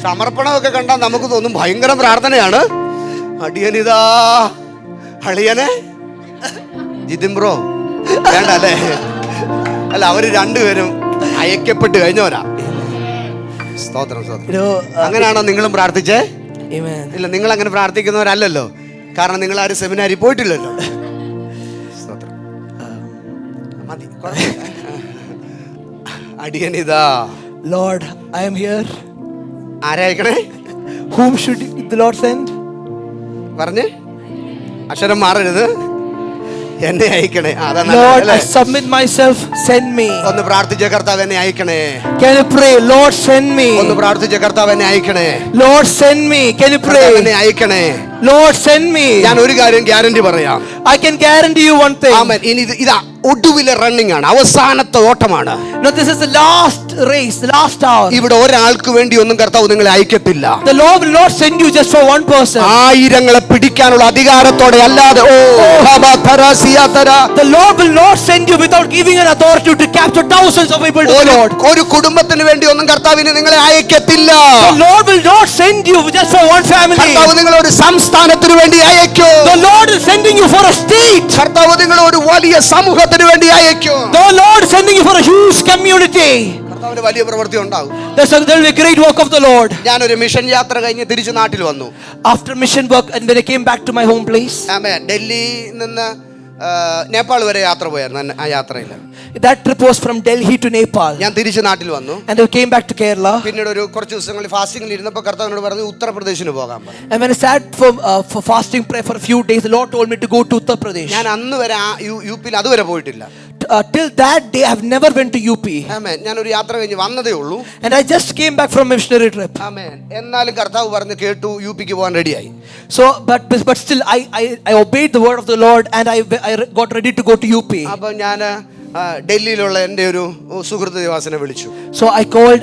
സമർപ്പണമൊക്കെ കണ്ടാൽ നമുക്ക് തോന്നും ഭയങ്കര പ്രാർത്ഥനയാണ്. അടിയനിതാ അളിയനെ. ജിതിൻ ബ്രോ വേണ്ട അല്ലേ? അല്ല, അവര് രണ്ടുപേരും അയക്കപ്പെട്ട് കഴിഞ്ഞവരാ. സ്തോത്രം, സ്തോത്രം. You know, അങ്ങനെയാണോ നിങ്ങളും പ്രാർത്ഥിച്ചേ? Amen. ഇല്ല, നിങ്ങൾ അങ്ങനെ പ്രാർത്ഥിക്കുന്നവരല്ലല്ലോ. കാരണം നിങ്ങൾ ആരും സെമിനാരി പോയിട്ടില്ലല്ലോ. സ്തോത്രം. മതി. അടിയനിതാ. Lord, I am here. ആരയക്കണേ? Whom should the Lord send? പറഞ്ഞേ, അക്ഷരം മാറരുത്. എന്നെ അയക്കണേ. Lord, I submit myself. Send me. ഒന്ന് പ്രാർത്ഥിച്ച കർത്താവ് എന്നെ അയക്കണേ. Can you pray? Lord, send me. ഒന്ന് പ്രാർത്ഥിച്ച കർത്താവ് എന്നെ അയക്കണേ. Lord, send me. Can you കർത്താവ് pray? എന്നെ അയക്കണേ. Lord, send me. ഞാൻ ഒരു കാര്യം ഗ്യാരണ്ടി പറയാം. I can guarantee you one thing. ആമേൻ. ഇനി ഇതാ ഒടുവിലെ റണ്ണിംഗ് ആണ്, അവസാനത്തെ ഓട്ടമാണ്. No, this is the last race, the last hour. ഇവിടെ ഒരാൾക്ക് വേണ്ടി ഒന്നും കർത്താവ് നിങ്ങളെ അയക്കത്തില്ല. The Lord will not send you just for one person. ആയിരങ്ങളെ പിടിക്കാനുള്ള അധികാരത്തോടെ അല്ലാതെ. The Lord will not send you without giving an authority to capture thousands of people to the Lord. ഒരു കുടുംബത്തിന് വേണ്ടി ഒന്നും കർത്താവിന് നിങ്ങളെ അയക്കത്തില്ല. The Lord will not send you just for one family. കർത്താവ് നിങ്ങളെ ഒരു സംസ്ഥാനത്തിന് വേണ്ടി അയക്കും. The Lord is sending you for a state. കർത്താവ് നിങ്ങളെ ഒരു വലിയ സമൂഹത്തിന് വേണ്ടി അയക്കും. The Lord is sending you for a huge community. കർത്താവിന് വലിയ പ്രവൃത്തി ഉണ്ടാകും. There will be a great work of the Lord. ഞാനൊരു മിഷൻ യാത്ര കഴിഞ്ഞ് തിരിച്ചു നാട്ടിൽ വന്നു. After mission work and when I came back to my home place. ആമേൻ. ഡൽഹിയിൽ നിന്ന് നേപ്പാൾ വരെ യാത്ര പോയായിരുന്നു. ആ യാത്രയിൽ That trip was from Delhi to Nepal. ഞാൻ തിരിച്ചു നാട്ടിൽ വന്നു. And I came back to Kerala. പിന്നീട് ഒരു കുറച്ച് ദിവസങ്ങളിൽ ഫാസ്റ്റിംഗിൽ ഇരുന്നപ്പോൾ കർത്താവിനോട് പറഞ്ഞു ഉത്തർപ്രദേശിന് പോകാൻ പറഞ്ഞു. And when I sat for fasting prayer for a few days, the Lord told me to go to Uttar Pradesh. ഞാൻ അന്ന് വരെ യു പിയിൽ അതുവരെ പോയിട്ടില്ല. Till that day, I have never went to UP. ആമേൻ. ഞാനൊരു യാത്ര കഴിഞ്ഞ് വന്നതേ ഉള്ളൂ. And I just came back from a missionary trip. ആമേൻ. എന്നാലും കർത്താവ് പറഞ്ഞു കേട്ടു, യു പിക്ക് പോകാൻ റെഡിയായി. So, but still, I obeyed the word of the Lord and I got ready to go to UP. അപ്പൊ ഞാൻ ഡൽഹിയിലുള്ള എൻ്റെ ഒരു സുഹൃത്ത് ദേവാസനെ വിളിച്ചു. So I called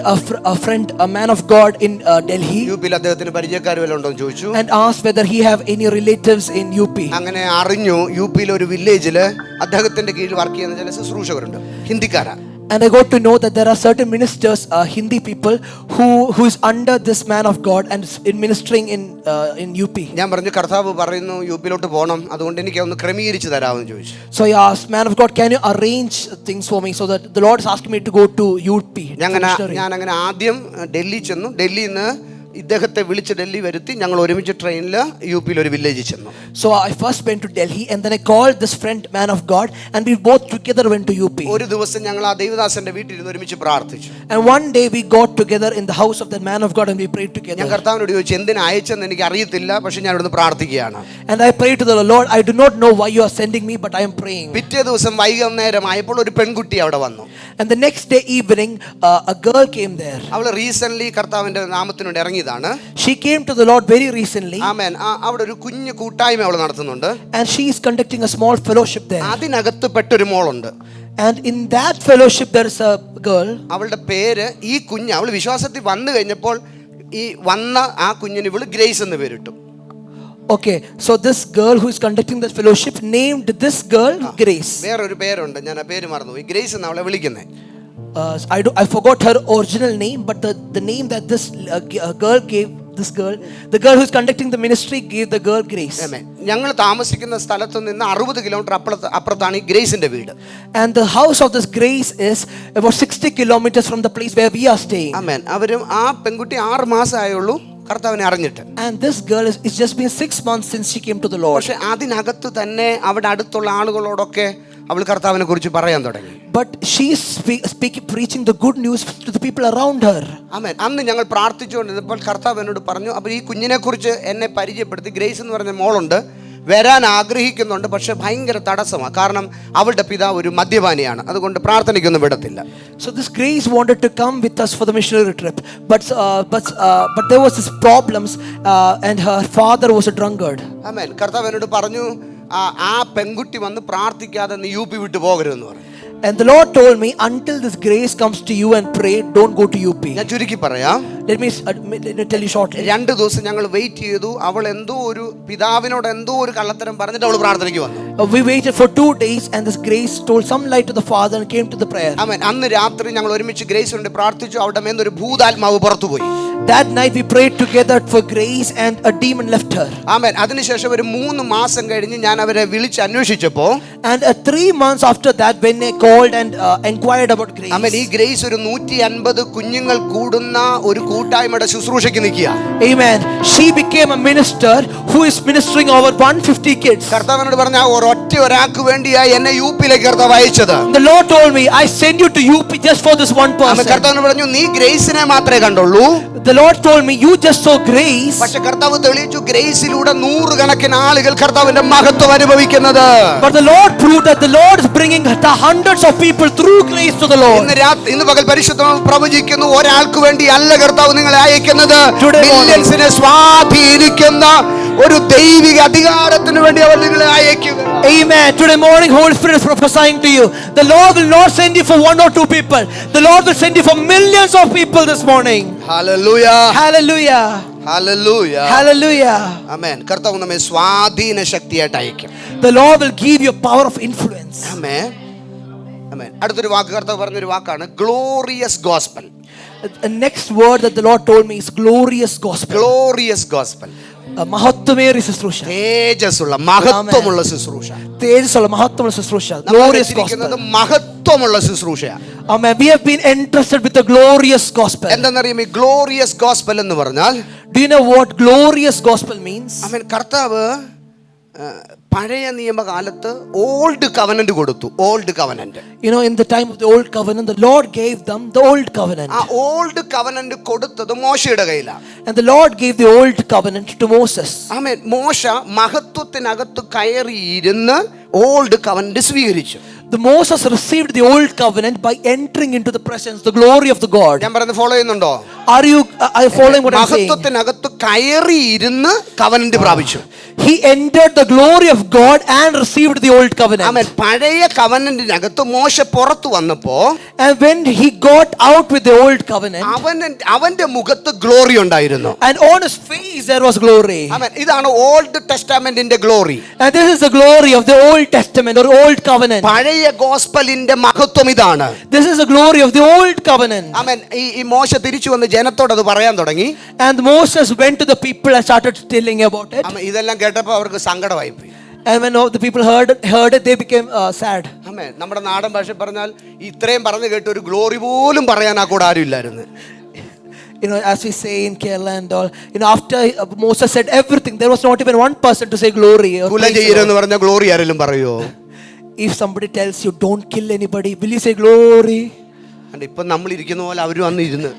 a friend, a man of God in Delhi. യു പിയിൽ അദ്ദേഹത്തിന് പരിചയക്കാർ വല്ലതും ഉണ്ടോ എന്ന് ചോദിച്ചു. And asked whether he have any relatives in UP. അങ്ങനെ അറിഞ്ഞു യു പിയിൽ ഒരു വില്ലേജില് അദ്ദേഹത്തിന്റെ കീഴിൽ വർക്ക് ചെയ്യുന്ന ചില ശുശ്രൂഷകരുണ്ട്, ഹിന്ദിക്കാരാ. And I got to know that there are certain ministers, Hindi people, who is under this man of God and is ministering in UP. ഞാൻ പറഞ്ഞു കർത്താവ് പറയുന്നു യു പിയിലോട്ട് പോകണം, അതുകൊണ്ട് എനിക്ക് ഒന്ന് ക്രമീകരിച്ച് തരാമെന്ന് ചോദിച്ചു. So I asked, man of God, can you arrange things for me so that the Lord is asking me to go to UP? ഞാൻ അങ്ങനെ ആദ്യം ഡൽഹി ചെന്നു. ഡൽഹിയിൽ നിന്ന് ഇദ്ദേഹത്തെ വിളിച്ച് ഡൽഹി വരുത്തി ഞങ്ങൾ ഒരുമിച്ച് ട്രെയിനിൽ യു പിയിൽ ഒരു വില്ലേജിൽ ചെന്നു. So I first went to Delhi and then I called this friend, man of God, and we both together went to UP. ഒരു ദിവസം ഞങ്ങൾ ആ ദേവദാസന്റെ വീട്ടിൽ ഇരുന്ന് ഒരുമിച്ച് പ്രാർത്ഥിച്ചു. And one day we got together in the house of that man of God and we prayed together. ഞാൻ കർത്താവിനോട് ചോദിച്ചു എന്തിനാ അയച്ചെന്ന് എനിക്ക് അറിയത്തില്ല, പക്ഷെ ഞാൻ ഇവിടുന്ന് പ്രാർത്ഥിക്കുകയാണ്. And I prayed to the Lord, I do not know why you are sending me, but I am praying. പിറ്റേ ദിവസം വൈകുന്നേരമായപ്പോൾ ഒരു പെൺകുട്ടി അവിടെ വന്നു. And the next day evening, a girl came there. അവൾ റീസെന്റ് കർത്താവിന്റെ നാമത്തിനോട് ഇറങ്ങിയതാണ്. She came to the Lord very recently. ആമേൻ. അവിടെ ഒരു കുഞ്ഞു കൂട്ടായ്മ അവൾ നടത്തുന്നുണ്ട്. And she is conducting a small fellowship there. അതിനകത്ത് പെട്ടൊരു മോളുണ്ട്. And in that fellowship there is a girl. അവളുടെ പേര് ഈ കുഞ്ഞ് അവൾ വിശ്വാസത്തിൽ വന്നു കഴിഞ്ഞപ്പോൾ ഈ വന്ന ആ കുഞ്ഞിന് ഇവള് ഗ്രേസ് എന്ന് പേരിട്ടു. Okay, so this girl who is conducting this fellowship named this girl Grace. വേറൊരു പേരുണ്ട്, ഞാൻ ആ പേര് മറന്നുപോയി. ഗ്രേസ് എന്ന് അവളെ വിളിക്കുന്നത്. I forgot her original name, but the name that this girl gave this girl, the girl who is conducting the ministry gave the girl Grace. ഞങ്ങൾ താമസിക്കുന്ന സ്ഥലത്ത് നിന്ന് 60 കിലോമീറ്റർ അപ്പുറത്താണ് ഈ ഗ്രേസിന്റെ വീട്. And the house of this Grace is about 60 kilometers from the place where we are staying. ആമേൻ. അവരും ആ പെൺകുട്ടി 6 മാസമായുള്ളൂ കർത്താവിനെ അറിഞ്ഞിട്ട്. And this girl it's just been 6 months since she came to the Lord. പക്ഷെ അതിനകത്ത് തന്നെ അവിടെ അടുത്തുള്ള ആളുകളോടൊക്കെ അവൾ കർത്താവിനെ കുറിച്ച് പറയാൻ തുടങ്ങി. But she is preaching the good news to the people around her. ആമേൻ. അന്ന് ഞങ്ങൾ പ്രാർത്ഥിച്ചുകൊണ്ടിരുന്നപ്പോൾ കർത്താവ് എന്നോട് പറഞ്ഞു, അപ്പോൾ ഈ കുഞ്ഞിനെ കുറിച്ച് എന്നെ പരിചയപ്പെടുത്തി. ഗ്രേസ് എന്ന് പറഞ്ഞ മോളുണ്ട്, വരാൻ ആഗ്രഹിക്കുന്നുണ്ട്, പക്ഷെ ഭയങ്കര തടസ്സമാണ്. കാരണം അവളുടെ പിതാവ് ഒരു മദ്യപാനിയാണ്, അതുകൊണ്ട് പ്രാർത്ഥനയ്ക്കൊന്നും വിടത്തില്ല. So this Grace wanted to come with us for the missionary trip, but there was this problems, and her father was a drunkard. ആമേൻ. കർത്താവ് എന്നോട് പറഞ്ഞു, ആ പെൺകുട്ടി വന്ന് പ്രാർത്ഥിക്കാതെ നീ UP വിട്ടു പോകരുതെന്ന് പറഞ്ഞു. And the Lord told me, until this Grace comes to you and pray, don't go to UP. ഞാൻ ചുരുക്കി പറയാം. Let me tell you shortly. 2 ദിവസം ഞങ്ങൾ വെയിറ്റ് ചെയ്തു. അവൾ എന്തോ ഒരു പിതാവിനോട് എന്തോ ഒരു കള്ളത്തരം പറഞ്ഞിട്ട് അവൾ പ്രാർത്ഥനയ്ക്ക് വന്നു. We waited for 2 days, and this Grace told some lie to the father and came to the prayer. ആമേൻ. അന്ന് രാത്രി ഞങ്ങൾ ഒരുമിച്ച് ഗ്രേസ് കൊണ്ട് പ്രാർത്ഥിച്ചു. അവളുടെ മേൽ ഒരു ഭൂതാത്മാവ് പുറത്തുപോയി. That night we prayed together for Grace, and a demon left her. ആമേൻ. അതിനുശേഷം ഒരു 3 മാസം കഴിഞ്ഞ് ഞാൻ അവരെ വിളിച്ച് അന്വേഷിച്ചപ്പോൾ, And 3 months after that, when they called and inquired about Grace, ആമേൻ, ഈ ഗ്രേസ് ഒരു 150 കുഞ്ഞുങ്ങൾ കൂടുന്ന ഒരു കൂട്ടായ്മയുടെ ശുശ്രൂഷയ്ക്ക് നിൽക്കുക. amen, she became a minister who is ministering over 150 kids. കർത്താവിനോട് പറഞ്ഞ ഒരാൾക്ക് വേണ്ടിയാ എന്നെ യുപിയിലേക്ക് കർത്താവ് അയച്ചത്. The Lord told me, I send you to UP just for this one amen. person. കർത്താവിനോട് പറഞ്ഞു, നീ ഗ്രേസിനെ മാത്രമേ കണ്ടുള്ളൂ. The Lord told me, you just saw Grace. പക്ഷെ കർത്താവ് തെളിയിച്ചു, ഗ്രേസിലൂടെ 100 കണക്കിന് ആളുകൾ കർത്താവിന്റെ മഹത്വം അനുഭവിക്കുന്നത്. But the Lord proved that the Lord is bringing the hundreds of people through Grace to the Lord. ഇന്ന് പകൽ പരിശുദ്ധമായി പ്രവചിക്കുന്നു, ഒരാൾക്ക് വേണ്ടി അല്ല കർത്താവ് നിങ്ങളെ അയക്കുന്നത്, Today morning. മില്യൻസിനെ സ്വാധീനിക്കുന്ന ഒരു ദൈവിക അധികാരത്തിന് വേണ്ടി അവർ നിങ്ങളെ അയക്കുക. Amen. Today morning, Holy Spirit is prophesying to you. The Lord will not send you for 1 or 2 people. The Lord will send you for millions of people this morning. Hallelujah, Hallelujah. Hallelujah, Hallelujah. ആമേൻ. കർത്താവ് നമ്മെ സ്വാധീന ശക്തിയായിട്ട് അയക്കും. The Lord will give you power of influence. ആമേൻ, ആമേൻ. അടുത്തൊരു വാക്ക് കർത്താവ് പറഞ്ഞൊരു വാക്കാണ് glorious gospel. The next word that the Lord told me is glorious gospel. Glorious gospel. മഹത്വമേറിയ ശുശ്രൂഷ, തേജസ്സുള്ള മഹത്വമുള്ള ശുശ്രൂഷ. തേജസ്സുള്ള മഹത്വമുള്ള ശുശ്രൂഷ, നമ്മൾ glorious വെച്ചിരിക്കുന്നത് gospel. മഹത്വമുള്ള ശുശ്രൂഷയാണ്. Amen. We have been entrusted with the glorious gospel. എന്തെന്നറിയാം ഈ ഗ്ലോറിയസ് ഗോസ്പൽ എന്ന് പറഞ്ഞാൽ? Do you know what glorious gospel means? ആമേൻ. കർത്താവ് പഴയ നിയമകാലത്ത് ഓൾഡ് കവനന്റ് കൊടുത്തു. Old covenant, You know, in the time of the old covenant, the Lord gave them the old covenant. ആ old covenant കൊടുത്തത് മോശയുടെ കയ്യിലാണ്. And the Lord gave the old covenant to Moses. ആമേൻ. മോശ മഹത്വത്തിനകത്ത് കയറിയിരുന്ന് old covenant സ്വീകരിച്ചു. The Moses received the old covenant by entering into the presence, the glory of the God. ഞാൻ പറയുന്നത് follow ചെയ്യുന്നുണ്ടോ? Are you following what I'm saying? മഹത്വത്തിനകത്ത് കയറിയിരുന്ന് covenant പ്രാപിച്ചു. He entered the glory of God and received the old covenant. ആമേൻ. പഴയ കവനന്റിനകത്ത് മോശ പുറത്തു വന്നപ്പോ, And when he got out with the old covenant, അവന്റെ മുഖത്ത് ഗ്ലോറി ഉണ്ടായിരുന്നു. and on his face there was glory. ആമേൻ. ഇതാണ് ഓൾഡ് ടെസ്റ്റമെന്റിന്റെ glory. And this is the glory of the Old Testament or Old Covenant. പഴയ ഗോസ്പലിന്റെ മഹത്വം ഇതാണ്. This is the glory of the Old Covenant. ആമേൻ. ഈ മോശ തിരിച്ചു വന്ന് ജനത്തോട് അത് പറയാൻ തുടങ്ങി. And Moses went to the people and started telling about it. ആമേൻ. ഇതെല്ലാം കേട്ടപ്പോ അവർക്ക് സങ്കടമായി പോയി. And when all the people heard it, they became sad. ആമേൻ. നമ്മുടെ നാടൻ ഭാഷ പറഞ്ഞാൽ ഇത്രയും പറഞ്ഞു കേട്ട് ഒരു ഗ്ലോറി പോലും പറയാൻ ആ കൂടെ ആരും ഇല്ലായിരുന്നു. You know, as we say in Kerala and all, you know, after Moses said everything, there was not even one person to say glory or Kulam praise the ചെയ്യരെന്ന് Lord. പറഞ്ഞ ഗ്ലോറി ആരെങ്കിലും പറയുമോ? If somebody tells you don't kill anybody, will you say glory? ഇപ്പൊ നമ്മൾ ഇരിക്കുന്ന പോലെ അവരും അന്ന് ഇരുന്ന്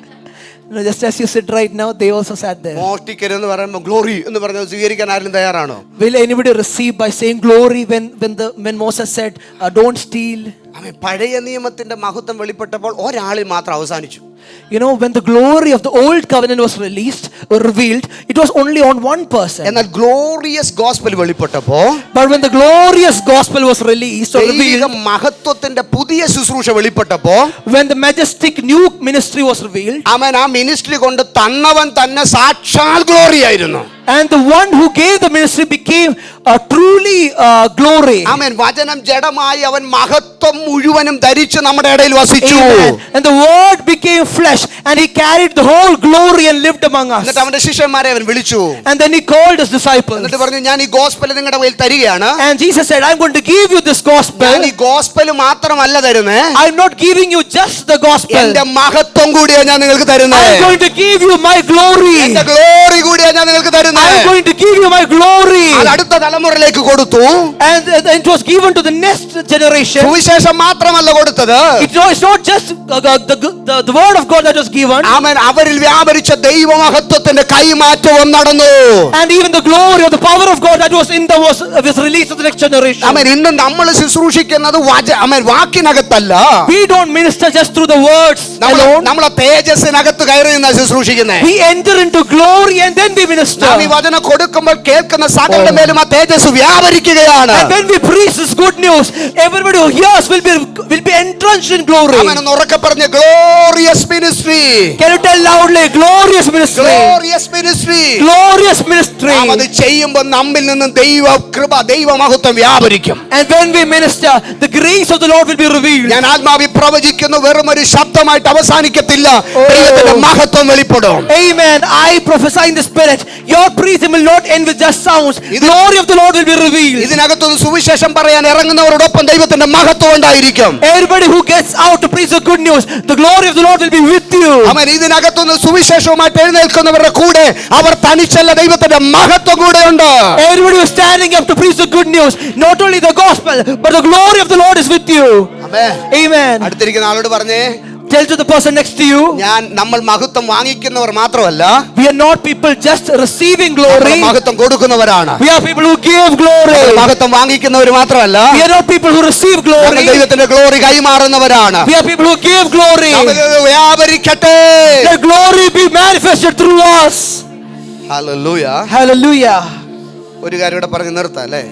You know, just as you sit right now, they also sat there. മോഷ്ടിക്കരെന്ന് പറയുമ്പോൾ ഗ്ലോറി എന്ന് പറഞ്ഞത് സ്വീകരിക്കാൻ ആരും തയ്യാറാണോ? Will anybody receive by saying glory when Moses said don't steal? ആമേൻ. പഴയ നിയമത്തിന്റെ മഹത്വം വെളിപ്പെട്ടപ്പോൾ ഒരാളിൽ മാത്രം അവസാനിച്ചു. You know, when the glory of the old covenant was released or revealed, it was only on one person. എന്നാൽ ഗ്ലോറിയസ് ഗോസ്പൽ വെളിപ്പെട്ടപ്പോ, But when the glorious gospel was released or ദൈവിക revealed, മഹത്വത്തിന്റെ പുതിയ ശുശ്രൂഷ വെളിപ്പെട്ടപ്പോ, when the majestic new ministry was revealed, അവൻ ആ ministry കൊണ്ട് തന്നവൻ തന്നെ സാക്ഷാൽ ഗ്ലോറി ആയിരുന്നു. and the one who gave the ministry became truly glory. ആമേൻ. വചനം ജഡമായി അവൻ മഹത്വം മുഴുവനും ധരിച്ച് നമ്മുടെ ഇടയിൽ വസിച്ചു. Amen. And the word became flesh and he carried the whole glory and lived among us. എന്നിട്ട് അവന്റെ ശിഷ്യന്മാരെ അവൻ വിളിച്ചു. And then he called his disciples. എന്നിട്ട് പറഞ്ഞു, ഞാൻ ഈ ഗോസ്പൽ നിങ്ങളുടെ കയ്യിൽ തരികയാണ്. And Jesus said, I'm going to give you this gospel. ഞാൻ ഈ ഗോസ്പൽ മാത്രമല്ല തരുന്നേ, I'm not giving you just the gospel. എന്റെ മഹത്വം കൂടിയാ ഞാൻ നിങ്ങൾക്ക് തരുന്നത്. I'm going to give you my glory. എന്റെ ഗ്ലോറി കൂടിയാ ഞാൻ നിങ്ങൾക്ക് തരുന്നത്. പറയുന്നത്. I am going to give you my glory. അത് അടുത്ത തലമുറയിലേക്ക് കൊടുത്തു. And it was given to the next generation. സുവിശേഷം മാത്രമല്ല കൊടുത്തത്. It's not just the word of God that was given. ആമേൻ. അവരിൽ വ്യാപരിച്ച ദൈവമഹത്വത്തിന്റെ കൈമാറ്റവും നടന്നു. And even the glory of the power of God that was in the was released to the next generation. ആമേൻ. ഇന്ന് നമ്മൾ ശുശ്രൂഷിക്കുന്നത് ആമേൻ വാക്കിനകത്തല്ല. We don't minister just through the words alone. നമ്മളെ തേജസ്സിനകത്ത് കയറി നിന്നാ ശുശ്രൂഷിക്കുന്നത്. We enter into glory and then we minister. നാം ഈ വചനം കൊടുക്കുമ്പോൾ കേൾക്കുന്ന സകലരുടെ മേലും ആ തേജസ് വ്യാപരിക്കുകയാണ്. And when we preach this good news, everybody who hears will be entrenched in glory. ആമേൻ. എന്ന് ഉറക്കെ പറഞ്ഞ് glorious ministry. Can you tell loudly, glorious ministry? glorious ministry. Glorious ministry. നാം അത് ചെയ്യുമ്പോൾ നമ്മിൽ നിന്നും ദൈവ കൃപ ദൈവമഹത്വം വ്യാപരിക്കും. And when we minister, the grace of the Lord will be revealed. ഞാൻ ആത്മാവിൽ പ്രവചിക്കുന്നു, വെറും ഒരു ശബ്ദമായിട്ട് അവസാനിക്കത്തില്ല. ദൈവത്തിന്റെ മഹത്വം വെളിപ്പെടും. Amen. I prophesy in the spirit, your preaching will not end with just sounds. Glory of the Lord will be revealed. ഇതിനകത്തുനിന്ന് സുവിശേഷം പറയാൻ ഇറങ്ങുന്നവരോടൊപ്പം ദൈവത്തിന്റെ മഹത്വം ഉണ്ടായിരിക്കും. Everybody who gets out to preach the good news, the glory of the Lord will be with you. ആമേൻ. ഇതിനകത്തുനിന്ന് സുവിശേഷവുമായിട്ട് എഴുന്നേൽക്കുന്നവരുടെ കൂടെ അവർ തനിച്ചല്ല, ദൈവത്തിന്റെ മഹത്വം കൂടെ ഉണ്ട്. Everybody who is standing up to preach the good news, not only the gospel, but the glory of the Lord is with you. Amen. Amen. അടുത്തിരിക്കുന്ന ആളോട് പറഞ്ഞേ, Tell to the person next to you, നമ്മൾ മഹത്വം വാങ്ങിക്കുന്നവർ മാത്രമല്ല, we are not people just receiving glory. മഹത്വം കൊടുക്കുന്നവരാണ്. We are people who give glory. മഹത്വം വാങ്ങിക്കുന്നവർ മാത്രമല്ല, We are not people who receive glory. ദൈവത്തിന്റെ ഗ്ലോറി കൈമാറുന്നവരാണ്. We are people who give glory. വ്യാപരിക്കട്ടെ. Let glory be manifested through us. ഹല്ലേലൂയ. Hallelujah. ഒരു കാര്യം ഇവിടെ പറഞ്ഞ് നിർത്താം അല്ലേ?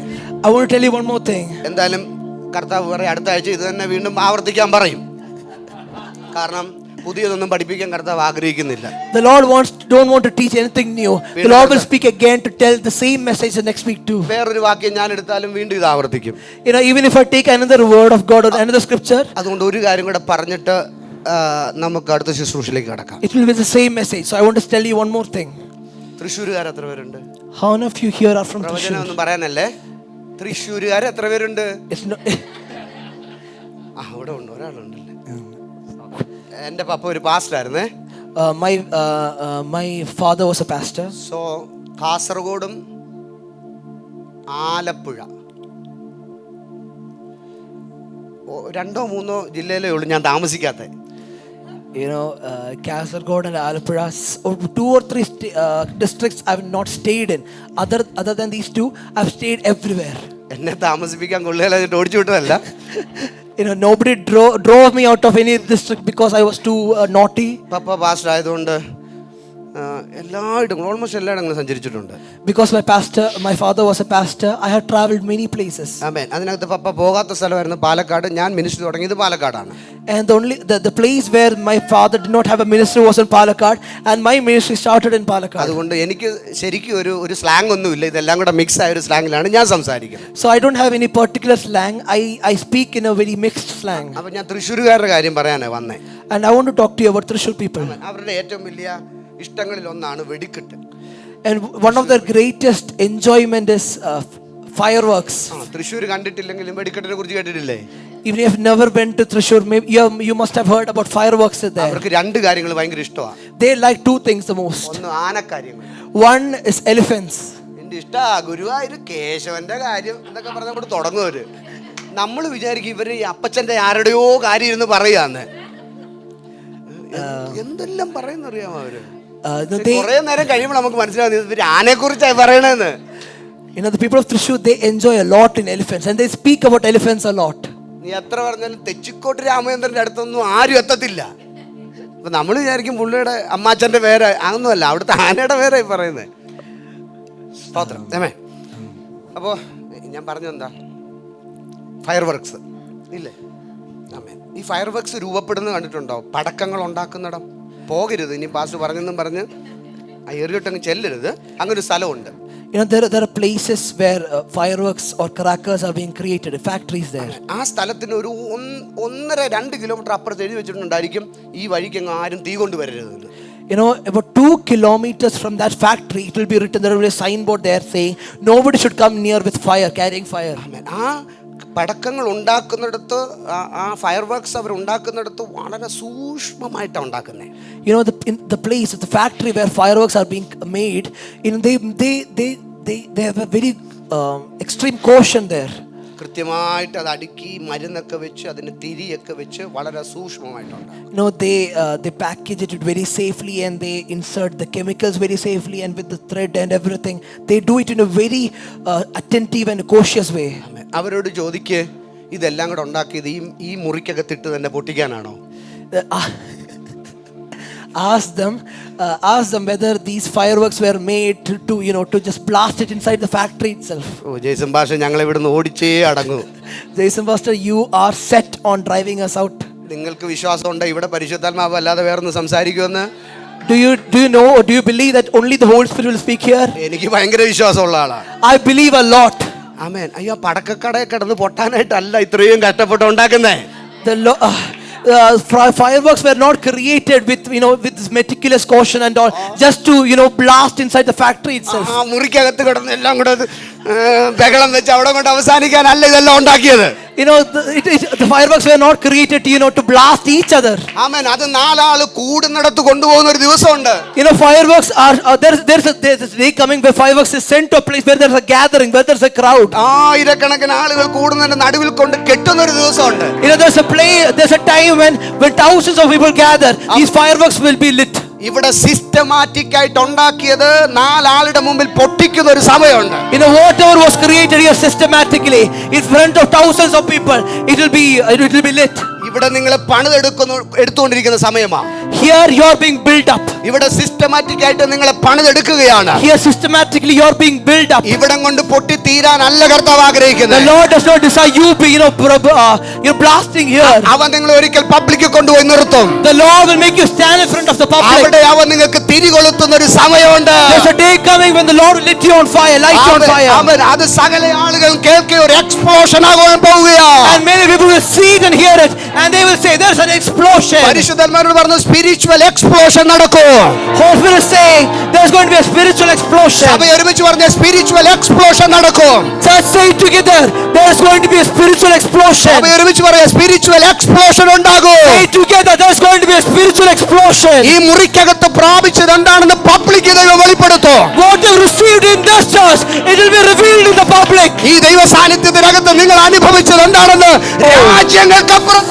I want to tell you one more thing. എന്തായാലും കർത്താവ് പറയും അടുത്ത ആഴ്ച ഇത് തന്നെ വീണ്ടും ആവർത്തിക്കാൻ പറയും. കാരണം പുതിയതൊന്നും പഠിപ്പിക്കാൻ കർത്താവ് ആഗ്രഹിക്കുന്നില്ല. The Lord don't want to teach anything new. The Lord will speak again to tell the same message the next week too. വേറൊരു വാക്യം ഞാൻ എടുത്താലും വീണ്ടും ഇത് ആവർത്തിക്കും. Even if I take another word of God or another scripture, അതുകൊണ്ട് ഒരു കാര്യം കൂടെ പറഞ്ഞിട്ട് നമുക്ക് അടുത്ത ശുശ്രൂഷയിലേക്ക് കടക്കാം. it will be the same message. So I want to tell you one more thing. തൃശ്ശൂരുകാർ എത്ര പേരുണ്ട്? How many of you here are from പ്രവചനം Thrissur? ഒന്നും പറയാനല്ലേ. തൃശ്ശൂരുകാർ എത്ര പേരുണ്ട്? It's not. അവിടെ ഉണ്ട്, ഒരാളുണ്ടല്ലേ. എൻ്റെ പപ്പ ഒരു പാസ്റ്റർ ആയിരുന്നേ. My father was a pastor. So കാസർഗോഡും ആലപ്പുഴ രണ്ടോ മൂന്നോ ജില്ലയിലേ ഉള്ളൂ ഞാൻ താമസിക്കാത്ത. Kasargod and Alapura, 2 or 3 districts I have not stayed in. Other than these two, I have stayed everywhere. എന്നെ താമസിപ്പിക്കാൻ കൊള്ളുകയില്ല, ഓടിച്ചു വിട്ടതല്ല. Nobody drove me out of any district because I was too naughty. Papa pastor ആയതുകൊണ്ട് എല്ലായിടത്തും almost എല്ലായിടങ്ങളും സഞ്ചരിച്ചിട്ടുണ്ട്. Because my father was a pastor, I have traveled many places. ആമേൻ. അതിനകത്ത് പപ്പ പോകാത്ത സ്ഥലമായിരുന്നു പാലക്കാട്. ഞാൻ ministry തുടങ്ങിയത് പാലക്കാടാണ്. And the place where my father did not have a ministry was in Palakkad, and my ministry started in Palakkad. അതുകൊണ്ട് എനിക്ക് ശരിക്കും ഒരു സ്ലാങ് ഒന്നുമില്ല. ഇതെല്ലാം കൂടെ മിക്സ് ആയ ഒരു സ്ലാങ്ങിലാണ് ഞാൻ സംസാരിക്കുന്നത്. So I don't have any particular slang. I speak in a very mixed slang. അപ്പോൾ ഞാൻ തൃശ്ശൂരുകാരുടെ കാര്യം പറയാനാണ് വന്നേ. And I want to talk to you about Thrissur people. അവരുടെ ഏറ്റവും വലിയ ഇഷ്ടങ്ങളിൽ ഒന്നാണ് വെടിക്കെട്ട്. And one of their greatest enjoyment is fireworks. Thrissur കണ്ടിട്ടില്ലെങ്കിലും വെടിക്കെട്ടിനെ കുറിച്ച് കേട്ടിട്ടില്ലേ? Even if you have never been to Thrissur, maybe you must have heard about fireworks there. അവർക്ക് രണ്ട് കാര്യങ്ങൾ ഭയങ്കര ഇഷ്ടമാണ്. They like 2 things the most. ഒന്ന് ആനക്കാര്യങ്ങൾ. One is elephants. എൻ്റെ ഇഷ്ടാ ഗുരുവായൂർ കേശവന്റെ കാര്യം എന്നൊക്കെ പറഞ്ഞുകൊണ്ട് തുടങ്ങുവര്. നമ്മൾ വിചാരിക്കും ഇവര് ഈ അപ്പച്ചന്റെ ആരുടെയോ കാര്യം ഇരുന്ന് പറയാന്ന്. എന്തെല്ലാം പറയുന്നറിയാമോ അവര്? കുറെ നേരം കഴിയുമ്പോൾ നമുക്ക് മനസ്സിലാവുന്നത് ഇവര് ആനയെ കുറിച്ചായി പറയണെന്ന്. The people of Thrissur, they enjoy a lot in elephants, and they speak about elephants a lot. നീ എത്ര പറഞ്ഞാലും തെച്ചിക്കോട്ട് രാമചന്ദ്രന്റെ അടുത്തൊന്നും ആരും എത്തത്തില്ല. അപ്പൊ നമ്മൾ വിചാരിക്കും പുള്ളിയുടെ അമ്മാച്ചന്റെ പേര് അതൊന്നുമല്ല, അവിടുത്തെ ആനയുടെ പേരായി പറയുന്നത്. സ്തോത്രം. അപ്പോ ഞാൻ പറഞ്ഞെന്താ, ഫയർ വർക്ക്സ് ഇല്ലേ? ഈ ഫയർ വർക്ക്സ് രൂപപ്പെടുന്നത് കണ്ടിട്ടുണ്ടോ? പടക്കങ്ങൾ ഉണ്ടാക്കുന്നിടം പോകരുത്. ഇനി പാസ്റ്റർ പറഞ്ഞെന്നും പറഞ്ഞ് എറിയിട്ടങ്ങ് ചെല്ലരുത്. അങ്ങനെ ഒരു സ്ഥലമുണ്ട്. There are places where fireworks or crackers are being created, factories there. ആ സ്ഥലത്തിന് ഒരു 1.5-2 കിലോമീറ്റർ അപ്പുറത്ത് എഴുതി വെച്ചിട്ടുണ്ടായിരിക്കും ഈ വഴിക്ക് അങ്ങ് ആരും തീ കൊണ്ടുവരരുത്. About 2 kilometers from that factory, it will be written, there will be a signboard there saying nobody should come near with fire, carrying fire. ആ പടക്കങ്ങൾ ഉണ്ടാക്കുന്നിടത്ത് ആ ഫയർ വർക്ക്സ് അവർ ഉണ്ടാക്കുന്നിടത്ത് വളരെ സൂക്ഷ്മമായിട്ടാണ് ഉണ്ടാക്കുന്നത്. You know, the place, the factory where fireworks are being made, you know, they have a very extreme caution there. കൃത്യമായിട്ട് അത് അടുക്കി മരുന്നൊക്കെ വെച്ച് അതിന് തിരിയൊക്കെ വെച്ച് വളരെ സൂക്ഷ്മമായിട്ടുണ്ട്. You know, they package it very safely and they insert the chemicals very safely and with the thread and everything. They do it in a very attentive and cautious way. അവരോട് ചോദിക്ക്, ഇതെല്ലാം കൂടെ ഉണ്ടാക്കിയത് ഈ മുറിക്കകത്തിട്ട് തന്നെ പൊട്ടിക്കാനാണോ? Ask them whether these fireworks were made to you know, to just blast it inside the factory itself. ഓ Jason ഭാഷ, ഞങ്ങൾ ഇവിടുന്ന് ഓടിച്ചേ അടങ്ങൂ. Jason Pastor, you are set on driving us out. നിങ്ങൾക്ക് വിശ്വാസമുണ്ട് ഇവിടെ പരിശുദ്ധാത്മാവ് അല്ലാതെ വേറൊന്ന് സംസാരിക്കുമെന്ന്? Do you know, or do you believe that only the Holy Spirit will speak here? എനിക്ക് ഭയങ്കര വിശ്വാസമുള്ള ആളാണ്. I believe a lot. ആമേൻ. അയ്യോ, പടക്കക്കടയിൽ കിടന്ന് പൊട്ടാനായിട്ടല്ല ഇത്രയും കഷ്ടപ്പെട്ട് ഉണ്ടാക്കുന്നേ. Fireworks were not created with, you know, with this meticulous caution and all, just to, you know, blast inside the factory itself. ആ മുറിക്കകത്ത് കിടന്ന് എല്ലാം കൂടെ ബഹളം വെച്ച് അവിടെ കൊണ്ട് അവസാനിക്കാനല്ല ഇതെല്ലാം ഉണ്ടാക്കിയത്. You know, the fireworks were not created to, you know, to blast each other. ആമേൻ. അത് നാലാള് കൂടുന്നിടത്ത് കൊണ്ടുപോകുന്ന ഒരു ദിവസമുണ്ട്. You know, fireworks are there's a day coming where fireworks is sent to a place where there's a gathering, where there's a crowd. ആയിരക്കണക്കിന് ആളുകൾ കൂടുന്നതിന്റെ നടുവിൽ കൊണ്ട് കെട്ടുന്ന ഒരു ദിവസമുണ്ട്. You know, there's a time when thousands of people gather, these fireworks will be lit. ഇവിടെ systematic ആയിട്ട് ഉണ്ടാക്കിയത് നാലാളുടെ മുമ്പിൽ പൊട്ടിക്കുന്ന ഒരു സമയമുണ്ട്. You know, whatever was created here systematically in front of thousands of people, it will be lit. ഇവിടെ നിങ്ങൾ എടുത്തുകൊണ്ടിരിക്കുന്ന സമയമാണ്. Here you are being built up. ഇവിടെ സിസ്റ്റമാറ്റിക് ആയിട്ട് നിങ്ങളെ പണിതെടുക്കുകയാണ്. Here systematically you are being built up. ഇവിടം കൊണ്ട് പൊട്ടി തീരാനല്ല കർത്താവ് ആഗ്രഹിക്കുന്നത്. The Lord does not desire you be, you're blasting here. അവൻ നിങ്ങളെ ഒരിക്കൽ പബ്ലിക്കിൽ കൊണ്ടുപോയി നിർത്തും. The Lord will make you stand in front of the public. അവിടെ അവൻ നിങ്ങൾക്ക് തിരികൊളുത്തുന്ന ഒരു സമയമുണ്ട്. There's a day coming when the Lord will light you on fire. അവൻ അത് സകല ആളുകൾ കേൾക്കുക ഒരു എക്സ്പ്ലോഷൻ ആകാൻ പോവുകയാണ്. And many people will see it and hear it and they will say there's an explosion. പരിശുദ്ധന്മാരോട് പറഞ്ഞു സ്പിരിച്വൽ എക്സ്പ്ലോഷൻ നടക്കും. Holy Spirit is saying there's going to be a spiritual explosion. സഭ ഒരുമിച്ച് പറഞ്ഞ സ്പിരിച്വൽ എക്സ്പ്ലോഷൻ നടക്കും. Church, say it together, there's going to be a spiritual explosion. സഭ ഒരുമിച്ച് പറയാ spiritual explosion ഉണ്ടാകും. Say it together, there's going to be a spiritual explosion. ഈ മുറിക്കകത്ത് പ്രാപിച്ചത് എന്താണെന്ന് പബ്ലിക് ദൈവം വെളിപ്പെടുത്തും. What you received in this church, it will be revealed in the public. ഈ ദൈവ സാന്നിധ്യത്തിനകത്ത് നിങ്ങൾ അനുഭവിച്ചത് എന്താണെന്ന് രാജ്യങ്ങൾക്കപ്പുറം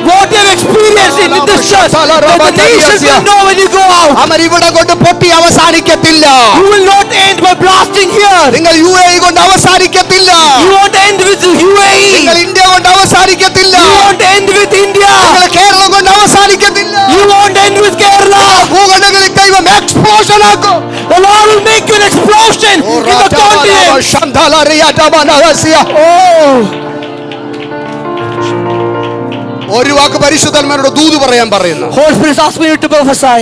What you have experienced in this church, the nations will know when you go out. അവർ ഇവിടെ കൊണ്ട് പൊട്ടി അവസാനിക്കത്തില്ല. You will not end by blasting here. നിങ്ങൾ UAE കൊണ്ട് അവസാനിക്കത്തില്ല. You won't end with UAE. നിങ്ങൾ ഇന്ത്യ കൊണ്ട് അവസാനിക്കത്തില്ല. You won't end with India. നിങ്ങൾ കേരളം കൊണ്ട് അവസാനിക്കത്തില്ല. You won't end with Kerala. ഭൂഖണ്ഡങ്ങളിൽ ദൈവം എക്സ്പ്ലോഷൻ ആക്കും. The Lord will make you an explosion in the continent. ഒരു വാക്ക് പരിശുദ്ധന്മാരോട് ദൂത് പറയാൻ പറയുന്നു. Holy Spirit asked me to prophesy.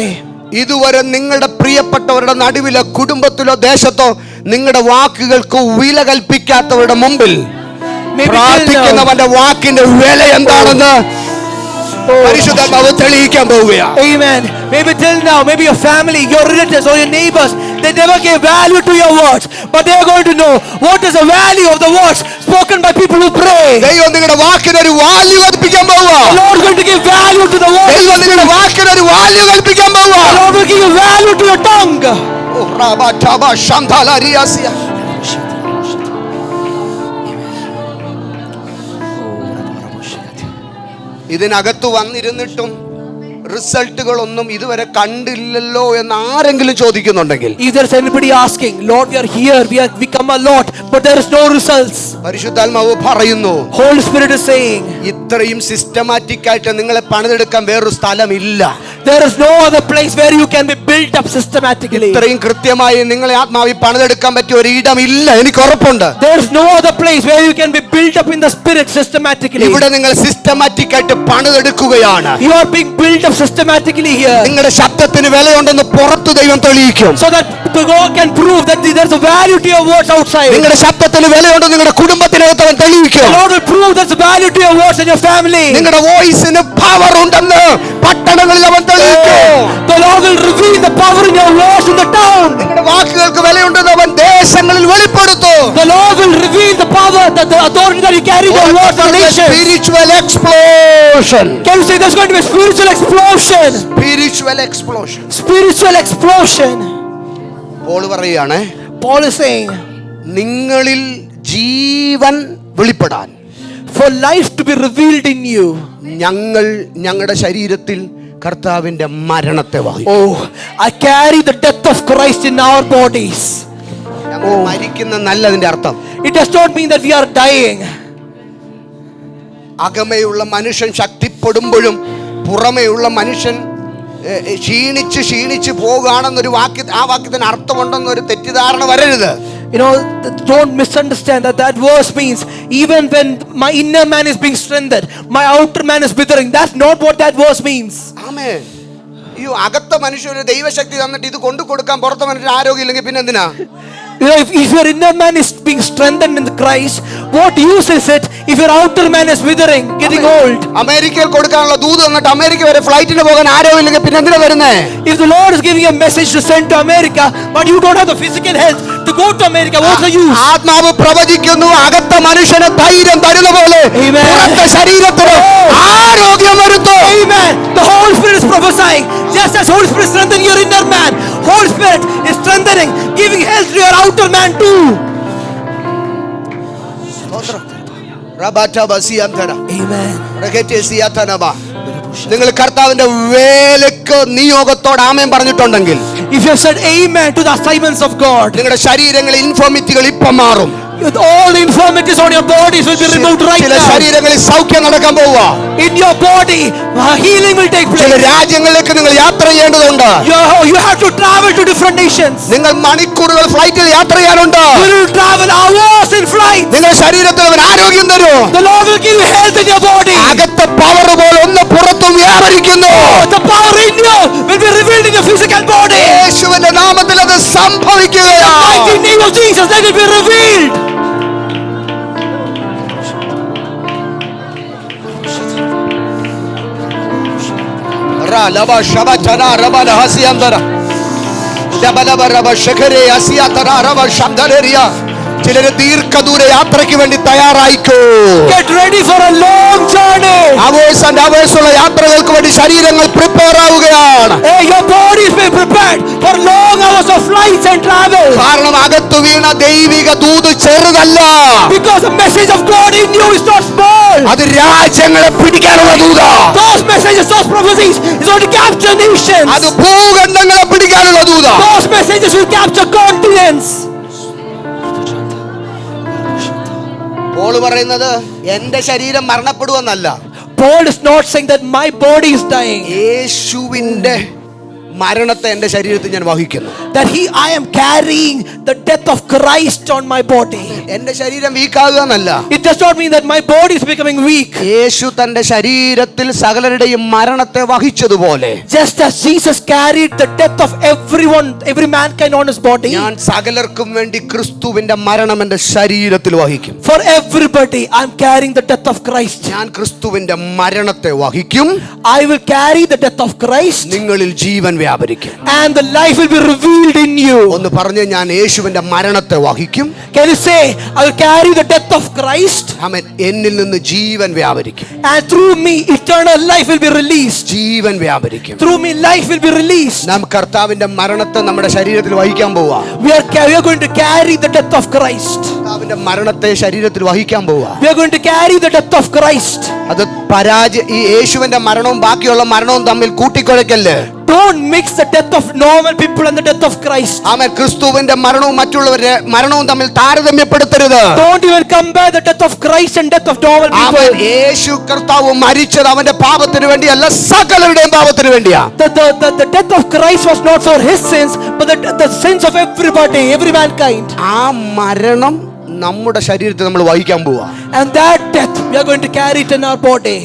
ഇതുവരെ നിങ്ങളുടെ പ്രിയപ്പെട്ടവരുടെ നടുവിലോ കുടുംബത്തിലോ ദേശത്തോ നിങ്ങളുടെ വാക്കുകൾക്ക് വില കൽപ്പിക്കാത്തവരുടെ മുമ്പിൽ പ്രാർത്ഥിക്കുന്നവന്റെ വാക്കിന്റെ വില എന്താണെന്ന് പരിശുദ്ധാത്മാവ് തെളിയിക്കാൻ പോവുകയാണ്. Amen. Maybe till now, maybe your family, your relatives or your neighbors, they never gave value to your words, but they are going to know what is the value of the words spoken by people who pray. ദൈവം നിങ്ങളുടെ വാക്കിന് ഒരു value കൽപ്പിക്കാൻ പോവുക. The Lord is going to give value to the words. ദൈവം നിങ്ങളുടെ വാക്കിന് ഒരു വാല്യൂ കൽപ്പിക്കാൻ പോവുക. The Lord will give value to your tongue. ഇതിനകത്ത് വന്നിരുന്നിട്ടും റിസൾട്ടുകളൊന്നും ഇതുവരെ കണ്ടില്ലല്ലോ എന്ന് ആരെങ്കിലും ചോദിക്കുന്നുണ്ടെങ്കിൽ, if there's anybody asking, Lord, we are here, we come a lot, but there is no results. പരിശുദ്ധാത്മാവ് പറയുന്നു, Holy Spirit is saying, ഇത്രയും സിസ്റ്റമാറ്റിക് ആയിട്ട് നിങ്ങളെ പണിതെടുക്കാൻ വേറൊരു സ്ഥലമില്ല. there is no other place where you can be built up systematically. ഇത്രയും കൃത്യമായി നിങ്ങളെ ആത്മാവിൽ പണിതെടുക്കാൻ പറ്റിയ ഒരു ഇടമില്ല, എനിക്ക് ഉറപ്പുണ്ട്. There is no other place where you can be built up in the spirit systematically. ഇവിടെ നിങ്ങൾ സിസ്റ്റമാറ്റിക് ആയിട്ട് പണിതെടുക്കുകയാണ്. You are being built up systematically here. നിങ്ങളുടെ ശബ്ദത്തിന് വിലയുണ്ടെന്ന് പുറത്തു ദൈവം തെളിയിക്കും. So that God can prove that there's a value to your words outside. നിങ്ങളുടെ ശബ്ദത്തിന് വിലയുണ്ടെന്ന് നിങ്ങളുടെ കുടുംബത്തിനകത്ത് അവൻ തെളിയിക്കും. The Lord will prove there's a value to your words in your family. നിങ്ങളുടെ വോയിസിന് പവർ ഉണ്ടെന്ന് പട്ടണങ്ങളിൽ അവൻ തെളിയിക്കും. The Lord will reveal the power in your words in the town. നിങ്ങളുടെ വാക്കുകൾക്ക് വിലയുണ്ടെന്ന് അവൻ ദേശങ്ങളിൽ വെളിപ്പെടുത്തും. The Lord will reveal the power, the the authority that you carry your word for nations. Spiritual explosion. Can you say there's going to be a spiritual explosion? Spiritual explosion. Spiritual explosion. Paul പറയാണ്, Paul is saying, നിങ്ങളിൽ ജീവൻ വെളിപ്പെടാൻ, for life to be revealed in you. ഞങ്ങൾ ഞങ്ങളുടെ ശരീരത്തിൽ കർത്താവിന്റെ മരണത്തെ വഹിക്കും. Oh, I carry the death of Christ in our bodies. ഞങ്ങൾ മരിക്കുന്ന നല്ലതിന്റെ അർത്ഥം, It does not mean that we are dying. അകമയുള്ള മനുഷ്യൻ ശക്തിപ്പെടുമ്പോഴും പുറമെയുള്ള മനുഷ്യൻ ക്ഷീണിച്ച് പോകുകയാണെന്നൊരു ആ വാക്യത്തിന് അർത്ഥമുണ്ടെന്നൊരു തെറ്റിദ്ധാരണ വരരുത്. You know, don't misunderstand that verse means even when my inner man is being strengthened, my outer man is withering. That's not what that verse means. ആമേൻ. ഈ അകത്ത മനുഷ്യന് ദൈവശക്തി തന്നിട്ട് ഇത് കൊണ്ടു കൊടുക്കാൻ പുറത്തെ മനുഷ്യന് ആരോഗ്യം ഇല്ലെങ്കിൽ പിന്നെ എന്തിനാ? You know, if your inner man is being strengthened in Christ, what use is it if your outer man is withering, getting old? അമേരിക്കയിൽ കൊടുക്കാനുള്ള ദൂത് തന്നിട്ട് അമേരിക്ക വരെ ഫ്ലൈറ്റിന് പോകാൻ ആരോഗ്യം ഇല്ലെങ്കിൽ പിന്നെ എന്തിനാ വരുന്നേ? If the Lord is giving a message to send to America, but you don't have the physical health to go to America, what's the use? ആത്മാവ് പ്രവചിക്കുന്നു, അകത്ത മനുഷ്യന് ധൈര്യം തരുന്ന പോലെ Amen. പുറത്തെ ശരീരത്തിന് ആരോഗ്യം വരുത്തും. Amen. The Holy Spirit is prophesying. Just as Holy Spirit strengthening your inner man, Holy Spirit is strengthening, giving health to your outer man too. Amen. നിങ്ങൾ കർത്താവിന്റെ വേലക്ക് നിയോഗത്തോടെ ആമേൻ പറഞ്ഞിട്ടുണ്ടെങ്കിൽ, If you have said amen to the assignments of God, നിങ്ങളുടെ ശരീരങ്ങളിൽ ഇൻഫോമിറ്റികൾ ഇപ്പം മാറും. all the infirmities on your bodies will be removed right ചില now. ശരീരങ്ങളിൽ സൗഖ്യം നടക്കാൻ പോവുക. In your body, healing will take ചില place. രാജ്യങ്ങളിലേക്ക് നിങ്ങൾ യാത്ര ചെയ്യേണ്ടതുണ്ട്. You have to travel to different nations. നിങ്ങൾ മണിക്കൂറുകൾ ഫ്ലൈറ്റിൽ യാത്ര ചെയ്യാനുണ്ട്. You will travel hours in flight. നിങ്ങളുടെ ശരീരത്തിൽ അവൻ ആരോഗ്യം തരും. The Lord will give you health in your body. അകത്തെ പവർ പോലെ ഒന്ന് പുറത്തും വ്യാപരിക്കുന്നു. The power in you will be revealed in your physical body. യേശുവിന്റെ നാമത്തിൽ അത് In the സംഭവിക്കുകയാണ്. mighty name of Jesus, that will be revealed. ലബ ശബതന റബ ഹസിയന്തര ദബലബ റബ ശഖരെ അസിയതന റബ ശബ്ദലേരിയ. ചിലര് ദീർഘദൂര യാത്രയ്ക്ക് വേണ്ടി തയ്യാറായിക്കോ. Get ready for a long journey. അവേഴ്സുള്ള യാത്രകൾക്ക് വേണ്ടി ശരീരങ്ങൾ പ്രിപ്പയർ ആവുകയാണ്. Hey, your body is being prepared for long hours of flights and travel. കാരണം അകത്തു വീണ ദൈവിക ദൂത് ചെറുതല്ല. Because the message of God in you is not small. അത് രാജ്യങ്ങളെ പിടിക്കാനുള്ള ദൂതാ. Those messages, those prophecies is going to capture nations. അത് ഭൂഖണ്ഡങ്ങളെ പിടിക്കാനുള്ള ദൂതാ. Those messages will capture continents. Paul പറയുന്നത് എന്റെ ശരീരം മരണപ്പെടുവെന്നല്ല, Paul is not saying that my body is dying. യേശുവിന്റെ മരണത്തെ എന്റെ ശരീരത്തിൽ ഞാൻ വഹിക്കുന്നു. That I am carrying the death of Christ on my body. എന്റെ ശരീരം വീക്കാകുക എന്നല്ല, It does not mean that my body is becoming weak. യേശു തന്റെ ശരീരത്തിൽ സകലരുടെയും മരണത്തെ വഹിച്ചതുപോലെ Just as Jesus carried the death of every mankind on his body, ഞാൻ സകലർക്കും വേണ്ടി ക്രിസ്തുവിന്റെ മരണം എന്റെ ശരീരത്തിൽ വഹിക്കും. for everybody I am carrying the death of Christ. ഞാൻ ക്രിസ്തുവിന്റെ മരണത്തെ വഹിക്കും. I will carry the death of Christ, നിങ്ങളിൽ ജീവൻ വ്യാപരിക്കും. and the life will be revealed in you. ഒന്ന് പറഞ്ഞ്, ഞാൻ യേശുവിന്റെ മരണത്തെ വഹിക്കും. Can you say, I will carry the death of Christ, ആമേൻ. എന്നിൽ നിന്ന് ജീവൻ വ്യാപരിക്കും. and through me eternal life will be released. ജീവൻ വ്യാപരിക്കും. Through me life will be released. നാം കർത്താവിന്റെ മരണത്തെ നമ്മുടെ ശരീരത്തിൽ വഹിക്കാൻ പോവാ. We are going to carry the death of Christ. കർത്താവിന്റെ മരണത്തെ ശരീരത്തിൽ വഹിക്കാൻ പോവാ. We are going to carry the death of Christ. അത് ഈ യേശുവിന്റെ മരണവും ബാക്കിയുള്ള മരണവും തമ്മിൽ കൂട്ടിക്കുഴയ്ക്കല്ലേ. Don't mix the death of normal people and the death of Christ. ആമേൻ. ക്രിസ്തുവിന്റെ മരണവും മറ്റുള്ളവരുടെ മരണവും തമ്മിൽ താരതമ്യപ്പെടുത്തരുത്. Don't even compare the death of Christ and death of normal amen. people. യേശു കർത്താവ് മരിച്ചത് അവന്റെ പാപത്തിന് വേണ്ടിയല്ല, സകലരുടെയും പാപത്തിന് വേണ്ടിയാ. The death of Christ was not for his sins, but the sins of everybody, every mankind. ആ മരണം നമ്മുടെ ശരീരത്തിൽ നമ്മൾ വഹിക്കാൻ പോവാ. And that death we are going to carry it in our body.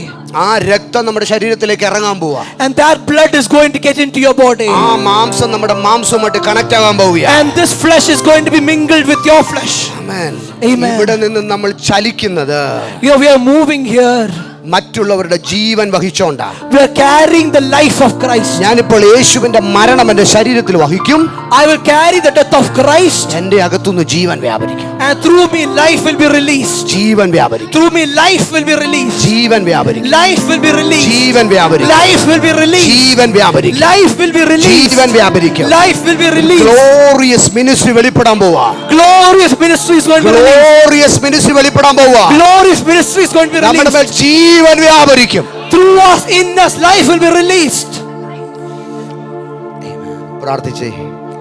ആ രക്തം നമ്മുടെ ശരീരത്തിലേക്ക് ഇറങ്ങാൻ പോവാ. And that blood is going to get into your body. ആ മാംസം നമ്മുടെ മാംസവുമായിട്ട് കണക്ട് ആകാൻ പോവുക. And this flesh is going to be mingled with your flesh. Amen. Amen. ഇവിടെ നിന്ന് നമ്മൾ ചലിക്കുന്നത് We are moving here. മറ്റുള്ളവരുടെ ജീവൻ വഹിച്ചോണ്ടാ. We are carrying the life of Christ. ഞാനിപ്പോൾ യേശുവിന്റെ മരണം എന്റെ ശരീരത്തിൽ വഹിക്കും. I will carry the death of Christ. എന്റെ അകത്തുനിന്ന് ജീവൻ വ്യാപരിക്കും. And through me life will be released. ജീവൻ വ്യാപരിക്കും. Through me life will be released. ജീവൻ വ്യാപരിക്കും. Life will be released. ജീവൻ വ്യാപരിക്കും. Life will be released. ജീവൻ വ്യാപരിക്കും. Life will be released. ജീവൻ വ്യാപരിക്കും. Life will be released. Glorious ministry വെളിപ്പെടാൻ പോവാ. Glorious ministry is going to be released. Glorious ministry വെളിപ്പെടാൻ പോവാ. Glorious ministry is going to be നമ്മുടെ മേൽ released. ജീവൻ വ്യാപരിക്കും. Through us, in us, life will be released. പ്രാർത്ഥിച്ചേ.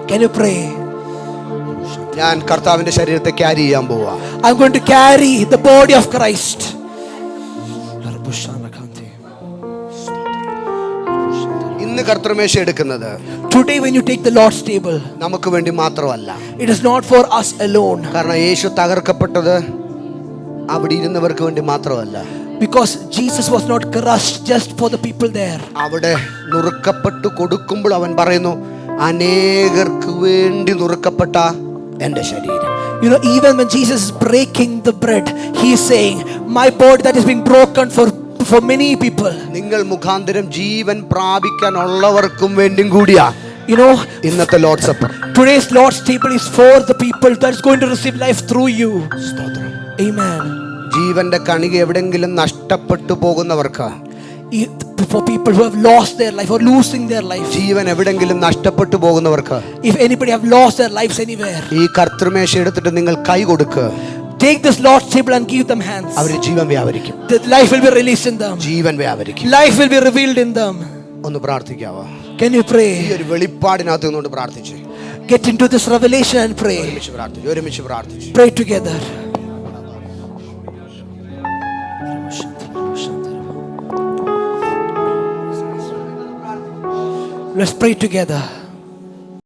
Can you pray? ഞാൻ കർത്താവിന്റെ ശരീരത്തെ ക്യാരി ചെയ്യാൻ പോവാ. I'm going to carry the body of Christ. ഇന്ന് കർത്തൃമേശ എടുക്കുന്നത് Today when you take the Lord's table, നമുക്ക് വേണ്ടി മാത്രമല്ല. it is not for us alone. കാരണം യേശു തകർക്കപ്പെട്ടത് അവിടെ ഇരുന്നവർക്ക് വേണ്ടി മാത്രമല്ല. Because Jesus was not crushed just for the people there. അവിടെ നുറുക്കപ്പെട്ടു കൊടുക്കുമ്പോൾ അവൻ പറയുന്നു, അനേകർക്ക് വേണ്ടി നുറുക്കപ്പെട്ട എന്റെ ശരീരം. You know, even when Jesus is breaking the bread, he is saying, my body that is being broken for many people. നിങ്ങൾ മുഖാന്തരം ജീവൻ പ്രാപിക്കാനുള്ളവർക്കും വേണ്ടിയും കൂടിയാ You know, ഇന്നത്തെ Lord supper. today's Lord's table is for the people that is going to receive life through you. Amen. ജീവന്റെ കണിക എവിടെങ്കിലും നഷ്ടപ്പെട്ടു പോകുന്നവർക്ക്, For people who have lost their life or losing their life, ജീവൻ എവിടെങ്കിലും നഷ്ടപ്പെട്ടു പോകുന്നവർക്ക്, if anybody have lost their lives anywhere, ഈ കർത്തൃമേശ എടുത്തിട്ട് നിങ്ങൾ കൈ കൊടുക്ക്. take this Lord's table and give them hands. Our Jeevan വ്യാപരിക്കും. The life will be released in them. ജീവൻ വ്യാപരിക്കും. Life will be revealed in them. ഒന്ന് പ്രാർത്ഥിക്കാവോ? Can you ഈ pray? ഒരു വെളിപ്പാടിനകത്ത് നിന്നുകൊണ്ട് പ്രാർത്ഥിച്ചേ. Get into this revelation and pray. ഒരുമിച്ച് പ്രാർത്ഥിച്ചു. Pray together. Let's pray together.